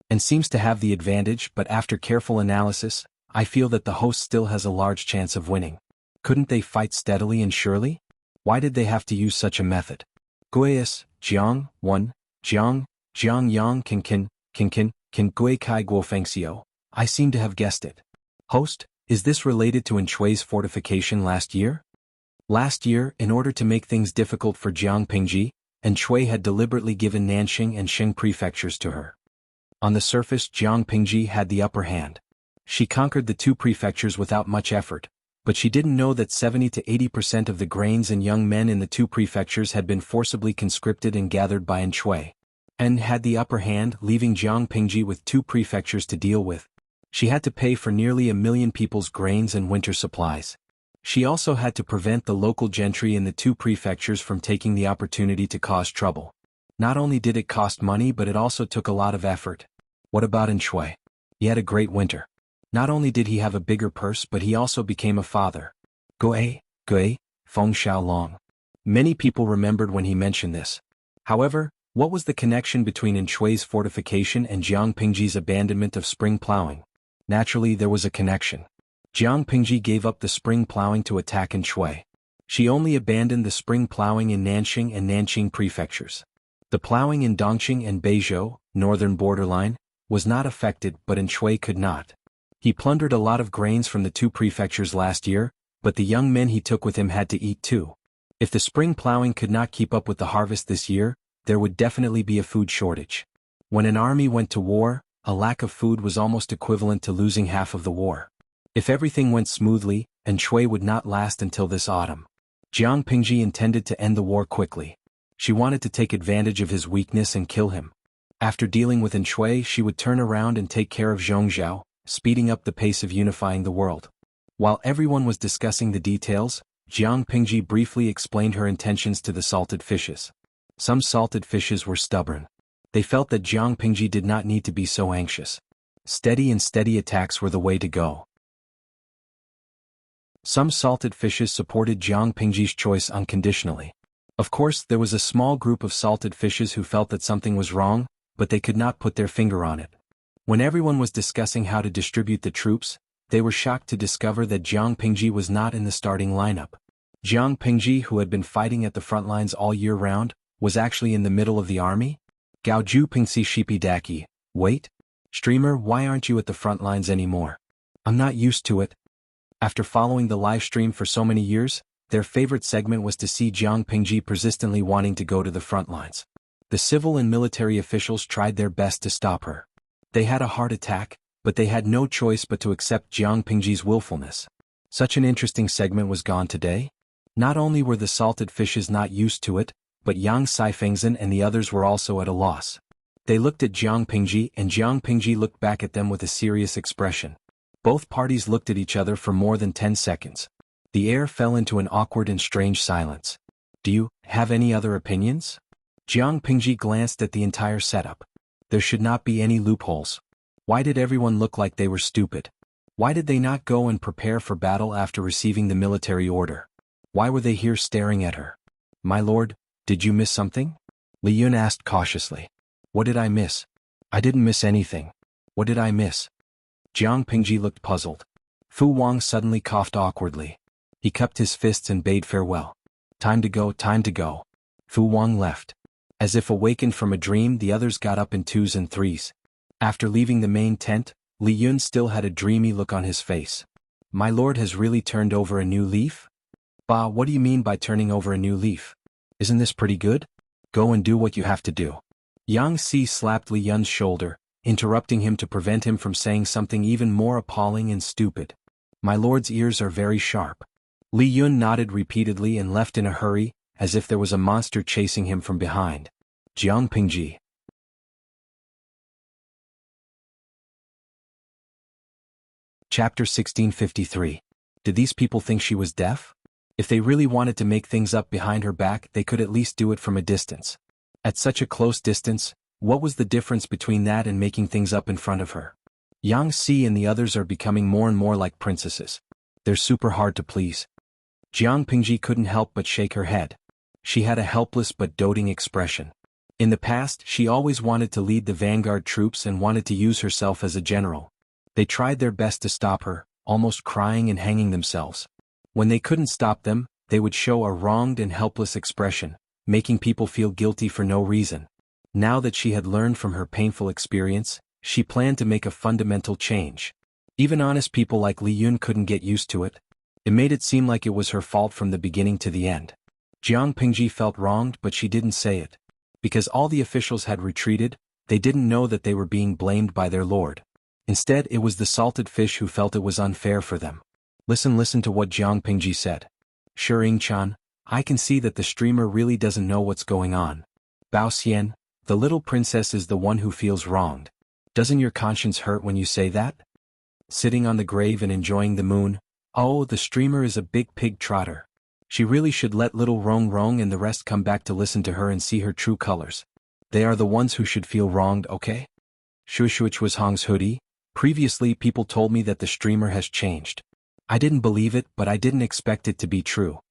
And seems to have the advantage, but after careful analysis, I feel that the host still has a large chance of winning. Couldn't they fight steadily and surely? Why did they have to use such a method? Guias, Jiang, 1, Jiang, Yang, Kin Gui Kai Guo Fengxiu. I seem to have guessed it. Host, is this related to Shui's fortification last year? Last year, in order to make things difficult for Jiang Pingji, Shui had deliberately given Nanxing and Xing prefectures to her. On the surface, Jiang Pingji had the upper hand. She conquered the 2 prefectures without much effort, but she didn't know that 70 to 80% of the grains and young men in the 2 prefectures had been forcibly conscripted and gathered by Shui. And had the upper hand, leaving Jiang Pingji with 2 prefectures to deal with. She had to pay for nearly 1 million people's grains and winter supplies. She also had to prevent the local gentry in the 2 prefectures from taking the opportunity to cause trouble. Not only did it cost money, but it also took a lot of effort. What about Shui? He had a great winter. Not only did he have a bigger purse, but he also became a father. Gui, Feng Xiaolong. Many people remembered when he mentioned this. However, what was the connection between Shui's fortification and Jiang Pingji's abandonment of spring plowing? Naturally, there was a connection. Jiang Pingji gave up the spring plowing to attack Shui. She only abandoned the spring plowing in Nanxing and Nanqing prefectures. The plowing in Dongqing and Beizhou, northern borderline, was not affected, but Shui could not. He plundered a lot of grains from the 2 prefectures last year, but the young men he took with him had to eat too. If the spring plowing could not keep up with the harvest this year, there would definitely be a food shortage. When an army went to war, a lack of food was almost equivalent to losing half of the war. If everything went smoothly, and Shui would not last until this autumn. Jiang Pingji intended to end the war quickly. She wanted to take advantage of his weakness and kill him. After dealing with Shui, she would turn around and take care of Zhongzhao, speeding up the pace of unifying the world. While everyone was discussing the details, Jiang Pingji briefly explained her intentions to the salted fishes. Some salted fishes were stubborn. They felt that Jiang Pingji did not need to be so anxious. Steady attacks were the way to go. Some salted fishes supported Jiang Pingji's choice unconditionally. Of course, there was a small group of salted fishes who felt that something was wrong, but they could not put their finger on it. When everyone was discussing how to distribute the troops, they were shocked to discover that Jiang Pingji was not in the starting lineup. Jiang Pingji, who had been fighting at the front lines all year round, was actually in the middle of the army? Gaoju Pingsi Shipi Daki, wait? Streamer, why aren't you at the front lines anymore? I'm not used to it. After following the live stream for so many years, their favorite segment was to see Jiang Pingji persistently wanting to go to the front lines. The civil and military officials tried their best to stop her. They had a heart attack, but they had no choice but to accept Jiang Pingji's willfulness. Such an interesting segment was gone today. Not only were the salted fishes not used to it, but Yang Saifengzhen and the others were also at a loss. They looked at Jiang Pingji and Jiang Pingji looked back at them with a serious expression. Both parties looked at each other for more than 10 seconds. The air fell into an awkward and strange silence. Do you have any other opinions? Jiang Pingji glanced at the entire setup. There should not be any loopholes. Why did everyone look like they were stupid? Why did they not go and prepare for battle after receiving the military order? Why were they here staring at her? My lord, did you miss something? Li Yun asked cautiously. What did I miss? I didn't miss anything. What did I miss? Jiang Pingji looked puzzled. Fu Wang suddenly coughed awkwardly. He cupped his fists and bade farewell. Time to go, time to go. Fu Wang left. As if awakened from a dream, the others got up in twos and threes. After leaving the main tent, Li Yun still had a dreamy look on his face. My lord has really turned over a new leaf? Bah, what do you mean by turning over a new leaf? Isn't this pretty good? Go and do what you have to do. Yang Si slapped Li Yun's shoulder, interrupting him to prevent him from saying something even more appalling and stupid. My lord's ears are very sharp. Li Yun nodded repeatedly and left in a hurry, as if there was a monster chasing him from behind. Jiang Pingji. Chapter 1653. Did these people think she was deaf? If they really wanted to make things up behind her back, they could at least do it from a distance. At such a close distance, what was the difference between that and making things up in front of her? Yang Si and the others are becoming more and more like princesses. They're super hard to please. Jiang Pingji couldn't help but shake her head. She had a helpless but doting expression. In the past, she always wanted to lead the vanguard troops and wanted to use herself as a general. They tried their best to stop her, almost crying and hanging themselves. When they couldn't stop them, they would show a wronged and helpless expression, making people feel guilty for no reason. Now that she had learned from her painful experience, she planned to make a fundamental change. Even honest people like Li Yun couldn't get used to it. It made it seem like it was her fault from the beginning to the end. Jiang Pingji felt wronged, but she didn't say it. Because all the officials had retreated, they didn't know that they were being blamed by their lord. Instead, it was the salted fish who felt it was unfair for them. Listen to what Jiang Pingji said. Shering-chan, I can see that the streamer really doesn't know what's going on. Bao Xian, the little princess is the one who feels wronged. Doesn't your conscience hurt when you say that? Sitting on the grave and enjoying the moon, oh, the streamer is a big pig trotter. She really should let little Rong Rong and the rest come back to listen to her and see her true colors. They are the ones who should feel wronged, okay? Shuishuich was Hong's hoodie. Previously, people told me that the streamer has changed. I didn't believe it, but I didn't expect it to be true.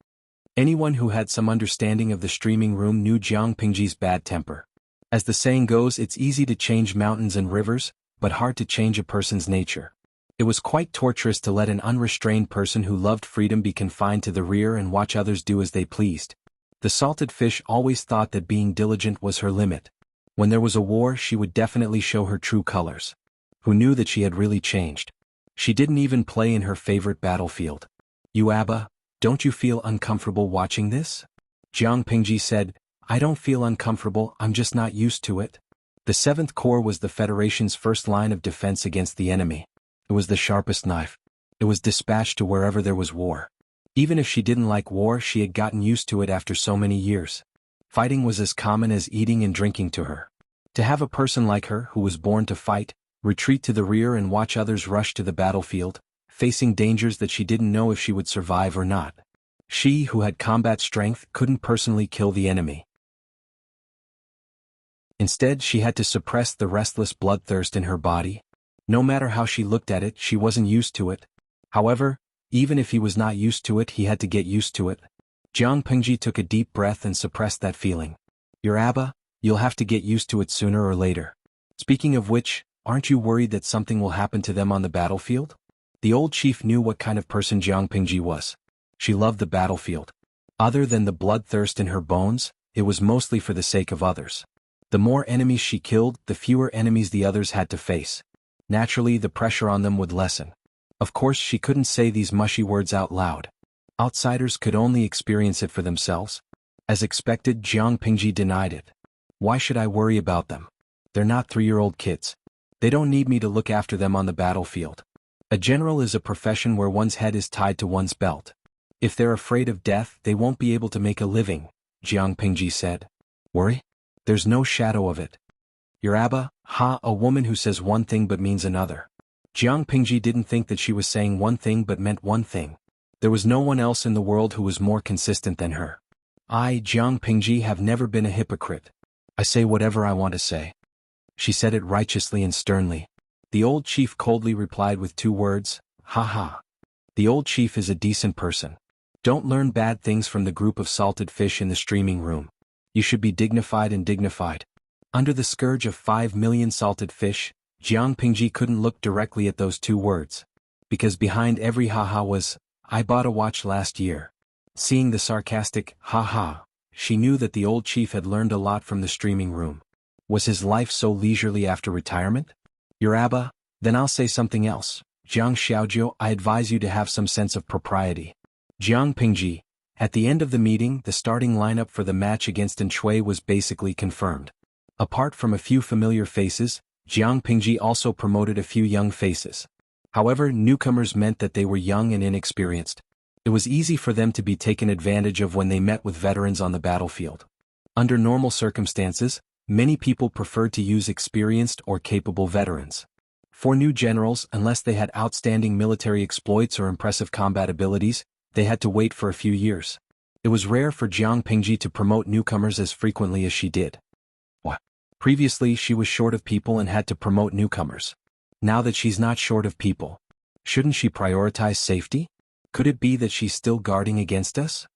Anyone who had some understanding of the streaming room knew Jiang Pingji's bad temper. As the saying goes, it's easy to change mountains and rivers, but hard to change a person's nature. It was quite torturous to let an unrestrained person who loved freedom be confined to the rear and watch others do as they pleased. The salted fish always thought that being diligent was her limit. When there was a war, she would definitely show her true colors. Who knew that she had really changed? She didn't even play in her favorite battlefield. You Abba, don't you feel uncomfortable watching this? Jiang Pingji said, I don't feel uncomfortable, I'm just not used to it. The 7th Corps was the Federation's first line of defense against the enemy. It was the sharpest knife. It was dispatched to wherever there was war. Even if she didn't like war, she had gotten used to it after so many years. Fighting was as common as eating and drinking to her. To have a person like her, who was born to fight, retreat to the rear and watch others rush to the battlefield, facing dangers that she didn't know if she would survive or not. She, who had combat strength, couldn't personally kill the enemy. Instead, she had to suppress the restless bloodthirst in her body. No matter how she looked at it, she wasn't used to it. However, even if he was not used to it, he had to get used to it. Jiang Pingji took a deep breath and suppressed that feeling. Your Abba, you'll have to get used to it sooner or later. Speaking of which, aren't you worried that something will happen to them on the battlefield? The old chief knew what kind of person Jiang Pingji was. She loved the battlefield. Other than the bloodthirst in her bones, it was mostly for the sake of others. The more enemies she killed, the fewer enemies the others had to face. Naturally, the pressure on them would lessen. Of course, she couldn't say these mushy words out loud. Outsiders could only experience it for themselves. As expected, Jiang Pingji denied it. Why should I worry about them? They're not 3-year-old kids. They don't need me to look after them on the battlefield. A general is a profession where one's head is tied to one's belt. If they're afraid of death, they won't be able to make a living, Jiang Pingji said. Worry? There's no shadow of it. Your Abba, a woman who says one thing but means another. Jiang Pingji didn't think that she was saying one thing but meant one thing. There was no one else in the world who was more consistent than her. I, Jiang Pingji, have never been a hypocrite. I say whatever I want to say. She said it righteously and sternly. The old chief coldly replied with 2 words, ha. The old chief is a decent person. Don't learn bad things from the group of salted fish in the streaming room. You should be dignified and dignified. Under the scourge of 5 million salted fish, Jiang Pingji couldn't look directly at those 2 words. Because behind every ha was, I bought a watch last year. Seeing the sarcastic ha, she knew that the old chief had learned a lot from the streaming room. Was his life so leisurely after retirement? Your Abba, then I'll say something else. Jiang Xiaojiu, I advise you to have some sense of propriety. Jiang Pingji. At the end of the meeting, the starting lineup for the match against Shui was basically confirmed. Apart from a few familiar faces, Jiang Pingji also promoted a few young faces. However, newcomers meant that they were young and inexperienced. It was easy for them to be taken advantage of when they met with veterans on the battlefield. Under normal circumstances, many people preferred to use experienced or capable veterans. For new generals, unless they had outstanding military exploits or impressive combat abilities, they had to wait for a few years. It was rare for Jiang Pingji to promote newcomers as frequently as she did. Previously, she was short of people and had to promote newcomers. Now that she's not short of people, shouldn't she prioritize safety? Could it be that she's still guarding against us?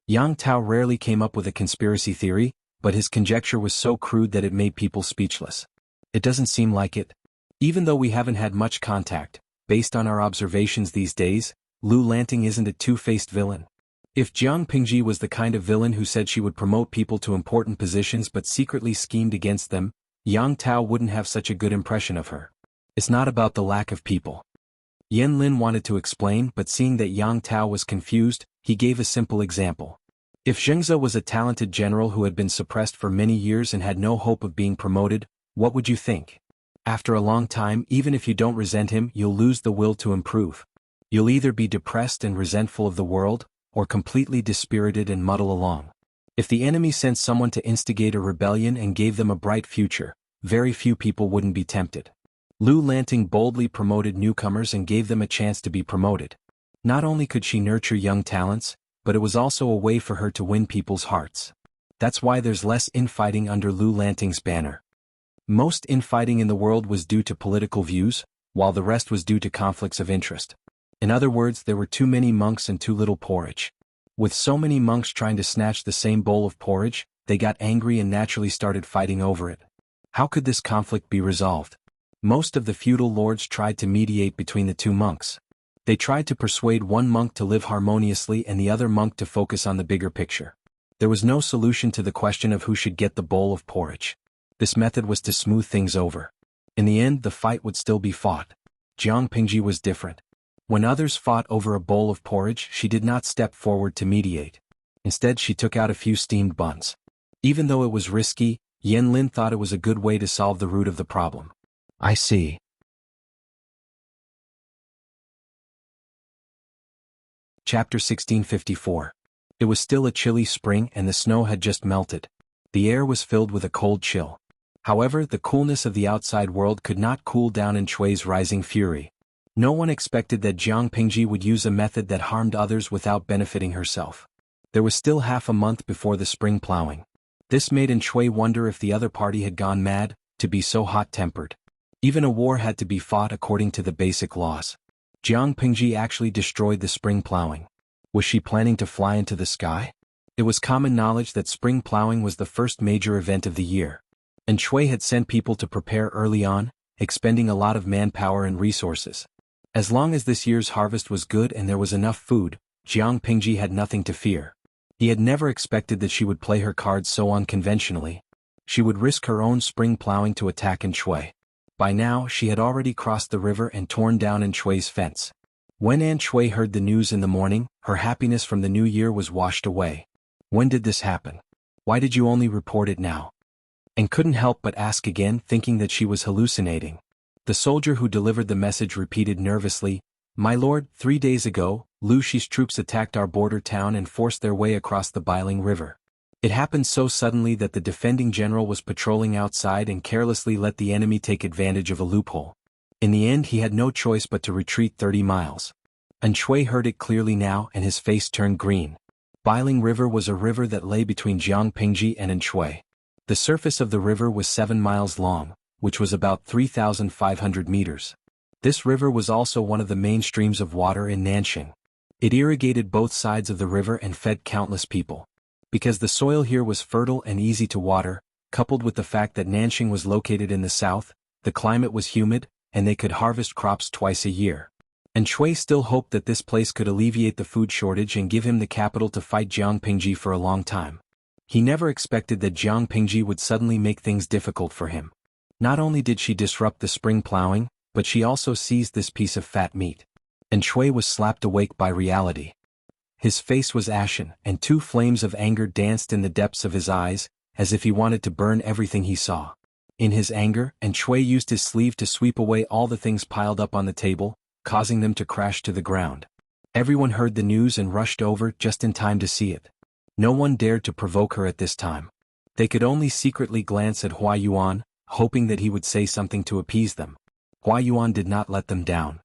Yang Tao rarely came up with a conspiracy theory, but his conjecture was so crude that it made people speechless. It doesn't seem like it. Even though we haven't had much contact, based on our observations these days, Lu Lanting isn't a two-faced villain. If Jiang Pingji was the kind of villain who said she would promote people to important positions but secretly schemed against them, Yang Tao wouldn't have such a good impression of her. It's not about the lack of people. Yan Lin wanted to explain, but seeing that Yang Tao was confused, he gave a simple example. If Zhengze was a talented general who had been suppressed for many years and had no hope of being promoted, what would you think? After a long time, even if you don't resent him, you'll lose the will to improve. You'll either be depressed and resentful of the world, or completely dispirited and muddle along. If the enemy sent someone to instigate a rebellion and gave them a bright future, very few people wouldn't be tempted. Lu Lanting boldly promoted newcomers and gave them a chance to be promoted. Not only could she nurture young talents, but it was also a way for her to win people's hearts. That's why there's less infighting under Lu Lanting's banner. Most infighting in the world was due to political views, while the rest was due to conflicts of interest. In other words, there were too many monks and too little porridge. With so many monks trying to snatch the same bowl of porridge, they got angry and naturally started fighting over it. How could this conflict be resolved? Most of the feudal lords tried to mediate between the two monks. They tried to persuade one monk to live harmoniously and the other monk to focus on the bigger picture. There was no solution to the question of who should get the bowl of porridge. This method was to smooth things over. In the end, the fight would still be fought. Jiang Pingji was different. When others fought over a bowl of porridge, she did not step forward to mediate. Instead, she took out a few steamed buns. Even though it was risky, Yen Lin thought it was a good way to solve the root of the problem. I see. Chapter 1654. It was still a chilly spring and the snow had just melted. The air was filled with a cold chill. However, the coolness of the outside world could not cool down in Chui's rising fury. No one expected that Jiang Pingji would use a method that harmed others without benefiting herself. There was still half a month before the spring plowing. This made Chui wonder if the other party had gone mad, to be so hot-tempered. Even a war had to be fought according to the basic laws. Jiang Pingji actually destroyed the spring plowing. Was she planning to fly into the sky? It was common knowledge that spring plowing was the first major event of the year. And Chui had sent people to prepare early on, expending a lot of manpower and resources. As long as this year's harvest was good and there was enough food, Jiang Pingji had nothing to fear. He had never expected that she would play her cards so unconventionally. She would risk her own spring plowing to attack Chui. By now, she had already crossed the river and torn down Chui's fence. When Chui heard the news in the morning, her happiness from the new year was washed away. When did this happen? Why did you only report it now? And couldn't help but ask again, thinking that she was hallucinating. The soldier who delivered the message repeated nervously, "My lord, 3 days ago, Lu Shi's troops attacked our border town and forced their way across the Bailing River. It happened so suddenly that the defending general was patrolling outside and carelessly let the enemy take advantage of a loophole. In the end he had no choice but to retreat 30 miles. Chui heard it clearly now and his face turned green. Bailing River was a river that lay between Jiang Pingji and Chui. The surface of the river was 7 miles long, which was about 3,500 meters. This river was also one of the main streams of water in Nanxing. It irrigated both sides of the river and fed countless people. Because the soil here was fertile and easy to water, coupled with the fact that Nanxing was located in the south, the climate was humid, and they could harvest crops twice a year. Chui still hoped that this place could alleviate the food shortage and give him the capital to fight Jiang Pingji for a long time. He never expected that Jiang Pingji would suddenly make things difficult for him. Not only did she disrupt the spring plowing, but she also seized this piece of fat meat. Chui was slapped awake by reality. His face was ashen, and 2 flames of anger danced in the depths of his eyes, as if he wanted to burn everything he saw. In his anger, Chui used his sleeve to sweep away all the things piled up on the table, causing them to crash to the ground. Everyone heard the news and rushed over just in time to see it. No one dared to provoke her at this time. They could only secretly glance at Hua Yuan, hoping that he would say something to appease them. Hua Yuan did not let them down.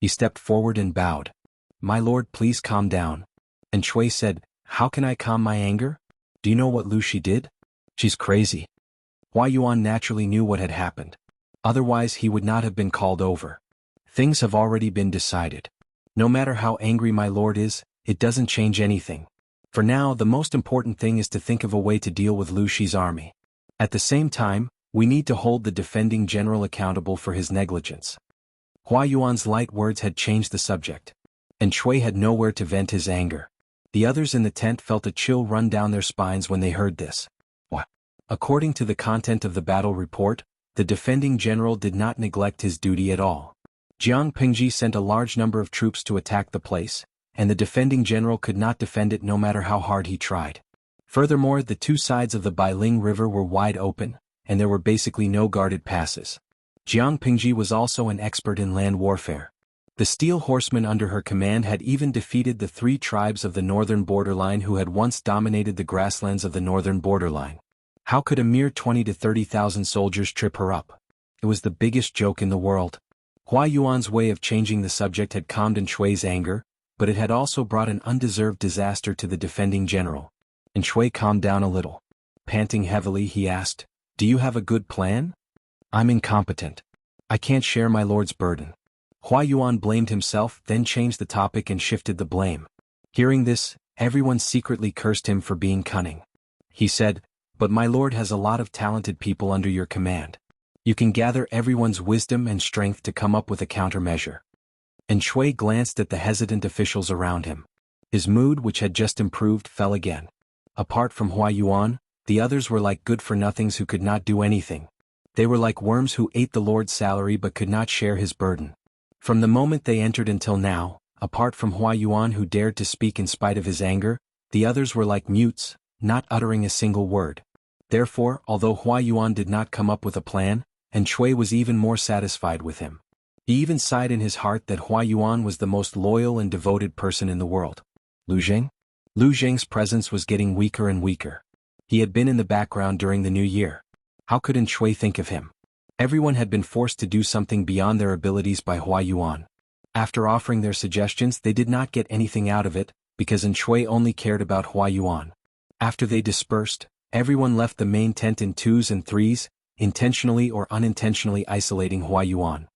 He stepped forward and bowed. "My lord, please calm down." Chui said, "How can I calm my anger? Do you know what Lu Shi did? She's crazy." Hua Yuan naturally knew what had happened. Otherwise he would not have been called over. Things have already been decided. No matter how angry my lord is, it doesn't change anything. For now, the most important thing is to think of a way to deal with Lu Shi's army. At the same time, we need to hold the defending general accountable for his negligence. Hua Yuan's light words had changed the subject. Chui had nowhere to vent his anger. The others in the tent felt a chill run down their spines when they heard this. According to the content of the battle report, the defending general did not neglect his duty at all. Jiang Pingji sent a large number of troops to attack the place, and the defending general could not defend it no matter how hard he tried. Furthermore, the 2 sides of the Bailing River were wide open, and there were basically no guarded passes. Jiang Pingji was also an expert in land warfare. The Steel Horsemen under her command had even defeated the 3 tribes of the northern borderline who had once dominated the grasslands of the northern borderline. How could a mere 20 to 30,000 soldiers trip her up? It was the biggest joke in the world. Hua Yuan's way of changing the subject had calmed Chui's anger, but it had also brought an undeserved disaster to the defending general. Chui calmed down a little. Panting heavily, he asked, "Do you have a good plan?" "I'm incompetent. I can't share my lord's burden." Hua Yuan blamed himself, then changed the topic and shifted the blame. Hearing this, everyone secretly cursed him for being cunning. He said, "But my lord has a lot of talented people under your command. You can gather everyone's wisdom and strength to come up with a countermeasure." Chui glanced at the hesitant officials around him. His mood, which had just improved, fell again. Apart from Hua Yuan, the others were like good-for-nothings who could not do anything. They were like worms who ate the lord's salary but could not share his burden. From the moment they entered until now, apart from Hua Yuan who dared to speak in spite of his anger, The others were like mutes, not uttering a single word. Therefore, although Hua Yuan did not come up with a plan, and Chui was even more satisfied with him. He even sighed in his heart that Hua Yuan was the most loyal and devoted person in the world. Lu Zheng? Lu Zheng's presence was getting weaker and weaker. He had been in the background during the new year. How couldn't Chui think of him? Everyone had been forced to do something beyond their abilities by Hua Yuan. After offering their suggestions, they did not get anything out of it, because Chui only cared about Hua Yuan. After they dispersed, everyone left the main tent in twos and threes, intentionally or unintentionally isolating Hua Yuan.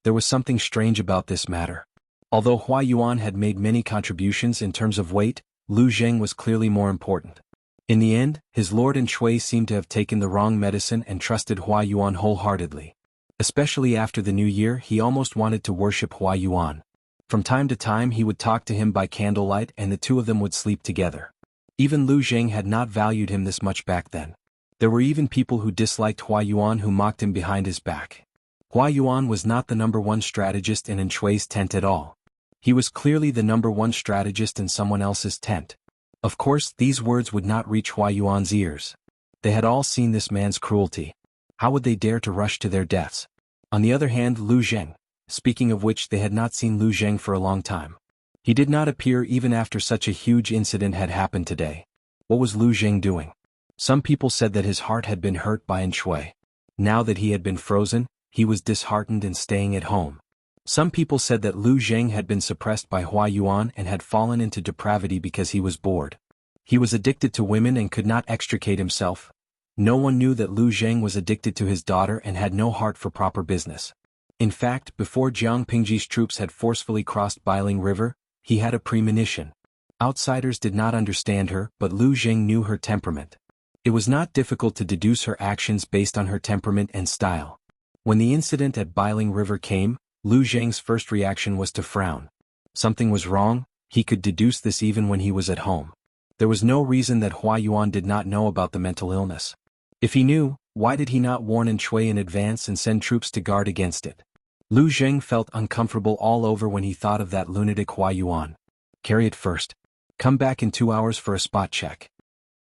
There was something strange about this matter. Although Hua Yuan had made many contributions in terms of weight, Lu Zheng was clearly more important. In the end, his lord and Chui seemed to have taken the wrong medicine and trusted Hua Yuan wholeheartedly. Especially after the new year, he almost wanted to worship Hua Yuan. From time to time he would talk to him by candlelight and the two of them would sleep together. Even Lu Zheng had not valued him this much back then. There were even people who disliked Hua Yuan who mocked him behind his back. Hua Yuan was not the #1 strategist in Chui's tent at all. He was clearly the #1 strategist in someone else's tent. Of course, these words would not reach Hua Yuan's ears. They had all seen this man's cruelty. How would they dare to rush to their deaths? On the other hand, Lu Zheng, speaking of which, they had not seen Lu Zheng for a long time. He did not appear even after such a huge incident had happened today. What was Lu Zheng doing? Some people said that his heart had been hurt by Chui. Now that he had been frozen, he was disheartened and staying at home. Some people said that Lu Zheng had been suppressed by Hua Yuan and had fallen into depravity because he was bored. He was addicted to women and could not extricate himself. No one knew that Lu Zheng was addicted to his daughter and had no heart for proper business. In fact, before Jiang Pingji's troops had forcefully crossed Bailing River, he had a premonition. Outsiders did not understand her, but Lu Zheng knew her temperament. It was not difficult to deduce her actions based on her temperament and style. When the incident at Bailing River came, Lu Zheng's first reaction was to frown. Something was wrong. He could deduce this even when he was at home. There was no reason that Hua Yuan did not know about the mental illness. If he knew, why did he not warn Chui in advance and send troops to guard against it? Lu Zheng felt uncomfortable all over when he thought of that lunatic Hua Yuan. Carry it first. Come back in 2 hours for a spot check.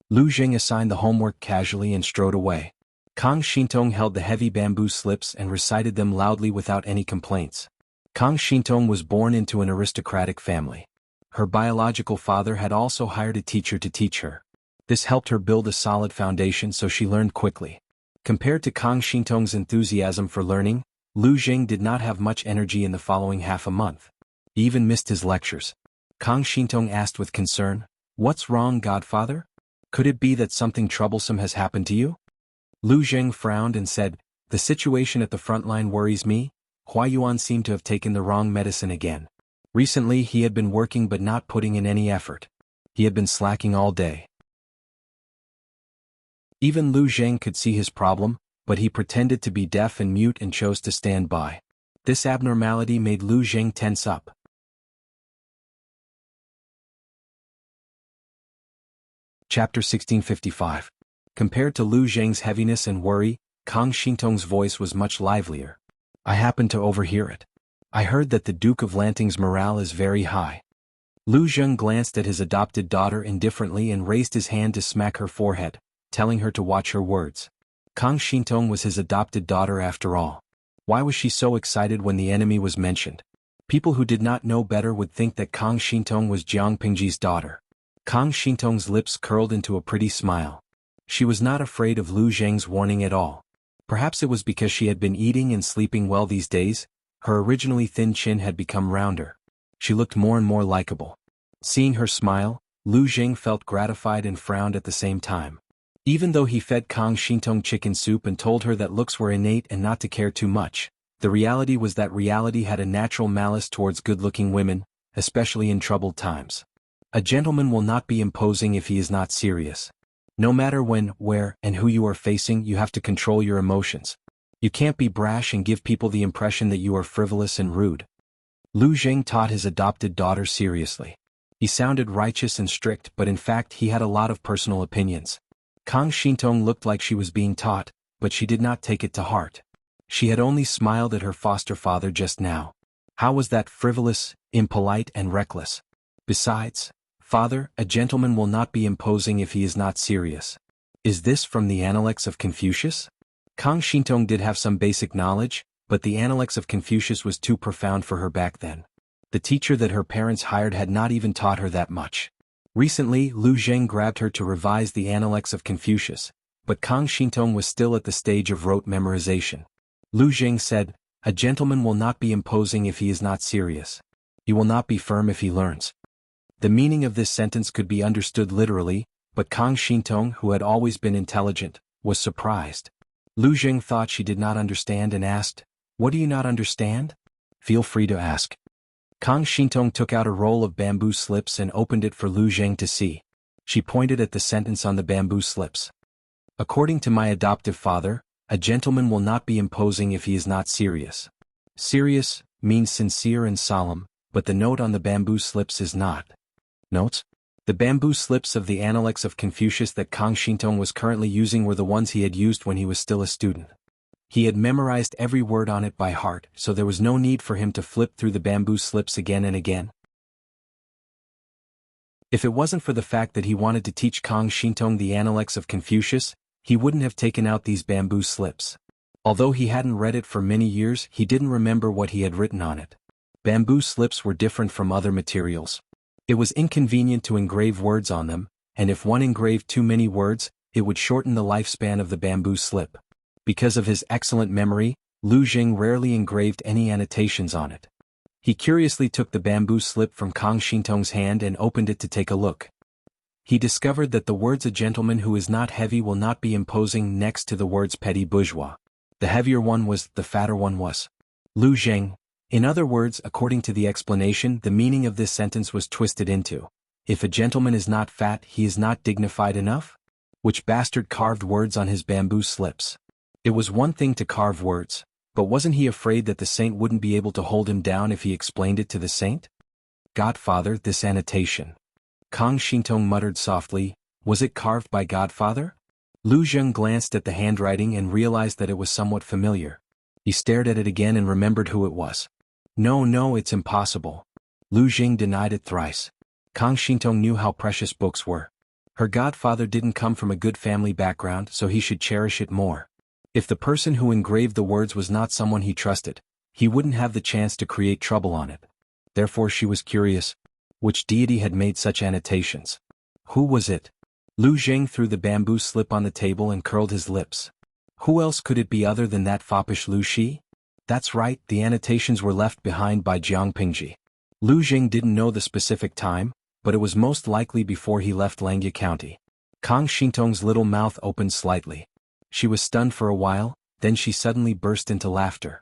Lu Zheng assigned the homework casually and strode away. Kang Shintong held the heavy bamboo slips and recited them loudly without any complaints. Kang Shintong was born into an aristocratic family. Her biological father had also hired a teacher to teach her. This helped her build a solid foundation so she learned quickly. Compared to Kang Shintong's enthusiasm for learning, Lu Zheng did not have much energy in the following half a month. He even missed his lectures. Kang Shintong asked with concern, "What's wrong, godfather? Could it be that something troublesome has happened to you?" Lu Zheng frowned and said, "The situation at the front line worries me. Hua Yuan seemed to have taken the wrong medicine again. Recently he had been working but not putting in any effort. He had been slacking all day." Even Lu Zheng could see his problem, but he pretended to be deaf and mute and chose to stand by. This abnormality made Lu Zheng tense up. Chapter 1655. Compared to Lu Zheng's heaviness and worry, Kang Shintong's voice was much livelier. "I happened to overhear it. I heard that the Duke of Lanting's morale is very high." Lu Zheng glanced at his adopted daughter indifferently and raised his hand to smack her forehead, telling her to watch her words. Kang Shintong was his adopted daughter after all. Why was she so excited when the enemy was mentioned? People who did not know better would think that Kang Shintong was Jiang Pingji's daughter. Kang Shintong's lips curled into a pretty smile. She was not afraid of Lu Zheng's warning at all. Perhaps it was because she had been eating and sleeping well these days. Her originally thin chin had become rounder. She looked more and more likable. Seeing her smile, Lu Zheng felt gratified and frowned at the same time. Even though he fed Kang Shintong chicken soup and told her that looks were innate and not to care too much, the reality was that reality had a natural malice towards good-looking women, especially in troubled times. A gentleman will not be imposing if he is not serious. No matter when, where, and who you are facing, you have to control your emotions. You can't be brash and give people the impression that you are frivolous and rude. Lu Zheng taught his adopted daughter seriously. He sounded righteous and strict, but in fact he had a lot of personal opinions. Kang Shintong looked like she was being taught, but she did not take it to heart. She had only smiled at her foster father just now. How was that frivolous, impolite and reckless? Besides, Father, a gentleman will not be imposing if he is not serious. Is this from the Analects of Confucius? Kang Shintong did have some basic knowledge, but the Analects of Confucius was too profound for her back then. The teacher that her parents hired had not even taught her that much. Recently, Lu Zheng grabbed her to revise the Analects of Confucius, but Kang Shintong was still at the stage of rote memorization. Lu Zheng said, "A gentleman will not be imposing if he is not serious. He will not be firm if he learns." The meaning of this sentence could be understood literally, but Kang Shintong, who had always been intelligent, was surprised. Lu Zheng thought she did not understand and asked, "What do you not understand? Feel free to ask." Kang Shintong took out a roll of bamboo slips and opened it for Lu Zheng to see. She pointed at the sentence on the bamboo slips. "According to my adoptive father, a gentleman will not be imposing if he is not serious." Serious means sincere and solemn, but the note on the bamboo slips is not. Notes? The bamboo slips of the Analects of Confucius that Kang Shintong was currently using were the ones he had used when he was still a student. He had memorized every word on it by heart, so there was no need for him to flip through the bamboo slips again and again. If it wasn't for the fact that he wanted to teach Kang Shintong the Analects of Confucius, he wouldn't have taken out these bamboo slips. Although he hadn't read it for many years, he didn't remember what he had written on it. Bamboo slips were different from other materials. It was inconvenient to engrave words on them, and if one engraved too many words, it would shorten the lifespan of the bamboo slip. Because of his excellent memory, Lu Zheng rarely engraved any annotations on it. He curiously took the bamboo slip from Kang Shintong's hand and opened it to take a look. He discovered that the words "a gentleman who is not heavy will not be imposing" next to the words "petty bourgeois." The heavier one was, the fatter one was. Lu Zheng. In other words, according to the explanation, the meaning of this sentence was twisted into, "If a gentleman is not fat, he is not dignified enough?" Which bastard carved words on his bamboo slips? It was one thing to carve words, but wasn't he afraid that the saint wouldn't be able to hold him down if he explained it to the saint? Godfather, this annotation. Kang Shintong muttered softly, "Was it carved by Godfather?" Lu Zheng glanced at the handwriting and realized that it was somewhat familiar. He stared at it again and remembered who it was. No, it's impossible." Lu Zheng denied it thrice. Kang Shintong knew how precious books were. Her godfather didn't come from a good family background, so he should cherish it more. If the person who engraved the words was not someone he trusted, he wouldn't have the chance to create trouble on it. Therefore she was curious. Which deity had made such annotations? Who was it? Lu Zheng threw the bamboo slip on the table and curled his lips. Who else could it be other than that foppish Lu Shi? That's right, the annotations were left behind by Jiang Pingji. Lu Zheng didn't know the specific time, but it was most likely before he left Langya County. Kang Shintong's little mouth opened slightly. She was stunned for a while, then she suddenly burst into laughter.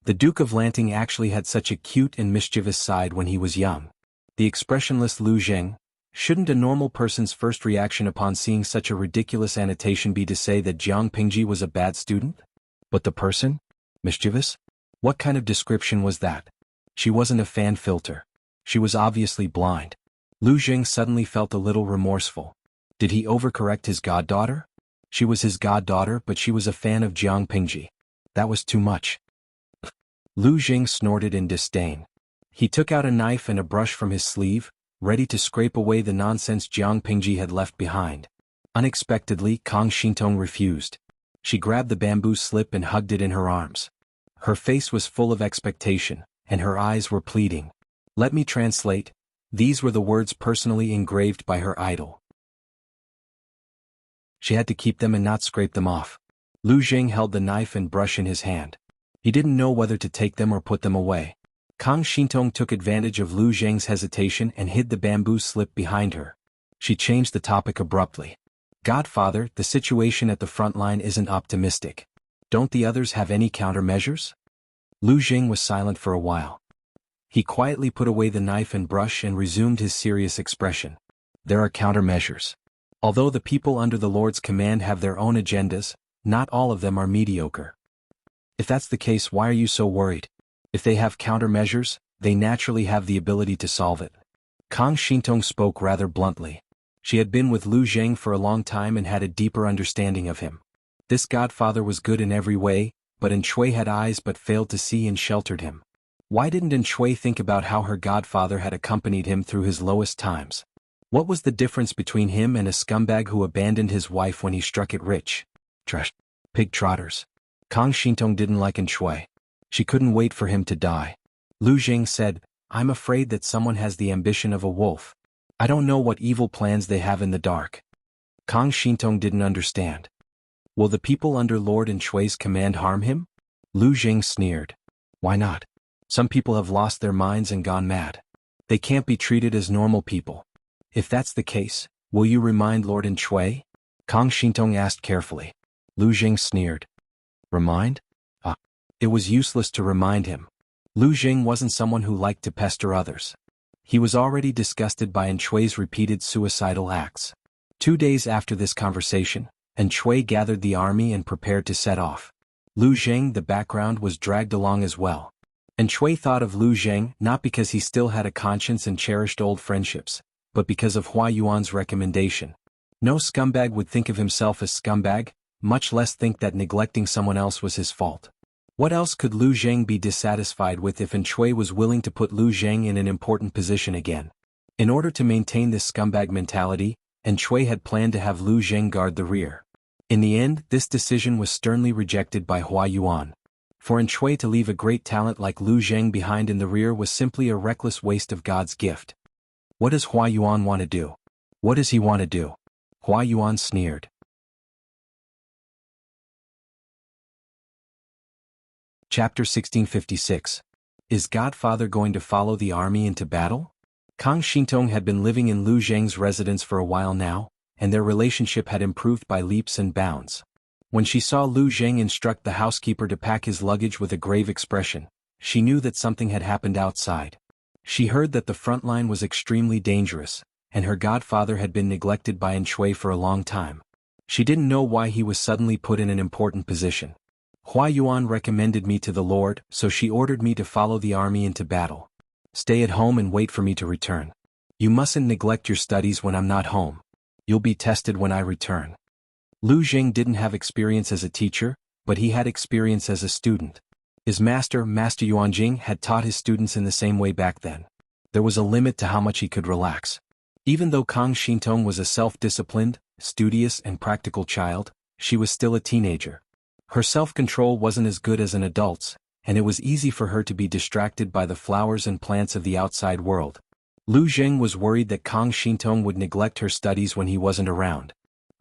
The Duke of Lanting actually had such a cute and mischievous side when he was young. The expressionless Lu Zheng. Shouldn't a normal person's first reaction upon seeing such a ridiculous annotation be to say that Jiang Pingji was a bad student? But the person? Mischievous? What kind of description was that? She wasn't a fan filter. She was obviously blind. Lu Zheng suddenly felt a little remorseful. Did he overcorrect his goddaughter? She was his goddaughter, but she was a fan of Jiang Pingji. That was too much. Lu Zheng snorted in disdain. He took out a knife and a brush from his sleeve, ready to scrape away the nonsense Jiang Pingji had left behind. Unexpectedly, Kang Shintong refused. She grabbed the bamboo slip and hugged it in her arms. Her face was full of expectation, and her eyes were pleading. Let me translate. These were the words personally engraved by her idol. She had to keep them and not scrape them off. Lu Zheng held the knife and brush in his hand. He didn't know whether to take them or put them away. Kang Shintong took advantage of Lu Zheng's hesitation and hid the bamboo slip behind her. She changed the topic abruptly. Godfather, the situation at the front line isn't optimistic. Don't the others have any countermeasures? Lu Zheng was silent for a while. He quietly put away the knife and brush and resumed his serious expression. There are countermeasures. Although the people under the Lord's command have their own agendas, not all of them are mediocre. If that's the case, why are you so worried? If they have countermeasures, they naturally have the ability to solve it. Kang Shintong spoke rather bluntly. She had been with Lu Zheng for a long time and had a deeper understanding of him. This godfather was good in every way, but Chui had eyes but failed to see and sheltered him. Why didn't Shui think about how her godfather had accompanied him through his lowest times? What was the difference between him and a scumbag who abandoned his wife when he struck it rich? Trash. Pig trotters. Kang Shintong didn't like Shui. She couldn't wait for him to die. Lu Jing said, I'm afraid that someone has the ambition of a wolf. I don't know what evil plans they have in the dark. Kang Shintong didn't understand. Will the people under Lord Shui's command harm him? Lu Jing sneered. Why not? Some people have lost their minds and gone mad. They can't be treated as normal people. If that's the case, will you remind Lord Shui? Kang Shintong asked carefully. Lu Jing sneered. Remind? It was useless to remind him. Lu Jing wasn't someone who liked to pester others. He was already disgusted by Shui's repeated suicidal acts. 2 days after this conversation, Shui gathered the army and prepared to set off. Lu Jing, the background, was dragged along as well. Shui thought of Lu Jing not because he still had a conscience and cherished old friendships, but because of Hua Yuan's recommendation. No scumbag would think of himself as scumbag, much less think that neglecting someone else was his fault. What else could Lu Jing be dissatisfied with if Shui was willing to put Lu Jing in an important position again? In order to maintain this scumbag mentality, Shui had planned to have Lu Jing guard the rear. In the end, this decision was sternly rejected by Hua Yuan. For Shui to leave a great talent like Lu Jing behind in the rear was simply a reckless waste of God's gift. What does Hua Yuan want to do? What does he want to do? Hua Yuan sneered. Chapter 1656. Is Godfather going to follow the army into battle? Kang Shintong had been living in Lu Jing's residence for a while now, and their relationship had improved by leaps and bounds. When she saw Lu Jing instruct the housekeeper to pack his luggage with a grave expression, she knew that something had happened outside. She heard that the front line was extremely dangerous, and her godfather had been neglected by Shui for a long time. She didn't know why he was suddenly put in an important position. Hua Yuan recommended me to the Lord, so she ordered me to follow the army into battle. Stay at home and wait for me to return. You mustn't neglect your studies when I'm not home. You'll be tested when I return. Lu Jing didn't have experience as a teacher, but he had experience as a student. His master, Master Yuanjing, had taught his students in the same way back then. There was a limit to how much he could relax. Even though Kang Shintong was a self-disciplined, studious and practical child, she was still a teenager. Her self-control wasn't as good as an adult's, and it was easy for her to be distracted by the flowers and plants of the outside world. Lu Jing was worried that Kang Shintong would neglect her studies when he wasn't around.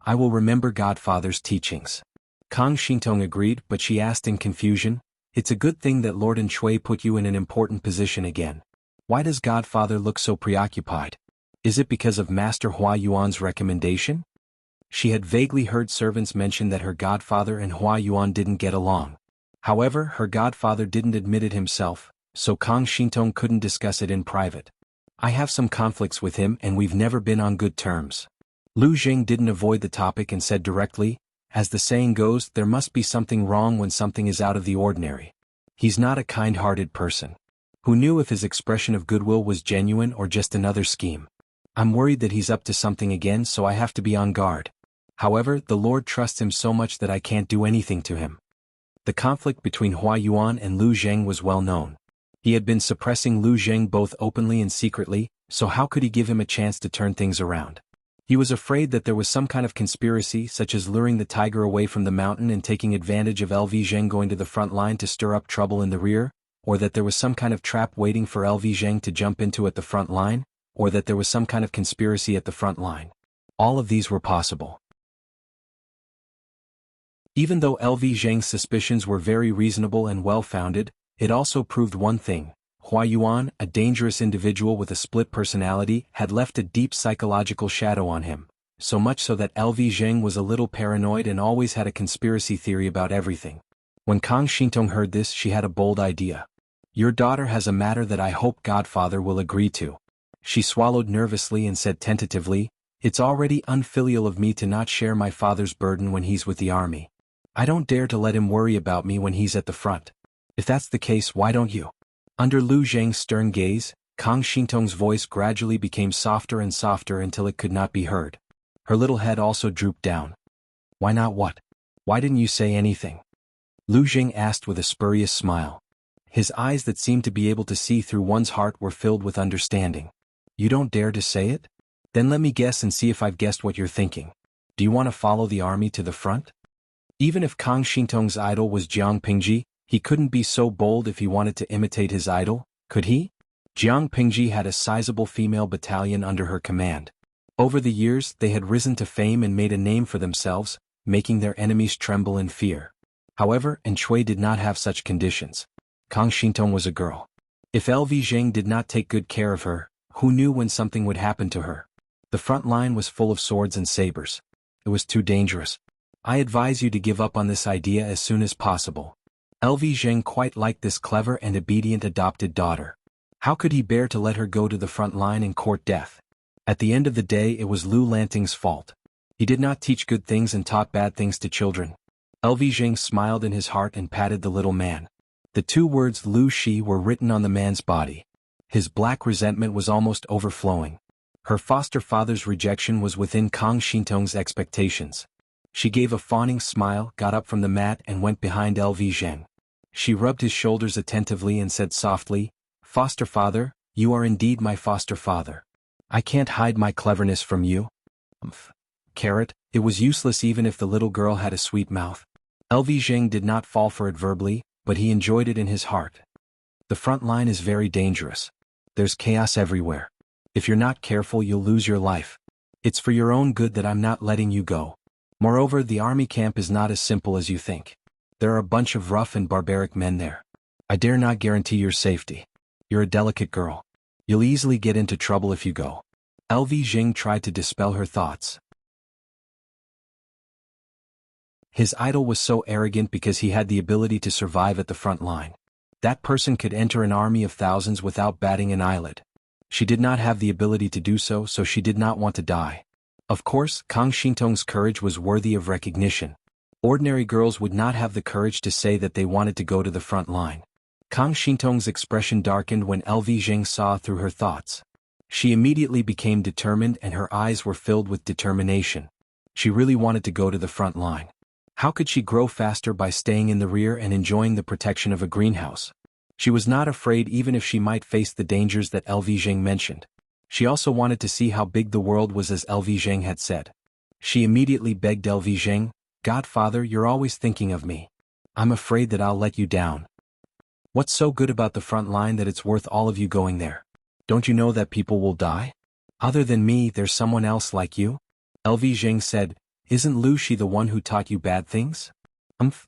I will remember Godfather's teachings. Kang Shintong agreed, but she asked in confusion, It's a good thing that Lord Shui put you in an important position again. Why does Godfather look so preoccupied? Is it because of Master Hua Yuan's recommendation? She had vaguely heard servants mention that her godfather and Hua Yuan didn't get along. However, her godfather didn't admit it himself, so Kang Shintong couldn't discuss it in private. I have some conflicts with him and we've never been on good terms. Lu Jing didn't avoid the topic and said directly, as the saying goes, there must be something wrong when something is out of the ordinary. He's not a kind-hearted person. Who knew if his expression of goodwill was genuine or just another scheme? I'm worried that he's up to something again, so I have to be on guard. However, the Lord trusts him so much that I can't do anything to him. The conflict between Hua Yuan and Lu Jing was well known. He had been suppressing Lu Jing both openly and secretly, so how could he give him a chance to turn things around? He was afraid that there was some kind of conspiracy, such as luring the tiger away from the mountain and taking advantage of LV Zheng going to the front line to stir up trouble in the rear, or that there was some kind of trap waiting for LV Zheng to jump into at the front line, or that there was some kind of conspiracy at the front line. All of these were possible. Even though LV Zheng's suspicions were very reasonable and well-founded, it also proved one thing. Hua Yuan, a dangerous individual with a split personality, had left a deep psychological shadow on him, so much so that LV Zheng was a little paranoid and always had a conspiracy theory about everything. When Kang Shintong heard this, she had a bold idea. Your daughter has a matter that I hope Godfather will agree to. She swallowed nervously and said tentatively, It's already unfilial of me to not share my father's burden when he's with the army. I don't dare to let him worry about me when he's at the front. If that's the case, why don't you? Under Lu Zheng's stern gaze, Kang Shintong's voice gradually became softer and softer until it could not be heard. Her little head also drooped down. Why not what? Why didn't you say anything? Lu Jing asked with a spurious smile. His eyes that seemed to be able to see through one's heart were filled with understanding. You don't dare to say it? Then let me guess and see if I've guessed what you're thinking. Do you want to follow the army to the front? Even if Kang Shintong's idol was Jiang Pingji, he couldn't be so bold if he wanted to imitate his idol, could he? Jiang Pingji had a sizable female battalion under her command. Over the years, they had risen to fame and made a name for themselves, making their enemies tremble in fear. However, Chui did not have such conditions. Kang Shintong was a girl. If LV Zheng did not take good care of her, who knew when something would happen to her? The front line was full of swords and sabers. It was too dangerous. I advise you to give up on this idea as soon as possible. LV Zheng quite liked this clever and obedient adopted daughter. How could he bear to let her go to the front line and court death? At the end of the day, it was Lu Lanting's fault. He did not teach good things and taught bad things to children. LV Zheng smiled in his heart and patted the little man. The two words Lu Shi were written on the man's body. His black resentment was almost overflowing. Her foster father's rejection was within Kang Shintong's expectations. She gave a fawning smile, got up from the mat and went behind LV Zheng. She rubbed his shoulders attentively and said softly, "Foster father, you are indeed my foster father. I can't hide my cleverness from you." Carrot, it was useless even if the little girl had a sweet mouth. LV Zheng did not fall for it verbally, but he enjoyed it in his heart. The front line is very dangerous. There's chaos everywhere. If you're not careful, you'll lose your life. It's for your own good that I'm not letting you go. Moreover, the army camp is not as simple as you think. There are a bunch of rough and barbaric men there. I dare not guarantee your safety. You're a delicate girl. You'll easily get into trouble if you go. LV Zheng tried to dispel her thoughts. His idol was so arrogant because he had the ability to survive at the front line. That person could enter an army of thousands without batting an eyelid. She did not have the ability to do so, so she did not want to die. Of course, Kang Shintong's courage was worthy of recognition. Ordinary girls would not have the courage to say that they wanted to go to the front line. Kang Shintong's expression darkened when LV Zheng saw through her thoughts. She immediately became determined and her eyes were filled with determination. She really wanted to go to the front line. How could she grow faster by staying in the rear and enjoying the protection of a greenhouse? She was not afraid even if she might face the dangers that LV Zheng mentioned. She also wanted to see how big the world was as LV Zheng had said. She immediately begged LV Zheng, "Godfather, you're always thinking of me. I'm afraid that I'll let you down. What's so good about the front line that it's worth all of you going there? Don't you know that people will die? Other than me, there's someone else like you?" LV Zheng said, "Isn't Lu Shi the one who taught you bad things?"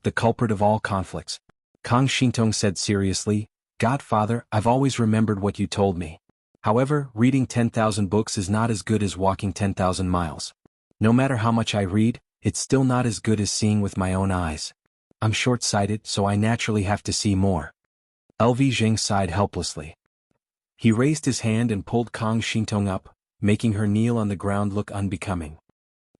The culprit of all conflicts. Kang Shintong said seriously, "Godfather, I've always remembered what you told me. However, reading 10,000 books is not as good as walking 10,000 miles. No matter how much I read, it's still not as good as seeing with my own eyes. I'm short-sighted, so I naturally have to see more." LV Zheng sighed helplessly. He raised his hand and pulled Kang Shintong up, making her kneel on the ground look unbecoming.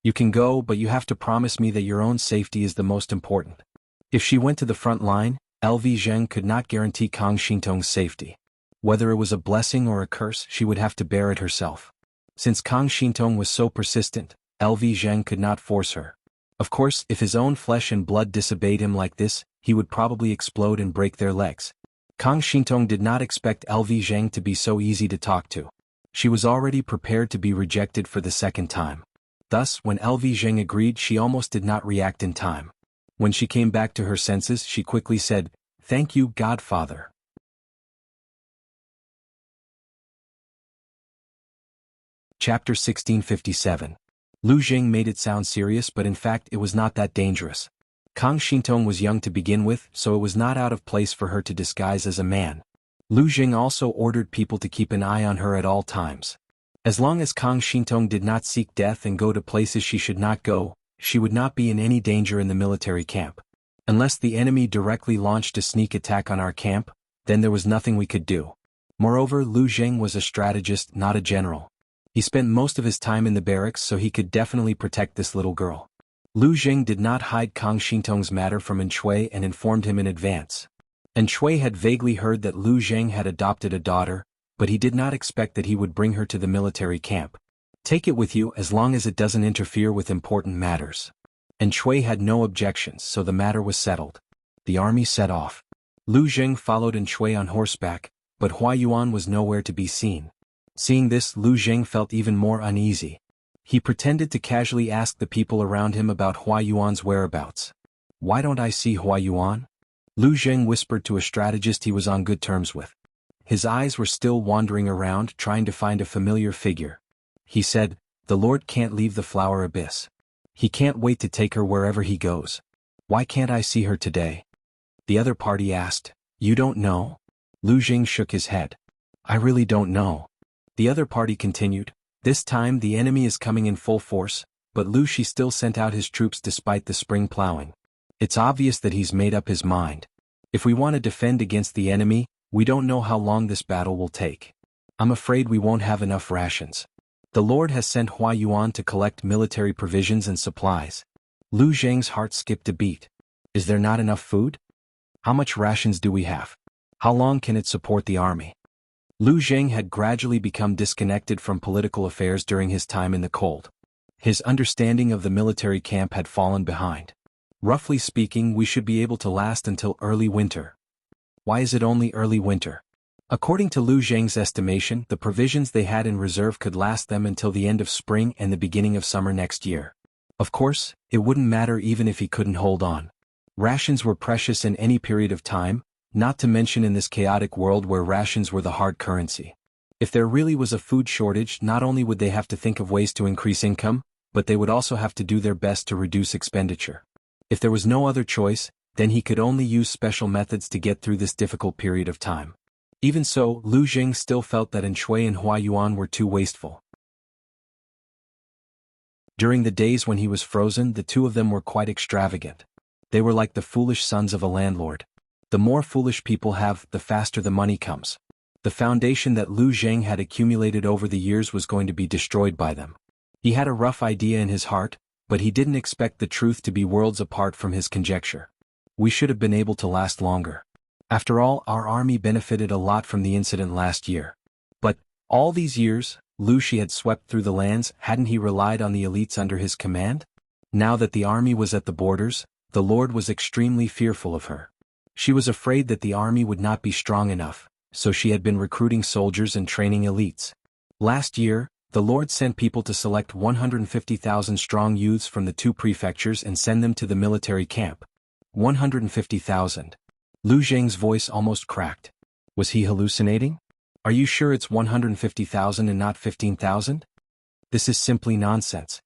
"You can go, but you have to promise me that your own safety is the most important." If she went to the front line, LV Zheng could not guarantee Kang Shintong's safety. Whether it was a blessing or a curse, she would have to bear it herself. Since Kang Shintong was so persistent, LV Zheng could not force her. Of course, if his own flesh and blood disobeyed him like this, he would probably explode and break their legs. Kang Shintong did not expect LV Zheng to be so easy to talk to. She was already prepared to be rejected for the second time. Thus, when LV Zheng agreed, she almost did not react in time. When she came back to her senses, she quickly said, "Thank you, Godfather." Chapter 1657. Lu Jing made it sound serious, but in fact it was not that dangerous. Kang Shintong was young to begin with, so it was not out of place for her to disguise as a man. Lu Jing also ordered people to keep an eye on her at all times. As long as Kang Shintong did not seek death and go to places she should not go, she would not be in any danger in the military camp. Unless the enemy directly launched a sneak attack on our camp, then there was nothing we could do. Moreover, Lu Jing was a strategist, not a general. He spent most of his time in the barracks, so he could definitely protect this little girl. Lu Jing did not hide Kang Shintong's matter from Chui and informed him in advance. Chui had vaguely heard that Lu Jing had adopted a daughter, but he did not expect that he would bring her to the military camp. "Take it with you as long as it doesn't interfere with important matters." Chui had no objections, so the matter was settled. The army set off. Lu Zheng followed Shui on horseback, but Hua Yuan was nowhere to be seen. Seeing this, Lu Zheng felt even more uneasy. He pretended to casually ask the people around him about Hua Yuan's whereabouts. "Why don't I see Hua Yuan?" Lu Zheng whispered to a strategist he was on good terms with. His eyes were still wandering around, trying to find a familiar figure. He said, "The Lord can't leave the flower abyss. He can't wait to take her wherever he goes. Why can't I see her today?" The other party asked, "You don't know?" Lu Zheng shook his head. "I really don't know." The other party continued, "This time the enemy is coming in full force, but Lu Shi still sent out his troops despite the spring plowing. It's obvious that he's made up his mind. If we want to defend against the enemy, we don't know how long this battle will take. I'm afraid we won't have enough rations. The Lord has sent Hua Yuan to collect military provisions and supplies." Lu Zheng's heart skipped a beat. Is there not enough food? How much rations do we have? How long can it support the army? Lu Zheng had gradually become disconnected from political affairs during his time in the cold. His understanding of the military camp had fallen behind. Roughly speaking, we should be able to last until early winter. Why is it only early winter? According to Lu Zheng's estimation, the provisions they had in reserve could last them until the end of spring and the beginning of summer next year. Of course, it wouldn't matter even if he couldn't hold on. Rations were precious in any period of time, not to mention in this chaotic world where rations were the hard currency. If there really was a food shortage, not only would they have to think of ways to increase income, but they would also have to do their best to reduce expenditure. If there was no other choice, then he could only use special methods to get through this difficult period of time. Even so, Lu Zheng still felt that Shui and Hua Yuan were too wasteful. During the days when he was frozen, the two of them were quite extravagant. They were like the foolish sons of a landlord. The more foolish people have, the faster the money comes. The foundation that Lu Zheng had accumulated over the years was going to be destroyed by them. He had a rough idea in his heart, but he didn't expect the truth to be worlds apart from his conjecture. We should have been able to last longer. After all, our army benefited a lot from the incident last year. But, all these years, Lu Shi had swept through the lands, hadn't he relied on the elites under his command? Now that the army was at the borders, the Lord was extremely fearful of her. She was afraid that the army would not be strong enough, so she had been recruiting soldiers and training elites. Last year, the Lord sent people to select 150,000 strong youths from the two prefectures and send them to the military camp. 150,000. Lu Zheng's voice almost cracked. Was he hallucinating? Are you sure it's 150,000 and not 15,000? This is simply nonsense.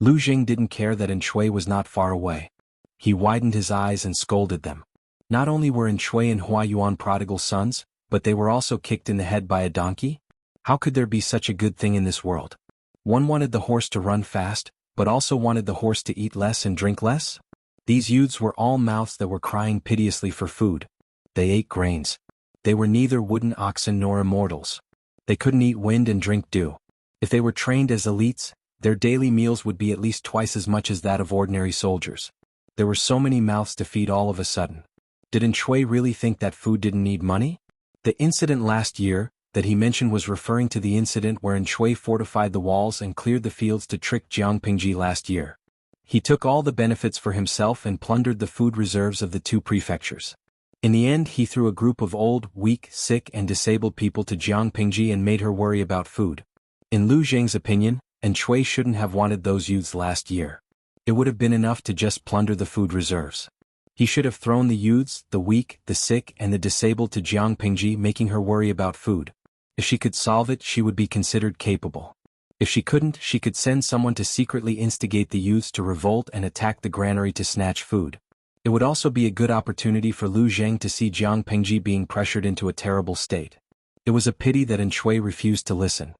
Lu Zheng didn't care that Shui was not far away. He widened his eyes and scolded them. Not only were Shui and Hua Yuan prodigal sons, but they were also kicked in the head by a donkey? How could there be such a good thing in this world? One wanted the horse to run fast, but also wanted the horse to eat less and drink less? These youths were all mouths that were crying piteously for food. They ate grains. They were neither wooden oxen nor immortals. They couldn't eat wind and drink dew. If they were trained as elites, their daily meals would be at least twice as much as that of ordinary soldiers. There were so many mouths to feed all of a sudden. Did Shui really think that food didn't need money? The incident last year, that he mentioned, was referring to the incident where Shui fortified the walls and cleared the fields to trick Jiang Pingji last year. He took all the benefits for himself and plundered the food reserves of the two prefectures. In the end, he threw a group of old, weak, sick and disabled people to Jiang Pingji and made her worry about food. In Lu Zheng's opinion, Shui shouldn't have wanted those youths last year. It would have been enough to just plunder the food reserves. He should have thrown the youths, the weak, the sick and the disabled to Jiang Pingji, making her worry about food. If she could solve it, she would be considered capable. If she couldn't, she could send someone to secretly instigate the youths to revolt and attack the granary to snatch food. It would also be a good opportunity for Lu Zheng to see Jiang Pingji being pressured into a terrible state. It was a pity that Shui refused to listen.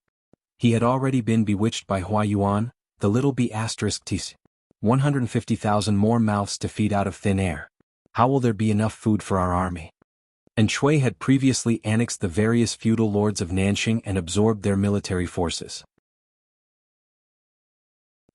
He had already been bewitched by Hua Yuan, the little b****ts. 150,000 more mouths to feed out of thin air. How will there be enough food for our army? Shui had previously annexed the various feudal lords of Nanxing and absorbed their military forces.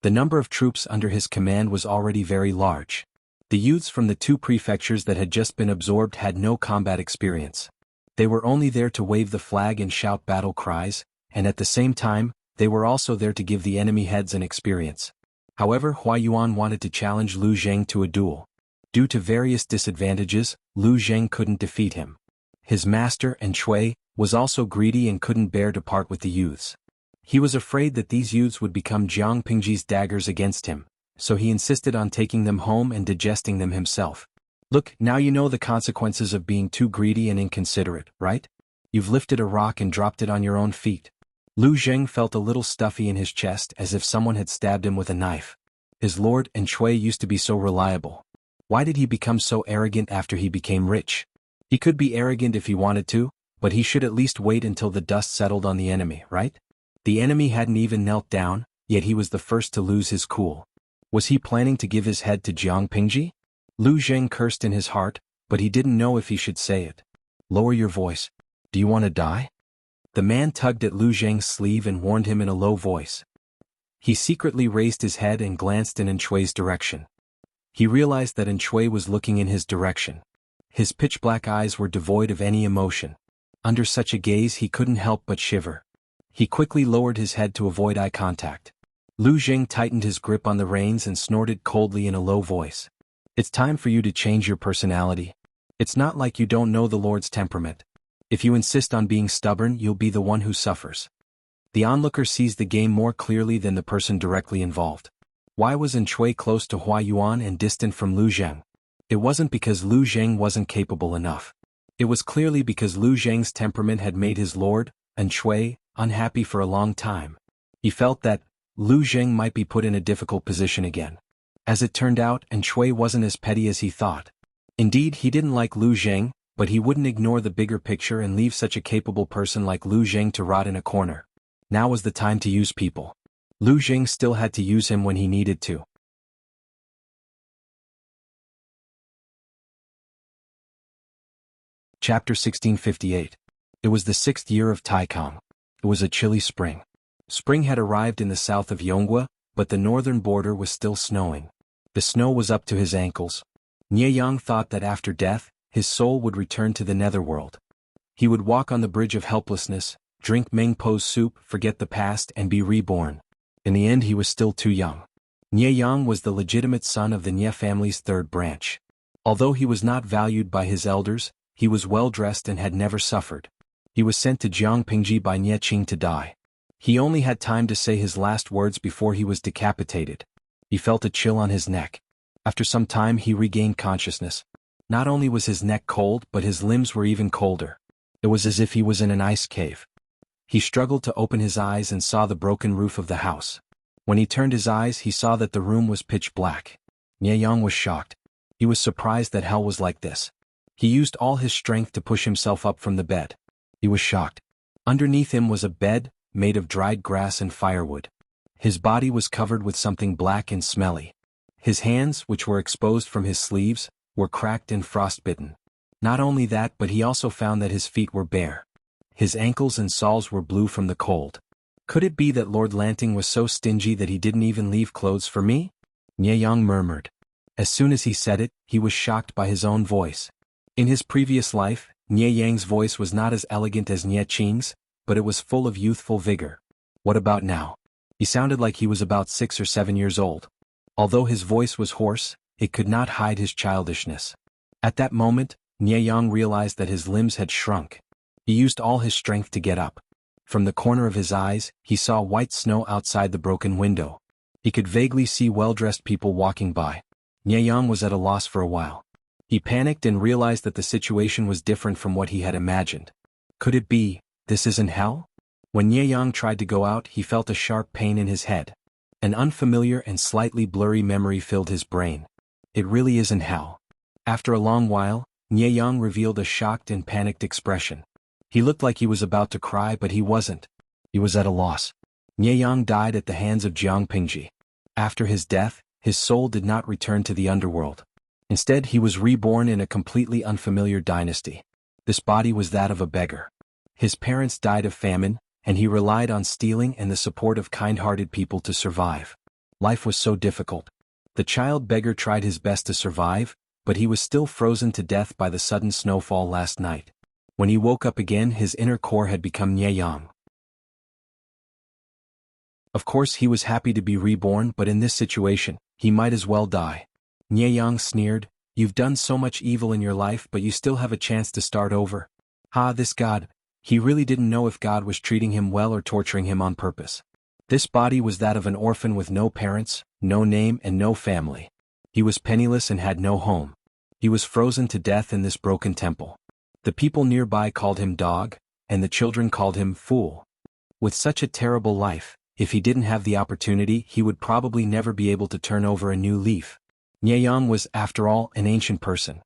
The number of troops under his command was already very large. The youths from the two prefectures that had just been absorbed had no combat experience. They were only there to wave the flag and shout battle cries, and at the same time, they were also there to give the enemy heads an experience. However, Hua Yuan wanted to challenge Lu Zheng to a duel. Due to various disadvantages, Lu Zheng couldn't defeat him. His master, Chui, was also greedy and couldn't bear to part with the youths. He was afraid that these youths would become Jiang Pingji's daggers against him, so he insisted on taking them home and digesting them himself. Look, now you know the consequences of being too greedy and inconsiderate, right? You've lifted a rock and dropped it on your own feet. Lu Zheng felt a little stuffy in his chest as if someone had stabbed him with a knife. His lord Chui used to be so reliable. Why did he become so arrogant after he became rich? He could be arrogant if he wanted to, but he should at least wait until the dust settled on the enemy, right? The enemy hadn't even knelt down, yet he was the first to lose his cool. Was he planning to give his head to Jiang Pingji? Lu Zheng cursed in his heart, but he didn't know if he should say it. Lower your voice. Do you want to die? The man tugged at Lu Zheng's sleeve and warned him in a low voice. He secretly raised his head and glanced in Chui's direction. He realized that Chui was looking in his direction. His pitch-black eyes were devoid of any emotion. Under such a gaze he couldn't help but shiver. He quickly lowered his head to avoid eye contact. Lu Zheng tightened his grip on the reins and snorted coldly in a low voice. It's time for you to change your personality. It's not like you don't know the Lord's temperament. If you insist on being stubborn, you'll be the one who suffers. The onlooker sees the game more clearly than the person directly involved. Why was Chui close to Hua Yuan and distant from Lu Zheng? It wasn't because Lu Zheng wasn't capable enough. It was clearly because Lu Zheng's temperament had made his lord, Chui, unhappy for a long time. He felt that Lu Zheng might be put in a difficult position again. As it turned out, Chui wasn't as petty as he thought. Indeed, he didn't like Lu Zheng, but he wouldn't ignore the bigger picture and leave such a capable person like Lu Zheng to rot in a corner. Now was the time to use people. Lu Zheng still had to use him when he needed to. Chapter 1658. It was the 6th year of Taikang. It was a chilly spring. Spring had arrived in the south of Yonghua, but the northern border was still snowing. The snow was up to his ankles. Nie Yang thought that after death, his soul would return to the netherworld. He would walk on the bridge of helplessness, drink Meng Po's soup, forget the past and be reborn. In the end he was still too young. Nie Yang was the legitimate son of the Nie family's third branch. Although he was not valued by his elders, he was well-dressed and had never suffered. He was sent to Jiang Pingji by Nie Qing to die. He only had time to say his last words before he was decapitated. He felt a chill on his neck. After some time he regained consciousness. Not only was his neck cold, but his limbs were even colder. It was as if he was in an ice cave. He struggled to open his eyes and saw the broken roof of the house. When he turned his eyes he saw that the room was pitch black. Nie Yang was shocked. He was surprised that hell was like this. He used all his strength to push himself up from the bed. He was shocked. Underneath him was a bed, made of dried grass and firewood. His body was covered with something black and smelly. His hands, which were exposed from his sleeves, were cracked and frostbitten. Not only that, but he also found that his feet were bare. His ankles and soles were blue from the cold. Could it be that Lord Lanting was so stingy that he didn't even leave clothes for me? Nie Yang murmured. As soon as he said it, he was shocked by his own voice. In his previous life, Nie Yang's voice was not as elegant as Nie Qing's, but it was full of youthful vigor. What about now? He sounded like he was about 6 or 7 years old. Although his voice was hoarse, it could not hide his childishness. At that moment, Nie Yang realized that his limbs had shrunk. He used all his strength to get up. From the corner of his eyes, he saw white snow outside the broken window. He could vaguely see well-dressed people walking by. Nie Yang was at a loss for a while. He panicked and realized that the situation was different from what he had imagined. Could it be, this isn't hell? When Nie Yang tried to go out, he felt a sharp pain in his head. An unfamiliar and slightly blurry memory filled his brain. It really isn't hell. After a long while, Nie Yang revealed a shocked and panicked expression. He looked like he was about to cry, but he wasn't. He was at a loss. Nie Yang died at the hands of Jiang Pingji. After his death, his soul did not return to the underworld. Instead, he was reborn in a completely unfamiliar dynasty. This body was that of a beggar. His parents died of famine, and he relied on stealing and the support of kind-hearted people to survive. Life was so difficult. The child beggar tried his best to survive, but he was still frozen to death by the sudden snowfall last night. When he woke up again, his inner core had become Nie Yang. Of course he was happy to be reborn, but in this situation, he might as well die. Nie Yang sneered, You've done so much evil in your life but you still have a chance to start over. This God. He really didn't know if God was treating him well or torturing him on purpose. This body was that of an orphan with no parents, no name and no family. He was penniless and had no home. He was frozen to death in this broken temple. The people nearby called him dog, and the children called him fool. With such a terrible life, if he didn't have the opportunity he would probably never be able to turn over a new leaf. Nyeyang was, after all, an ancient person.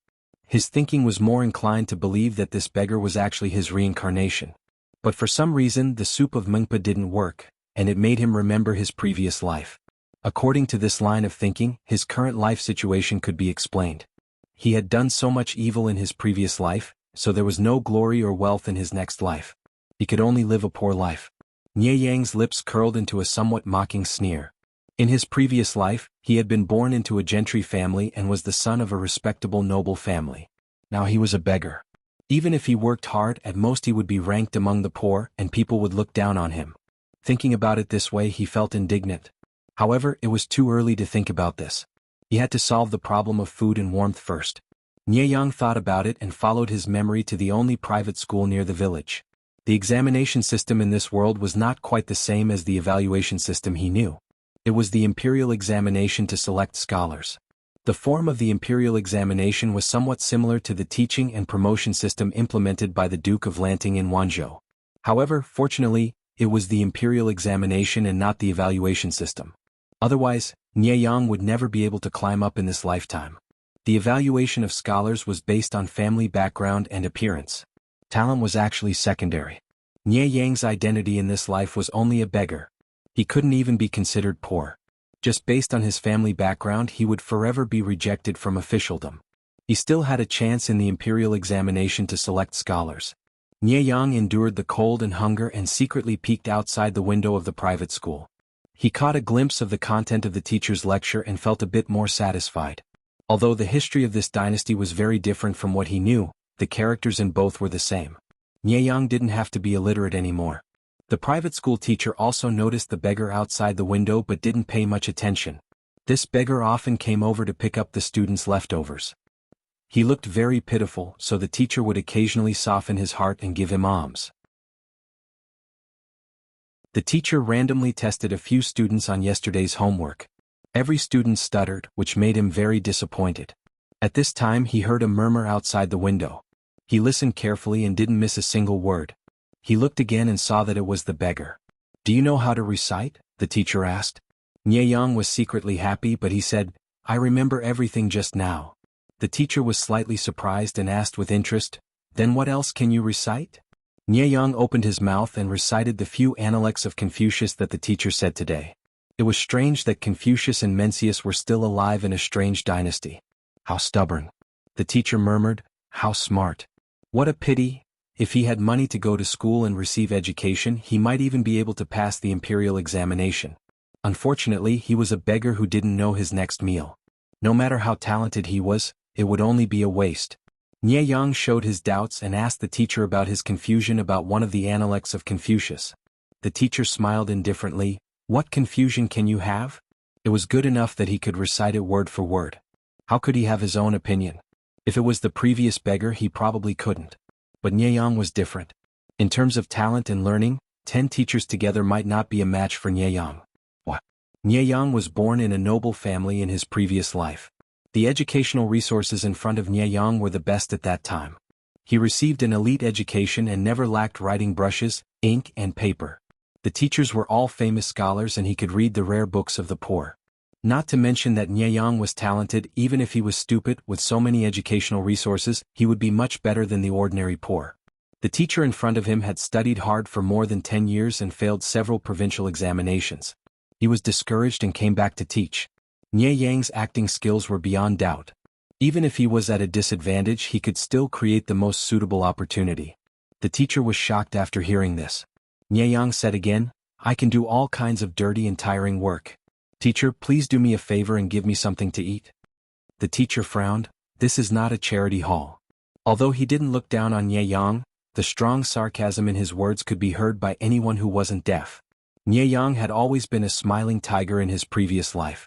His thinking was more inclined to believe that this beggar was actually his reincarnation. But for some reason the soup of Mengpa didn't work, and it made him remember his previous life. According to this line of thinking, his current life situation could be explained. He had done so much evil in his previous life, so there was no glory or wealth in his next life. He could only live a poor life. Nyeyang's lips curled into a somewhat mocking sneer. In his previous life, he had been born into a gentry family and was the son of a respectable noble family. Now he was a beggar. Even if he worked hard, at most he would be ranked among the poor and people would look down on him. Thinking about it this way he felt indignant. However, it was too early to think about this. He had to solve the problem of food and warmth first. Nyeyang thought about it and followed his memory to the only private school near the village. The examination system in this world was not quite the same as the evaluation system he knew. It was the imperial examination to select scholars. The form of the imperial examination was somewhat similar to the teaching and promotion system implemented by the Duke of Lanting in Wanzhou. However, fortunately, it was the imperial examination and not the evaluation system. Otherwise, Nyeyang would never be able to climb up in this lifetime. The evaluation of scholars was based on family background and appearance. Talent was actually secondary. Nyeyang's identity in this life was only a beggar. He couldn't even be considered poor. Just based on his family background he would forever be rejected from officialdom. He still had a chance in the imperial examination to select scholars. Nyeyang endured the cold and hunger and secretly peeked outside the window of the private school. He caught a glimpse of the content of the teacher's lecture and felt a bit more satisfied. Although the history of this dynasty was very different from what he knew, the characters in both were the same. Nyeyang didn't have to be illiterate anymore. The private school teacher also noticed the beggar outside the window but didn't pay much attention. This beggar often came over to pick up the students' leftovers. He looked very pitiful, so the teacher would occasionally soften his heart and give him alms. The teacher randomly tested a few students on yesterday's homework. Every student stuttered, which made him very disappointed. At this time he heard a murmur outside the window. He listened carefully and didn't miss a single word. He looked again and saw that it was the beggar. "Do you know how to recite?" the teacher asked. Nyeyang was secretly happy but he said, "I remember everything just now." The teacher was slightly surprised and asked with interest, "Then what else can you recite?" Nyeyang opened his mouth and recited the few analects of Confucius that the teacher said today. It was strange that Confucius and Mencius were still alive in a strange dynasty. "How stubborn." The teacher murmured, "How smart. What a pity. If he had money to go to school and receive education he might even be able to pass the imperial examination. Unfortunately he was a beggar who didn't know his next meal. No matter how talented he was, it would only be a waste." Nyeyang showed his doubts and asked the teacher about his confusion about one of the analects of Confucius. The teacher smiled indifferently. "What confusion can you have?" It was good enough that he could recite it word for word. How could he have his own opinion? If it was the previous beggar he probably couldn't. But Nyeyang was different. In terms of talent and learning, 10 teachers together might not be a match for Nyeyang. Nyeyang was born in a noble family in his previous life. The educational resources in front of Nyeyang were the best at that time. He received an elite education and never lacked writing brushes, ink and paper. The teachers were all famous scholars and he could read the rare books of the poor. Not to mention that Nyeyang was talented. Even if he was stupid, with so many educational resources, he would be much better than the ordinary poor. The teacher in front of him had studied hard for more than 10 years and failed several provincial examinations. He was discouraged and came back to teach. Nyeyang's acting skills were beyond doubt. Even if he was at a disadvantage he could still create the most suitable opportunity. The teacher was shocked after hearing this. Nyeyang said again, "I can do all kinds of dirty and tiring work. Teacher, please do me a favor and give me something to eat." The teacher frowned. This is not a charity hall. Although he didn't look down on Nyeyang, the strong sarcasm in his words could be heard by anyone who wasn't deaf. Nyeyang had always been a smiling tiger in his previous life.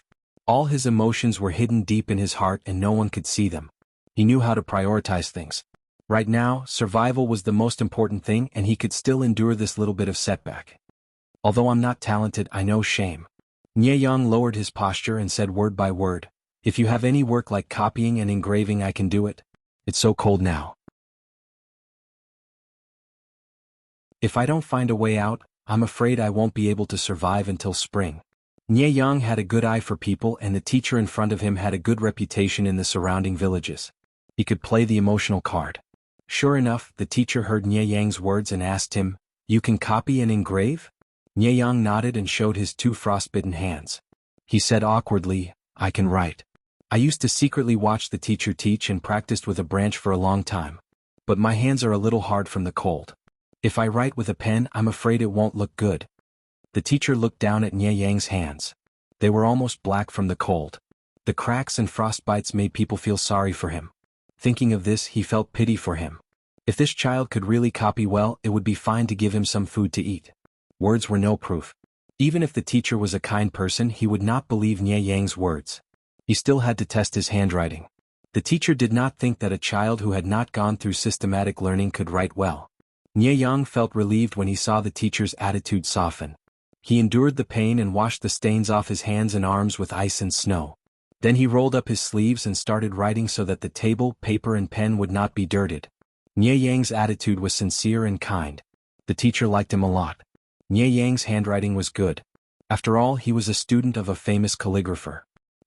All his emotions were hidden deep in his heart and no one could see them. He knew how to prioritize things. Right now, survival was the most important thing and he could still endure this little bit of setback. Although I'm not talented, I know shame. Nie Yang lowered his posture and said word by word, if you have any work like copying and engraving I can do it. It's so cold now. If I don't find a way out, I'm afraid I won't be able to survive until spring. Nie Yang had a good eye for people and the teacher in front of him had a good reputation in the surrounding villages. He could play the emotional card. Sure enough, the teacher heard Nie Yang's words and asked him, you can copy and engrave? Nie Yang nodded and showed his 2 frostbitten hands. He said awkwardly, I can write. I used to secretly watch the teacher teach and practiced with a branch for a long time. But my hands are a little hard from the cold. If I write with a pen, I'm afraid it won't look good. The teacher looked down at Nie Yang's hands. They were almost black from the cold. The cracks and frostbites made people feel sorry for him. Thinking of this, he felt pity for him. If this child could really copy well, it would be fine to give him some food to eat. Words were no proof. Even if the teacher was a kind person, he would not believe Nie Yang's words. He still had to test his handwriting. The teacher did not think that a child who had not gone through systematic learning could write well. Nie Yang felt relieved when he saw the teacher's attitude soften. He endured the pain and washed the stains off his hands and arms with ice and snow. Then he rolled up his sleeves and started writing so that the table, paper and pen would not be dirted. Nie Yang's attitude was sincere and kind. The teacher liked him a lot. Nie Yang's handwriting was good. After all, he was a student of a famous calligrapher.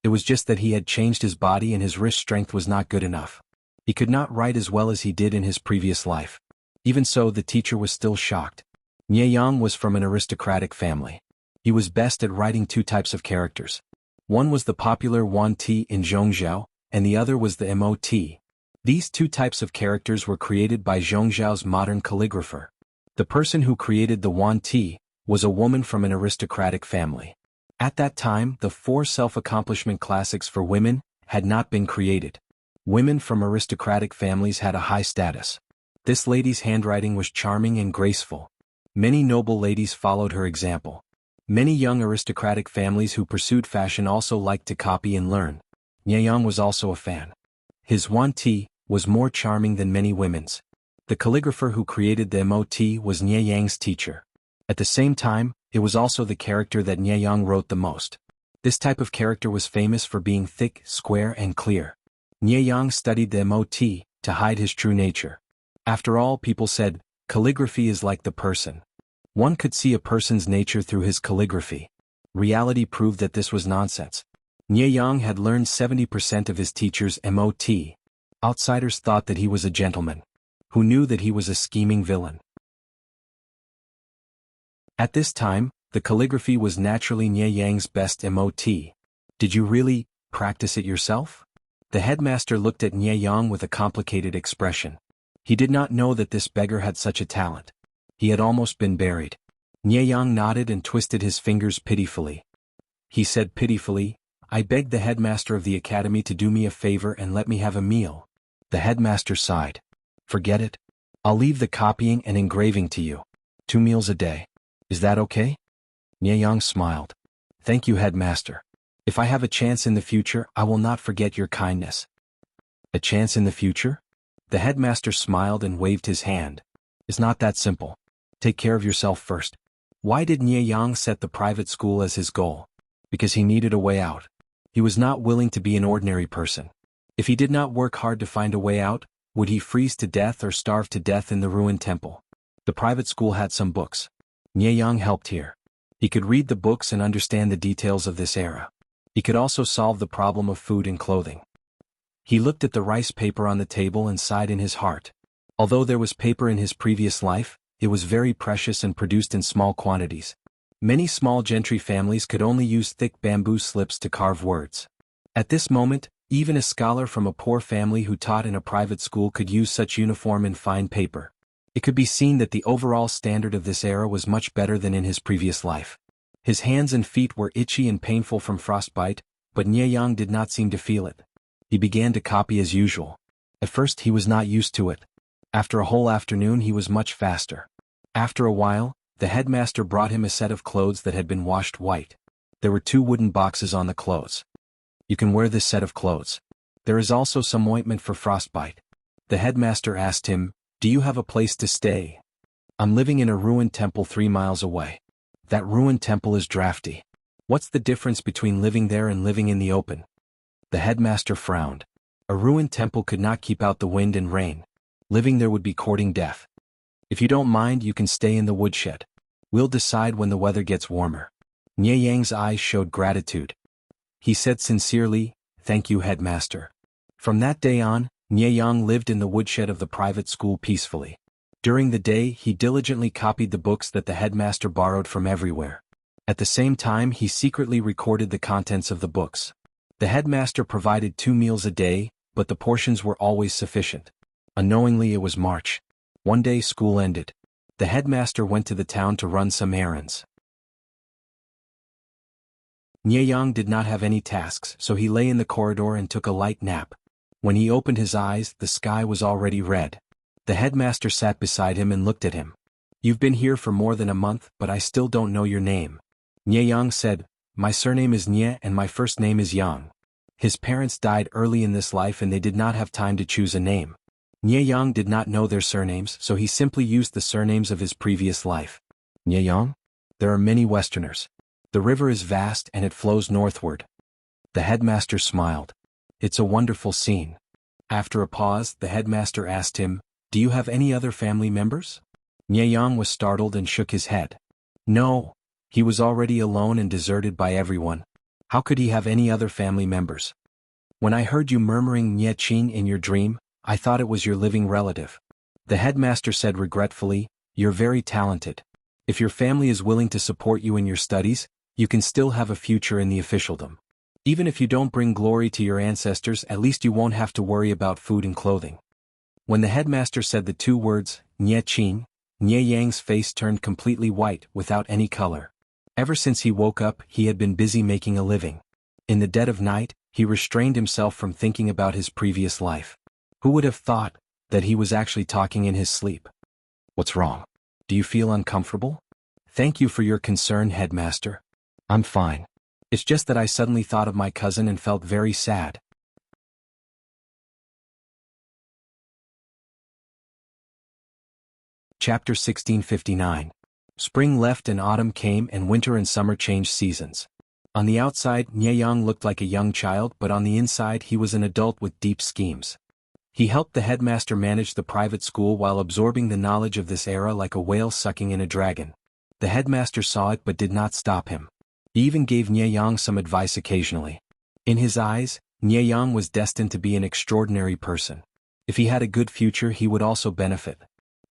It was just that he had changed his body and his wrist strength was not good enough. He could not write as well as he did in his previous life. Even so, the teacher was still shocked. Nie Yang was from an aristocratic family. He was best at writing 2 types of characters. One was the popular Wan Ti in Zhongzhou, and the other was the Mot. These 2 types of characters were created by Zhongzhou's modern calligrapher. The person who created the Wan Ti was a woman from an aristocratic family. At that time, the 4 self-accomplishment classics for women had not been created. Women from aristocratic families had a high status. This lady's handwriting was charming and graceful. Many noble ladies followed her example. Many young aristocratic families who pursued fashion also liked to copy and learn. Nie Yang was also a fan. His Wan Ti was more charming than many women's. The calligrapher who created the Mot was Nie Yang's teacher. At the same time, it was also the character that Nie Yang wrote the most. This type of character was famous for being thick, square and clear. Nie Yang studied the Mot to hide his true nature. After all, people said, calligraphy is like the person. One could see a person's nature through his calligraphy. Reality proved that this was nonsense. Nie Yang had learned 70% of his teacher's Mot. Outsiders thought that he was a gentleman. Who knew that he was a scheming villain? At this time, the calligraphy was naturally Nie Yang's best Mot. Did you really practice it yourself? The headmaster looked at Nie Yang with a complicated expression. He did not know that this beggar had such a talent. He had almost been buried. Nie Yang nodded and twisted his fingers pitifully. He said pitifully, I begged the headmaster of the academy to do me a favor and let me have a meal. The headmaster sighed. Forget it. I'll leave the copying and engraving to you. 2 meals a day. Is that okay? Nie Yang smiled. Thank you, headmaster. If I have a chance in the future, I will not forget your kindness. A chance in the future? The headmaster smiled and waved his hand. It's not that simple. Take care of yourself first. Why did Nie Yang set the private school as his goal? Because he needed a way out. He was not willing to be an ordinary person. If he did not work hard to find a way out, would he freeze to death or starve to death in the ruined temple? The private school had some books. Nie Yang helped here. He could read the books and understand the details of this era. He could also solve the problem of food and clothing. He looked at the rice paper on the table and sighed in his heart. Although there was paper in his previous life, it was very precious and produced in small quantities. Many small gentry families could only use thick bamboo slips to carve words. At this moment, even a scholar from a poor family who taught in a private school could use such uniform and fine paper. It could be seen that the overall standard of this era was much better than in his previous life. His hands and feet were itchy and painful from frostbite, but Nie Yang did not seem to feel it. He began to copy as usual. At first he was not used to it. After a whole afternoon he was much faster. After a while, the headmaster brought him a set of clothes that had been washed white. There were 2 wooden boxes on the clothes. You can wear this set of clothes. There is also some ointment for frostbite. The headmaster asked him, "Do you have a place to stay?" "I'm living in a ruined temple 3 miles away." "That ruined temple is drafty. What's the difference between living there and living in the open?" The headmaster frowned. A ruined temple could not keep out the wind and rain. Living there would be courting death. "If you don't mind, you can stay in the woodshed. We'll decide when the weather gets warmer." Nie Yang's eyes showed gratitude. He said sincerely, "Thank you, headmaster." From that day on, Nie Yang lived in the woodshed of the private school peacefully. During the day, he diligently copied the books that the headmaster borrowed from everywhere. At the same time, he secretly recorded the contents of the books. The headmaster provided 2 meals a day, but the portions were always sufficient. Unknowingly, it was March. One day school ended. The headmaster went to the town to run some errands. Nie Yang did not have any tasks, so he lay in the corridor and took a light nap. When he opened his eyes, the sky was already red. The headmaster sat beside him and looked at him. "You've been here for more than a month, but I still don't know your name." Nie Yang said, "My surname is Nie and my first name is Yang." His parents died early in this life and they did not have time to choose a name. Nie Yang did not know their surnames, so he simply used the surnames of his previous life. "Nie Yang? There are many Westerners. The river is vast and it flows northward." The headmaster smiled. "It's a wonderful scene." After a pause, the headmaster asked him, "Do you have any other family members?" Nie Yang was startled and shook his head. No. He was already alone and deserted by everyone. How could he have any other family members? "When I heard you murmuring Nie Qing in your dream, I thought it was your living relative." The headmaster said regretfully, "You're very talented. If your family is willing to support you in your studies, you can still have a future in the officialdom. Even if you don't bring glory to your ancestors, at least you won't have to worry about food and clothing." When the headmaster said the 2 words, Nie Qing, Nie Yang's face turned completely white, without any color. Ever since he woke up, he had been busy making a living. In the dead of night, he restrained himself from thinking about his previous life. Who would have thought that he was actually talking in his sleep? "What's wrong? Do you feel uncomfortable?" "Thank you for your concern, headmaster. I'm fine. It's just that I suddenly thought of my cousin and felt very sad." Chapter 1659. Spring left and autumn came and winter and summer changed seasons. On the outside, Nie Yang looked like a young child, but on the inside he was an adult with deep schemes. He helped the headmaster manage the private school while absorbing the knowledge of this era like a whale sucking in a dragon. The headmaster saw it but did not stop him. He even gave Nie Yang some advice occasionally. In his eyes, Nie Yang was destined to be an extraordinary person. If he had a good future, he would also benefit.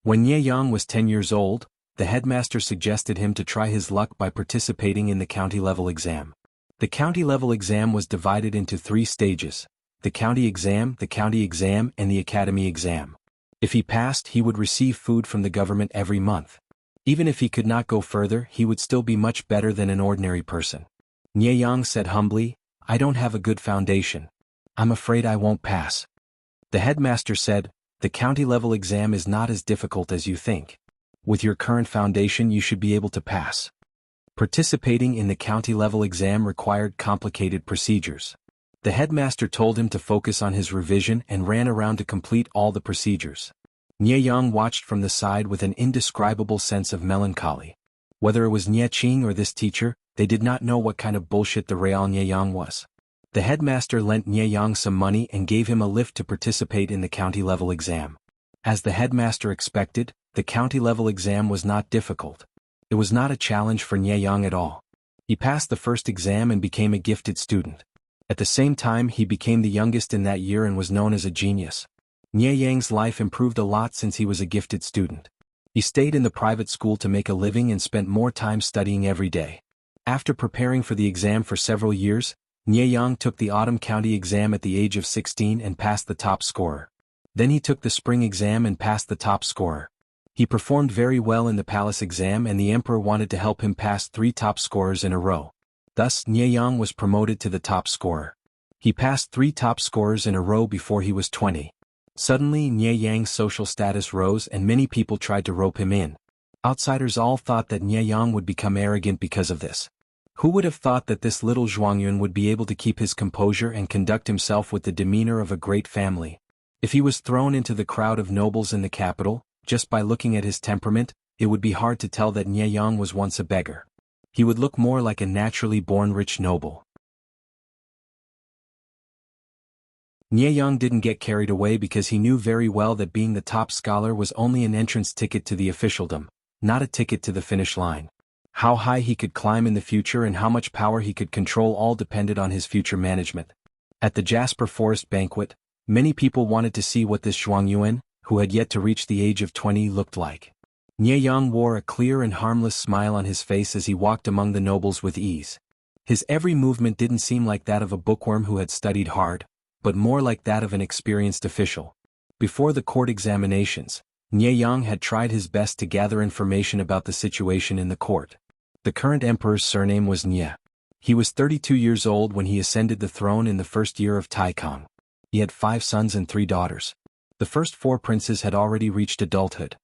When Nie Yang was 10 years old, the headmaster suggested him to try his luck by participating in the county-level exam. The county-level exam was divided into 3 stages: the county exam, and the academy exam. If he passed, he would receive food from the government every month. Even if he could not go further, he would still be much better than an ordinary person. Nie Yang said humbly, "I don't have a good foundation. I'm afraid I won't pass." The headmaster said, "The county-level exam is not as difficult as you think. With your current foundation, you should be able to pass." Participating in the county-level exam required complicated procedures. The headmaster told him to focus on his revision and ran around to complete all the procedures. Nie Yang watched from the side with an indescribable sense of melancholy. Whether it was Nie Qing or this teacher, they did not know what kind of bullshit the real Nie Yang was. The headmaster lent Nie Yang some money and gave him a lift to participate in the county-level exam. As the headmaster expected, the county-level exam was not difficult. It was not a challenge for Nie Yang at all. He passed the first exam and became a gifted student. At the same time, he became the youngest in that year and was known as a genius. Nie Yang's life improved a lot since he was a gifted student. He stayed in the private school to make a living and spent more time studying every day. After preparing for the exam for several years, Nie Yang took the autumn county exam at the age of 16 and passed the top scorer. Then he took the spring exam and passed the top scorer. He performed very well in the palace exam and the emperor wanted to help him pass 3 top scorers in a row. Thus, Nie Yang was promoted to the top scorer. He passed 3 top scorers in a row before he was 20. Suddenly, Nie Yang's social status rose and many people tried to rope him in. Outsiders all thought that Nie Yang would become arrogant because of this. Who would have thought that this little Zhuangyun would be able to keep his composure and conduct himself with the demeanor of a great family? If he was thrown into the crowd of nobles in the capital, just by looking at his temperament, it would be hard to tell that Nie Yang was once a beggar. He would look more like a naturally born rich noble. Nie Yang didn't get carried away because he knew very well that being the top scholar was only an entrance ticket to the officialdom, not a ticket to the finish line. How high he could climb in the future and how much power he could control all depended on his future management. At the Jasper Forest banquet, many people wanted to see what this Zhuangyuan, who had yet to reach the age of 20, looked like. Nie Yang wore a clear and harmless smile on his face as he walked among the nobles with ease. His every movement didn't seem like that of a bookworm who had studied hard, but more like that of an experienced official. Before the court examinations, Nie Yang had tried his best to gather information about the situation in the court. The current emperor's surname was Nie. He was 32 years old when he ascended the throne in the first year of Taikang. He had 5 sons and 3 daughters. The first 4 princes had already reached adulthood.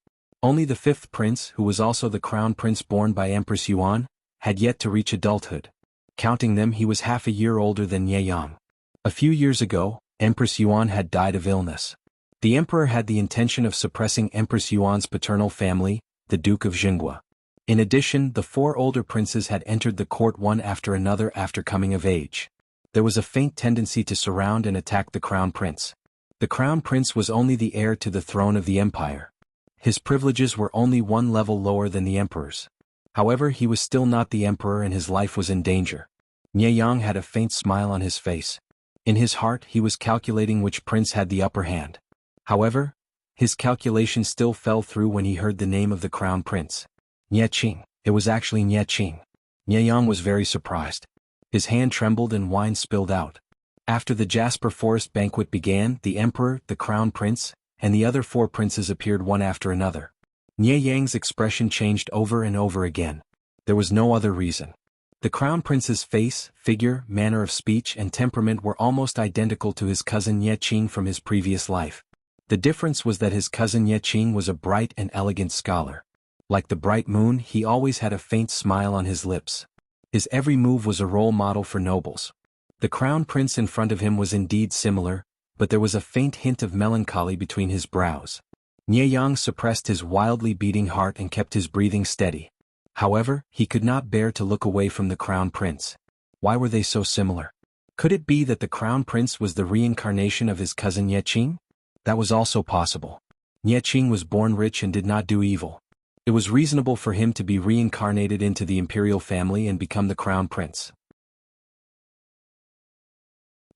Only the 5th prince, who was also the crown prince born by Empress Yuan, had yet to reach adulthood. Counting them, he was half a year older than Nie Yang. A few years ago, Empress Yuan had died of illness. The emperor had the intention of suppressing Empress Yuan's paternal family, the Duke of Jinghua. In addition, the 4 older princes had entered the court one after another after coming of age. There was a faint tendency to surround and attack the crown prince. The crown prince was only the heir to the throne of the empire. His privileges were only one level lower than the emperor's. However, he was still not the emperor and his life was in danger. Nie Yang had a faint smile on his face. In his heart he was calculating which prince had the upper hand. However, his calculation still fell through when he heard the name of the crown prince. Nie Qing. It was actually Nie Qing. Nie Yang was very surprised. His hand trembled and wine spilled out. After the Jasper Forest banquet began, the emperor, the crown prince, and the other 4 princes appeared one after another. Nie Yang's expression changed over and over again. There was no other reason. The crown prince's face, figure, manner of speech and temperament were almost identical to his cousin Nie Qing from his previous life. The difference was that his cousin Nie Qing was a bright and elegant scholar. Like the bright moon, he always had a faint smile on his lips. His every move was a role model for nobles. The crown prince in front of him was indeed similar, but there was a faint hint of melancholy between his brows. Nie Yang suppressed his wildly beating heart and kept his breathing steady. However, he could not bear to look away from the crown prince. Why were they so similar? Could it be that the crown prince was the reincarnation of his cousin Nie Qing? That was also possible. Nie Qing was born rich and did not do evil. It was reasonable for him to be reincarnated into the imperial family and become the crown prince.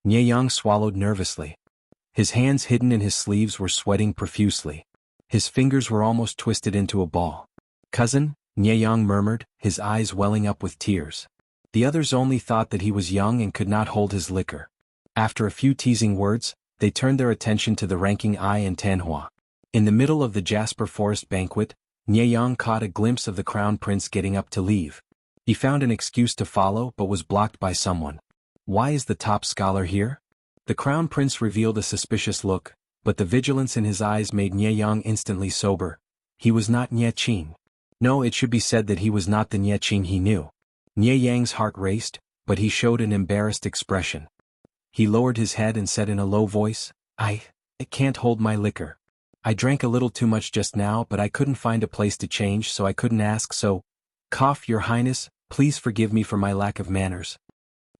Nie Yang swallowed nervously. His hands hidden in his sleeves were sweating profusely. His fingers were almost twisted into a ball. "Cousin," Nie Yang murmured, his eyes welling up with tears. The others only thought that he was young and could not hold his liquor. After a few teasing words, they turned their attention to the ranking Ai and Tanhua. In the middle of the Jasper Forest banquet, Nie Yang caught a glimpse of the crown prince getting up to leave. He found an excuse to follow but was blocked by someone. "Why is the top scholar here?" The crown prince revealed a suspicious look, but the vigilance in his eyes made Nie Yang instantly sober. He was not Nie Qing. No, it should be said that he was not the Nie Qing he knew. Nie Yang's heart raced, but he showed an embarrassed expression. He lowered his head and said in a low voice, I can't hold my liquor. I drank a little too much just now, but I couldn't find a place to change, so I couldn't ask, so, Your Highness, please forgive me for my lack of manners."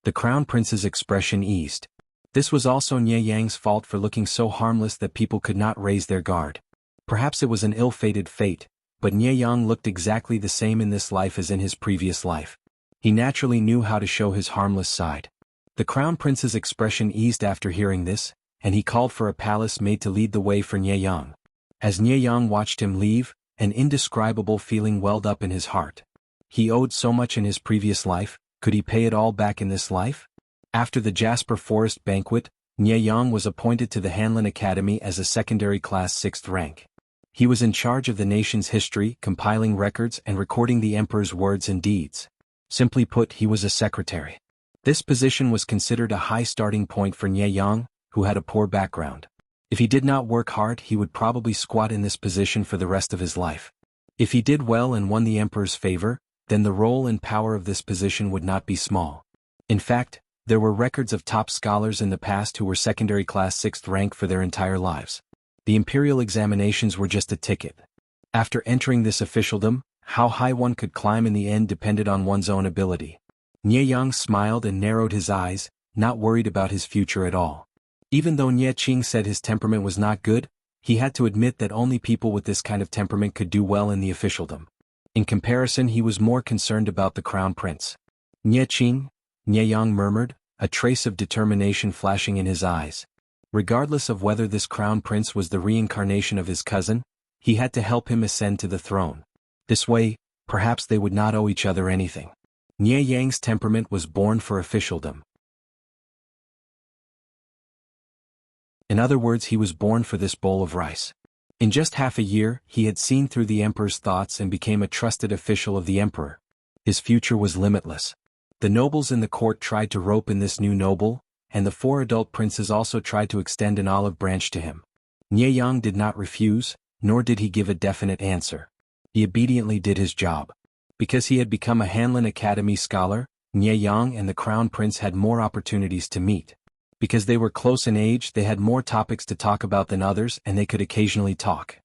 The crown prince's expression eased. This was also Nie Yang's fault for looking so harmless that people could not raise their guard. Perhaps it was an ill-fated fate, but Nie Yang looked exactly the same in this life as in his previous life. He naturally knew how to show his harmless side. The crown prince's expression eased after hearing this, and he called for a palace maid to lead the way for Nie Yang. As Nie Yang watched him leave, an indescribable feeling welled up in his heart. He owed so much in his previous life, could he pay it all back in this life? After the Jasper Forest banquet, Nie Yang was appointed to the Hanlin Academy as a secondary class 6th rank. He was in charge of the nation's history, compiling records and recording the emperor's words and deeds. Simply put, he was a secretary. This position was considered a high starting point for Nie Yang, who had a poor background. If he did not work hard, he would probably squat in this position for the rest of his life. If he did well and won the emperor's favor, then the role and power of this position would not be small. In fact, there were records of top scholars in the past who were secondary class 6th rank for their entire lives. The imperial examinations were just a ticket. After entering this officialdom, how high one could climb in the end depended on one's own ability. Nie Yang smiled and narrowed his eyes, not worried about his future at all. Even though Nie Qing said his temperament was not good, he had to admit that only people with this kind of temperament could do well in the officialdom. In comparison, he was more concerned about the crown prince. Nie Qing, Nie Yang murmured, a trace of determination flashing in his eyes. Regardless of whether this crown prince was the reincarnation of his cousin, he had to help him ascend to the throne. This way, perhaps they would not owe each other anything. Nie Yang's temperament was born for officialdom. In other words, he was born for this bowl of rice. In just half a year, he had seen through the emperor's thoughts and became a trusted official of the emperor. His future was limitless. The nobles in the court tried to rope in this new noble, and the 4 adult princes also tried to extend an olive branch to him. Nie Yang did not refuse, nor did he give a definite answer. He obediently did his job. Because he had become a Hanlin Academy scholar, Nie Yang and the crown prince had more opportunities to meet. Because they were close in age, they had more topics to talk about than others, and they could occasionally talk.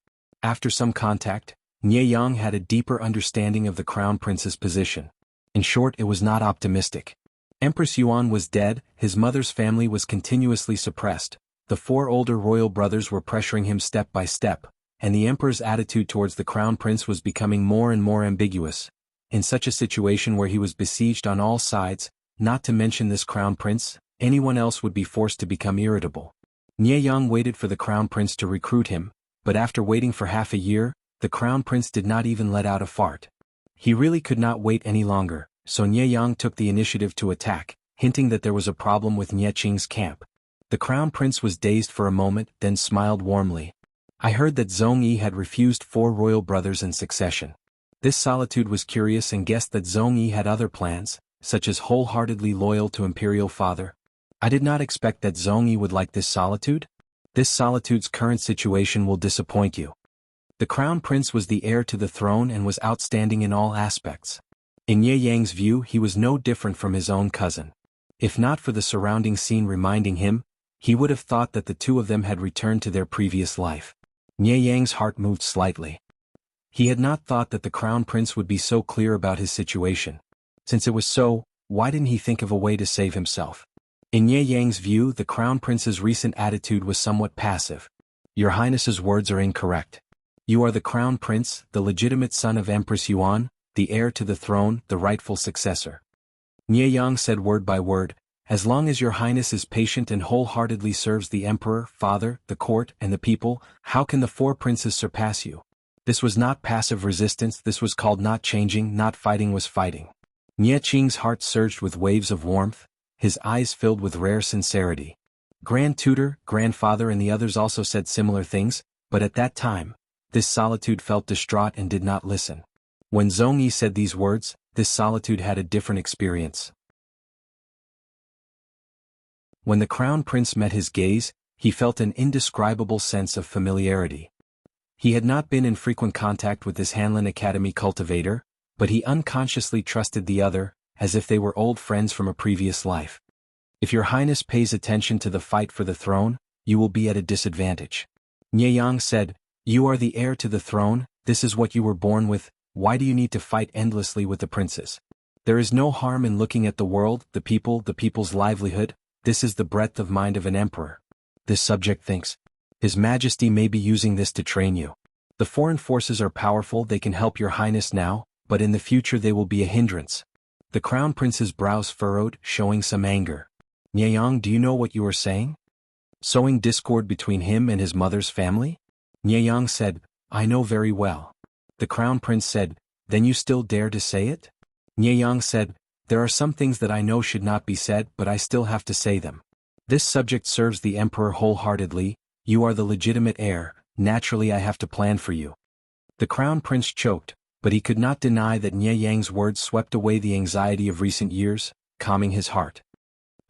After some contact, Nie Yang had a deeper understanding of the crown prince's position. In short, it was not optimistic. Empress Yuan was dead, his mother's family was continuously suppressed, the 4 older royal brothers were pressuring him step by step, and the emperor's attitude towards the crown prince was becoming more and more ambiguous. In such a situation where he was besieged on all sides, not to mention this crown prince, anyone else would be forced to become irritable. Nie Yang waited for the crown prince to recruit him, but after waiting for half a year, the crown prince did not even let out a fart. He really could not wait any longer, so Nie Yang took the initiative to attack, hinting that there was a problem with Nie Qing's camp. The crown prince was dazed for a moment, then smiled warmly. I heard that Zhongyi had refused 4 royal brothers in succession. This solitude was curious and guessed that Zhongyi had other plans, such as wholeheartedly loyal to imperial father. I did not expect that Zhongyi would like this solitude. This solitude's current situation will disappoint you. The crown prince was the heir to the throne and was outstanding in all aspects. In Nie Yang's view, he was no different from his own cousin. If not for the surrounding scene reminding him, he would have thought that the 2 of them had returned to their previous life. Nie Yang's heart moved slightly. He had not thought that the crown prince would be so clear about his situation. Since it was so, why didn't he think of a way to save himself? In Nie Yang's view, the crown prince's recent attitude was somewhat passive. Your Highness's words are incorrect. You are the crown prince, the legitimate son of Empress Yuan, the heir to the throne, the rightful successor. Nie Yang said word by word, as long as your Highness is patient and wholeheartedly serves the emperor, father, the court, and the people, how can the 4 princes surpass you? This was not passive resistance, this was called not changing, not fighting was fighting. Nie Qing's heart surged with waves of warmth, his eyes filled with rare sincerity. Grand Tutor, Grandfather and the others also said similar things, but at that time, this solitude felt distraught and did not listen. When Zhongyi said these words, this solitude had a different experience. When the crown prince met his gaze, he felt an indescribable sense of familiarity. He had not been in frequent contact with this Hanlin Academy cultivator, but he unconsciously trusted the other, as if they were old friends from a previous life. If your Highness pays attention to the fight for the throne, you will be at a disadvantage. Nie Yang said, you are the heir to the throne, this is what you were born with, why do you need to fight endlessly with the princes? There is no harm in looking at the world, the people's livelihood, this is the breadth of mind of an emperor. This subject thinks. His Majesty may be using this to train you. The foreign forces are powerful, they can help your Highness now, but in the future they will be a hindrance. The crown prince's brows furrowed, showing some anger. Nie Yang, do you know what you are saying? Sowing discord between him and his mother's family? Nie Yang said, I know very well. The crown prince said, then you still dare to say it? Nie Yang said, there are some things that I know should not be said, but I still have to say them. This subject serves the emperor wholeheartedly, you are the legitimate heir, naturally I have to plan for you. The crown prince choked, but he could not deny that Nie Yang's words swept away the anxiety of recent years, calming his heart.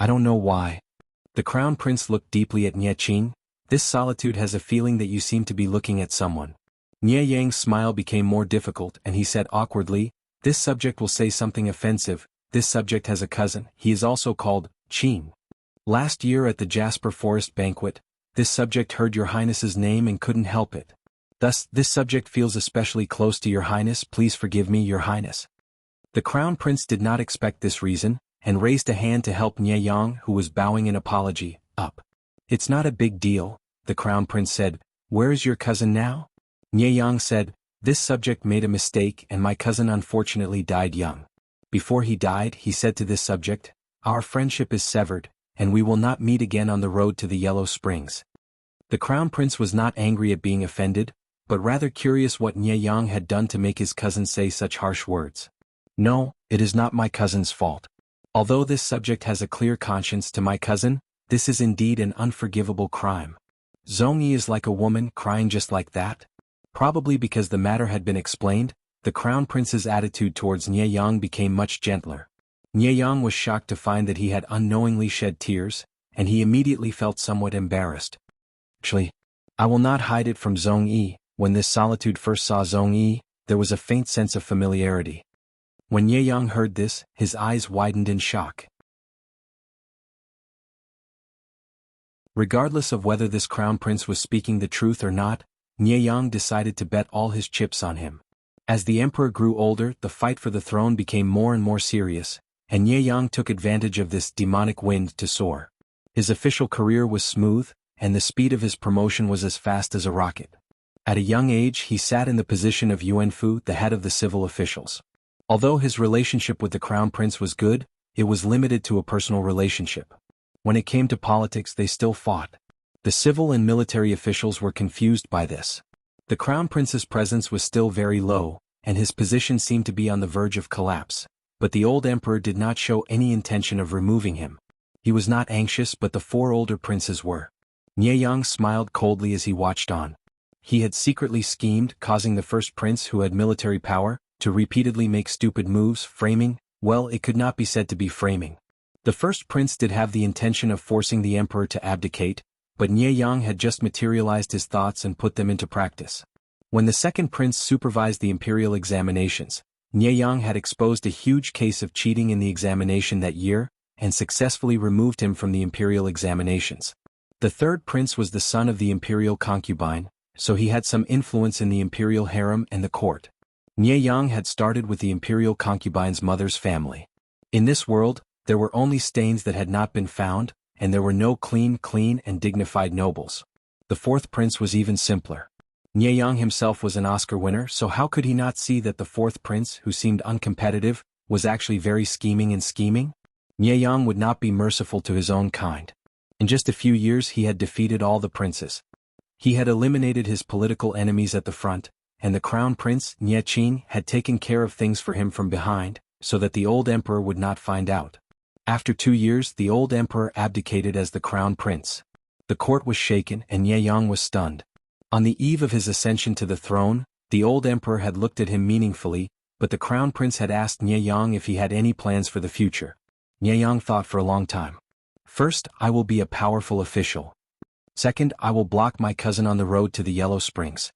I don't know why. The crown prince looked deeply at Nie Qing. This solitude has a feeling that you seem to be looking at someone. Nie Yang's smile became more difficult and he said awkwardly, This subject will say something offensive. This subject has a cousin, he is also called Qin. Last year at the Jasper Forest banquet, this subject heard your highness's name and couldn't help it. Thus, this subject feels especially close to your highness. Please forgive me, your highness. The crown prince did not expect this reason, and raised a hand to help Nie Yang, who was bowing in apology, up. It's not a big deal, the crown prince said. Where is your cousin now? Nie Yang said, this subject made a mistake and my cousin unfortunately died young. Before he died, he said to this subject, our friendship is severed, and we will not meet again on the road to the Yellow Springs. The crown prince was not angry at being offended, but rather curious what Nie Yang had done to make his cousin say such harsh words. No, it is not my cousin's fault. Although this subject has a clear conscience to my cousin, this is indeed an unforgivable crime. Zhongyi is like a woman crying just like that? Probably because the matter had been explained, the crown prince's attitude towards Nie Yang became much gentler. Nie Yang was shocked to find that he had unknowingly shed tears, and he immediately felt somewhat embarrassed. Actually, I will not hide it from Zhongyi. When this solitude first saw Zhongyi, there was a faint sense of familiarity. When Nie Yang heard this, his eyes widened in shock. Regardless of whether this crown prince was speaking the truth or not, Nie Yang decided to bet all his chips on him. As the emperor grew older, the fight for the throne became more and more serious, and Nie Yang took advantage of this demonic wind to soar. His official career was smooth, and the speed of his promotion was as fast as a rocket. At a young age, he sat in the position of Yuanfu, the head of the civil officials. Although his relationship with the crown prince was good, it was limited to a personal relationship. When it came to politics, they still fought. The civil and military officials were confused by this. The crown prince's presence was still very low, and his position seemed to be on the verge of collapse, but the old emperor did not show any intention of removing him. He was not anxious, but the four older princes were. Nie Yang smiled coldly as he watched on. He had secretly schemed, causing the first prince who had military power to repeatedly make stupid moves. Framing, well, it could not be said to be framing. The first prince did have the intention of forcing the emperor to abdicate, but Nie Yang had just materialized his thoughts and put them into practice. When the second prince supervised the imperial examinations, Nie Yang had exposed a huge case of cheating in the examination that year, and successfully removed him from the imperial examinations. The third prince was the son of the imperial concubine, so he had some influence in the imperial harem and the court. Nie Yang had started with the imperial concubine's mother's family. In this world, there were only stains that had not been found, and there were no clean and dignified nobles. The fourth prince was even simpler. Nie Yang himself was an Oscar winner, so how could he not see that the fourth prince, who seemed uncompetitive, was actually very scheming? Nie Yang would not be merciful to his own kind. In just a few years he had defeated all the princes. He had eliminated his political enemies at the front, and the crown prince, Nie Qin, had taken care of things for him from behind, so that the old emperor would not find out. After 2 years, the old emperor abdicated as the crown prince. The court was shaken and Nie Yang was stunned. On the eve of his ascension to the throne, the old emperor had looked at him meaningfully, but the crown prince had asked Nie Yang if he had any plans for the future. Nie Yang thought for a long time. First, I will be a powerful official. Second, I will block my cousin on the road to the Yellow Springs.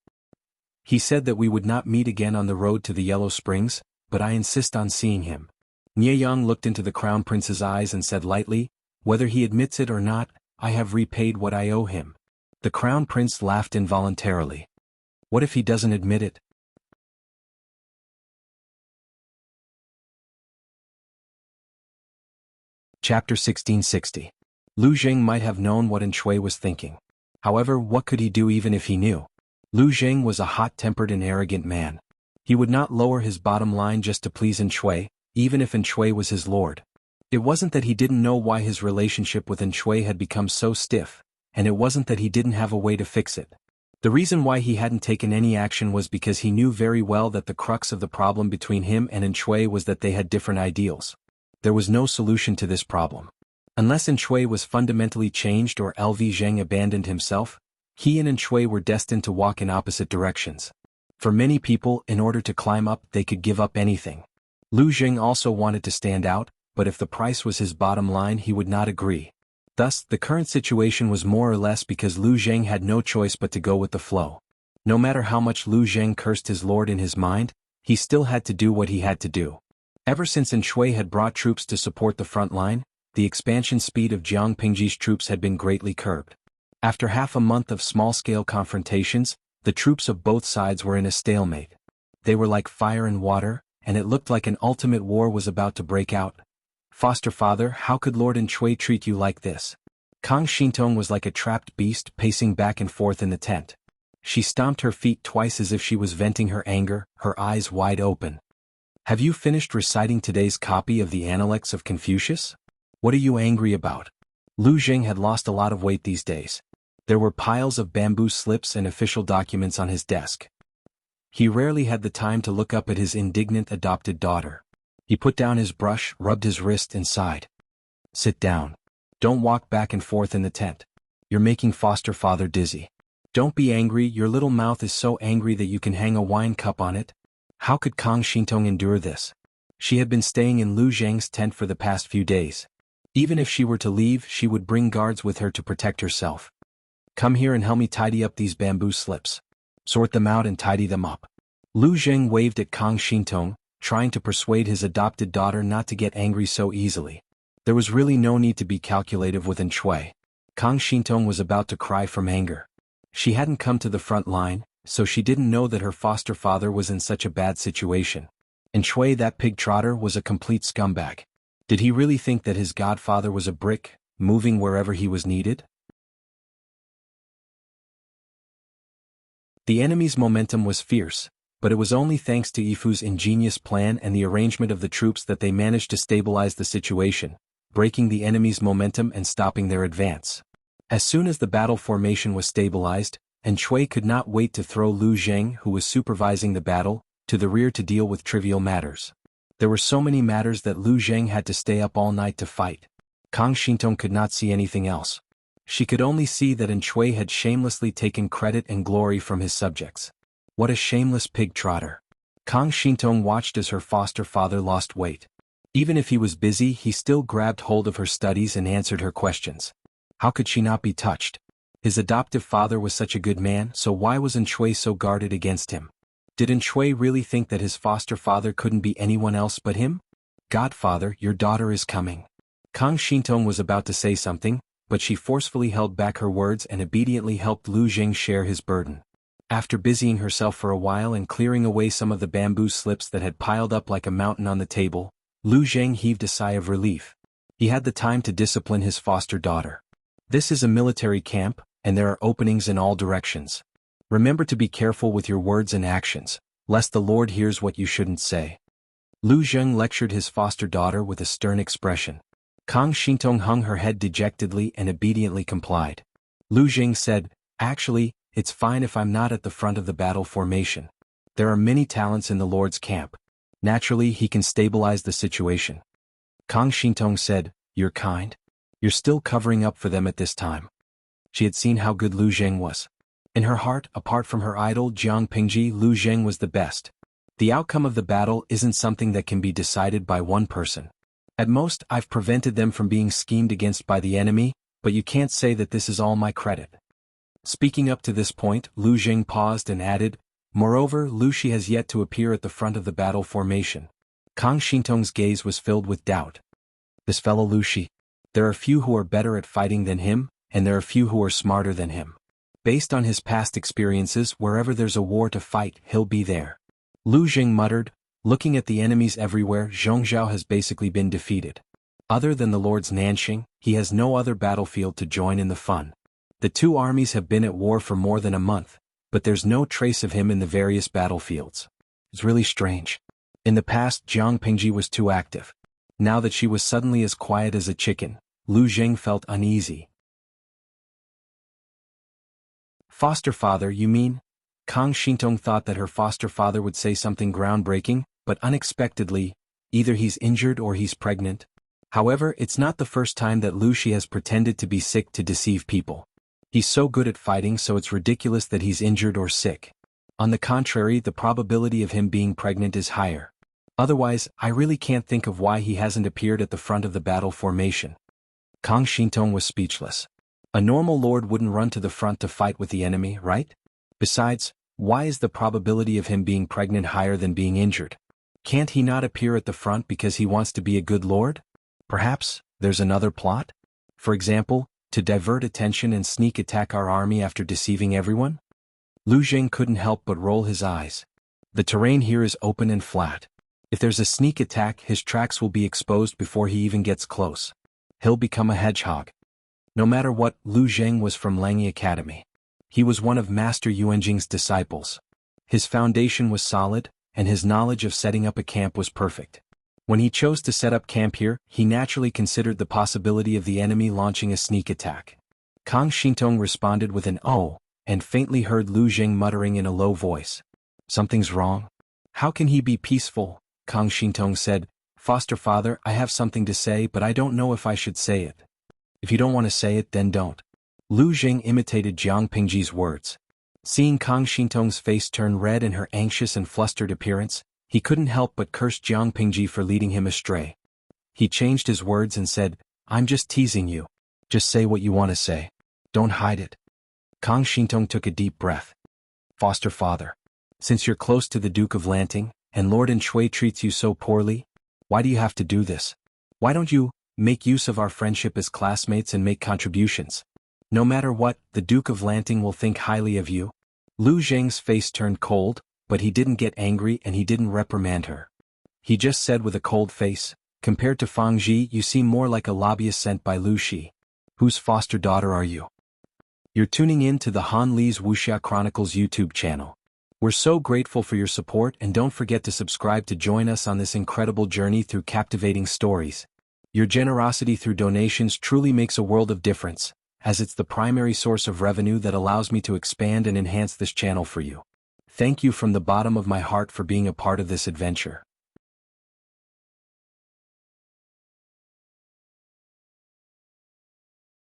He said that we would not meet again on the road to the Yellow Springs, but I insist on seeing him. Nie Yang looked into the crown prince's eyes and said lightly, whether he admits it or not, I have repaid what I owe him. The crown prince laughed involuntarily. What if he doesn't admit it? Chapter 1660. Lu Zheng might have known what Shui was thinking. However, what could he do even if he knew? Lu Zheng was a hot-tempered and arrogant man. He would not lower his bottom line just to please Shui, even if Shui was his lord. It wasn't that he didn't know why his relationship with Shui had become so stiff, and it wasn't that he didn't have a way to fix it. The reason why he hadn't taken any action was because he knew very well that the crux of the problem between him and Shui was that they had different ideals. There was no solution to this problem. Unless Shui was fundamentally changed or LV Zheng abandoned himself, he and Shui were destined to walk in opposite directions. For many people, in order to climb up, they could give up anything. Lu Zheng also wanted to stand out, but if the price was his bottom line, he would not agree. Thus, the current situation was more or less because Lu Zheng had no choice but to go with the flow. No matter how much Lu Zheng cursed his lord in his mind, he still had to do what he had to do. Ever since Shui had brought troops to support the front line, the expansion speed of Jiang Pingji's troops had been greatly curbed. After half a month of small-scale confrontations, the troops of both sides were in a stalemate. They were like fire and water, and it looked like an ultimate war was about to break out. "Foster father, how could Lord Shui treat you like this?" Kang Shintong was like a trapped beast pacing back and forth in the tent. She stomped her feet twice as if she was venting her anger, her eyes wide open. "Have you finished reciting today's copy of the Analects of Confucius? What are you angry about?" Lu Jing had lost a lot of weight these days. There were piles of bamboo slips and official documents on his desk. He rarely had the time to look up at his indignant adopted daughter. He put down his brush, rubbed his wrist and sighed. "Sit down. Don't walk back and forth in the tent. You're making foster father dizzy. Don't be angry, your little mouth is so angry that you can hang a wine cup on it." How could Kang Shintong endure this? She had been staying in Lu Zhang's tent for the past few days. Even if she were to leave, she would bring guards with her to protect herself. "Come here and help me tidy up these bamboo slips. Sort them out and tidy them up." Lu Zhang waved at Kang Shintong, trying to persuade his adopted daughter not to get angry so easily. There was really no need to be calculative with Shui. Kang Shintong was about to cry from anger. She hadn't come to the front line, so she didn't know that her foster father was in such a bad situation. Shui, that pig trotter, was a complete scumbag. Did he really think that his godfather was a brick, moving wherever he was needed? The enemy's momentum was fierce, but it was only thanks to Yifu's ingenious plan and the arrangement of the troops that they managed to stabilize the situation, breaking the enemy's momentum and stopping their advance. As soon as the battle formation was stabilized, Shui could not wait to throw Lu Zhang, who was supervising the battle, to the rear to deal with trivial matters. There were so many matters that Lu Zhang had to stay up all night to fight. Kang Shintong could not see anything else. She could only see that Shui had shamelessly taken credit and glory from his subjects. What a shameless pig trotter. Kang Shintong watched as her foster father lost weight. Even if he was busy, he still grabbed hold of her studies and answered her questions. How could she not be touched? His adoptive father was such a good man, so why was Shui so guarded against him? Did Shui really think that his foster father couldn't be anyone else but him? "Godfather, your daughter is coming." Kang Shintong was about to say something, but she forcefully held back her words and obediently helped Lu Jing share his burden. After busying herself for a while and clearing away some of the bamboo slips that had piled up like a mountain on the table, Lu Zhang heaved a sigh of relief. He had the time to discipline his foster daughter. "This is a military camp, and there are openings in all directions. Remember to be careful with your words and actions, lest the Lord hears what you shouldn't say." Lu Zhang lectured his foster daughter with a stern expression. Kang Shintong hung her head dejectedly and obediently complied. Lu Zhang said, "Actually, it's fine if I'm not at the front of the battle formation. There are many talents in the Lord's camp. Naturally, he can stabilize the situation." Kang Shintong said, "You're kind? You're still covering up for them at this time." She had seen how good Lu Zhang was. In her heart, apart from her idol Jiang Pingji, Lu Zhang was the best. The outcome of the battle isn't something that can be decided by one person. At most, I've prevented them from being schemed against by the enemy, but you can't say that this is all my credit. Speaking up to this point, Lu Zhang paused and added, "Moreover, Lu Shi has yet to appear at the front of the battle formation." Kang Shintong's gaze was filled with doubt. This fellow Lu Shi. There are few who are better at fighting than him, and there are few who are smarter than him. Based on his past experiences, wherever there's a war to fight, he'll be there. Lu Zhang muttered, "Looking at the enemies everywhere, Zhongzhou has basically been defeated. Other than the Lord's Nanxing, he has no other battlefield to join in the fun. The two armies have been at war for more than a month, but there's no trace of him in the various battlefields. It's really strange. In the past, Jiang Pingji was too active. Now that she was suddenly as quiet as a chicken, Lu Zhang felt uneasy." "Foster father, you mean?" Kang Shintong thought that her foster father would say something groundbreaking, but unexpectedly, either he's injured or he's pregnant. However, it's not the first time that Lu Shi has pretended to be sick to deceive people. He's so good at fighting, so it's ridiculous that he's injured or sick. On the contrary, the probability of him being pregnant is higher. Otherwise, I really can't think of why he hasn't appeared at the front of the battle formation. Kang Shintong was speechless. A normal lord wouldn't run to the front to fight with the enemy, right? Besides, Why is the probability of him being pregnant higher than being injured? Can't he not appear at the front because he wants to be a good lord? Perhaps there's another plot? For example, to divert attention and sneak attack our army after deceiving everyone? Lu Zheng couldn't help but roll his eyes. The terrain here is open and flat. If there's a sneak attack, his tracks will be exposed before he even gets close. He'll become a hedgehog. No matter what, Lu Zheng was from Langyi Academy. He was one of Master Yuanjing's disciples. His foundation was solid, and his knowledge of setting up a camp was perfect. When he chose to set up camp here, he naturally considered the possibility of the enemy launching a sneak attack. Kang Xintong responded with an "oh," and faintly heard Lu Zheng muttering in a low voice. "Something's wrong? How can he be peaceful?" Kang Xintong said, "Foster father, I have something to say, but I don't know if I should say it." "If you don't want to say it, then don't." Lu Zheng imitated Jiang Pingji's words. Seeing Kang Xintong's face turn red and her anxious and flustered appearance, he couldn't help but curse Jiang Pingji for leading him astray. He changed his words and said, "I'm just teasing you. Just say what you want to say. Don't hide it." Kang Xintong took a deep breath. "Foster father, since you're close to the Duke of Lanting, and Lord Shui treats you so poorly, why do you have to do this? Why don't you make use of our friendship as classmates and make contributions? No matter what, the Duke of Lanting will think highly of you." Lu Zheng's face turned cold, but he didn't get angry and he didn't reprimand her. He just said with a cold face, "Compared to Fang Ji, you seem more like a lobbyist sent by Lu Shi. Whose foster daughter are you?" You're tuning in to the Han Li's Wuxia Chronicles YouTube channel. We're so grateful for your support, and don't forget to subscribe to join us on this incredible journey through captivating stories. Your generosity through donations truly makes a world of difference, as it's the primary source of revenue that allows me to expand and enhance this channel for you. Thank you from the bottom of my heart for being a part of this adventure.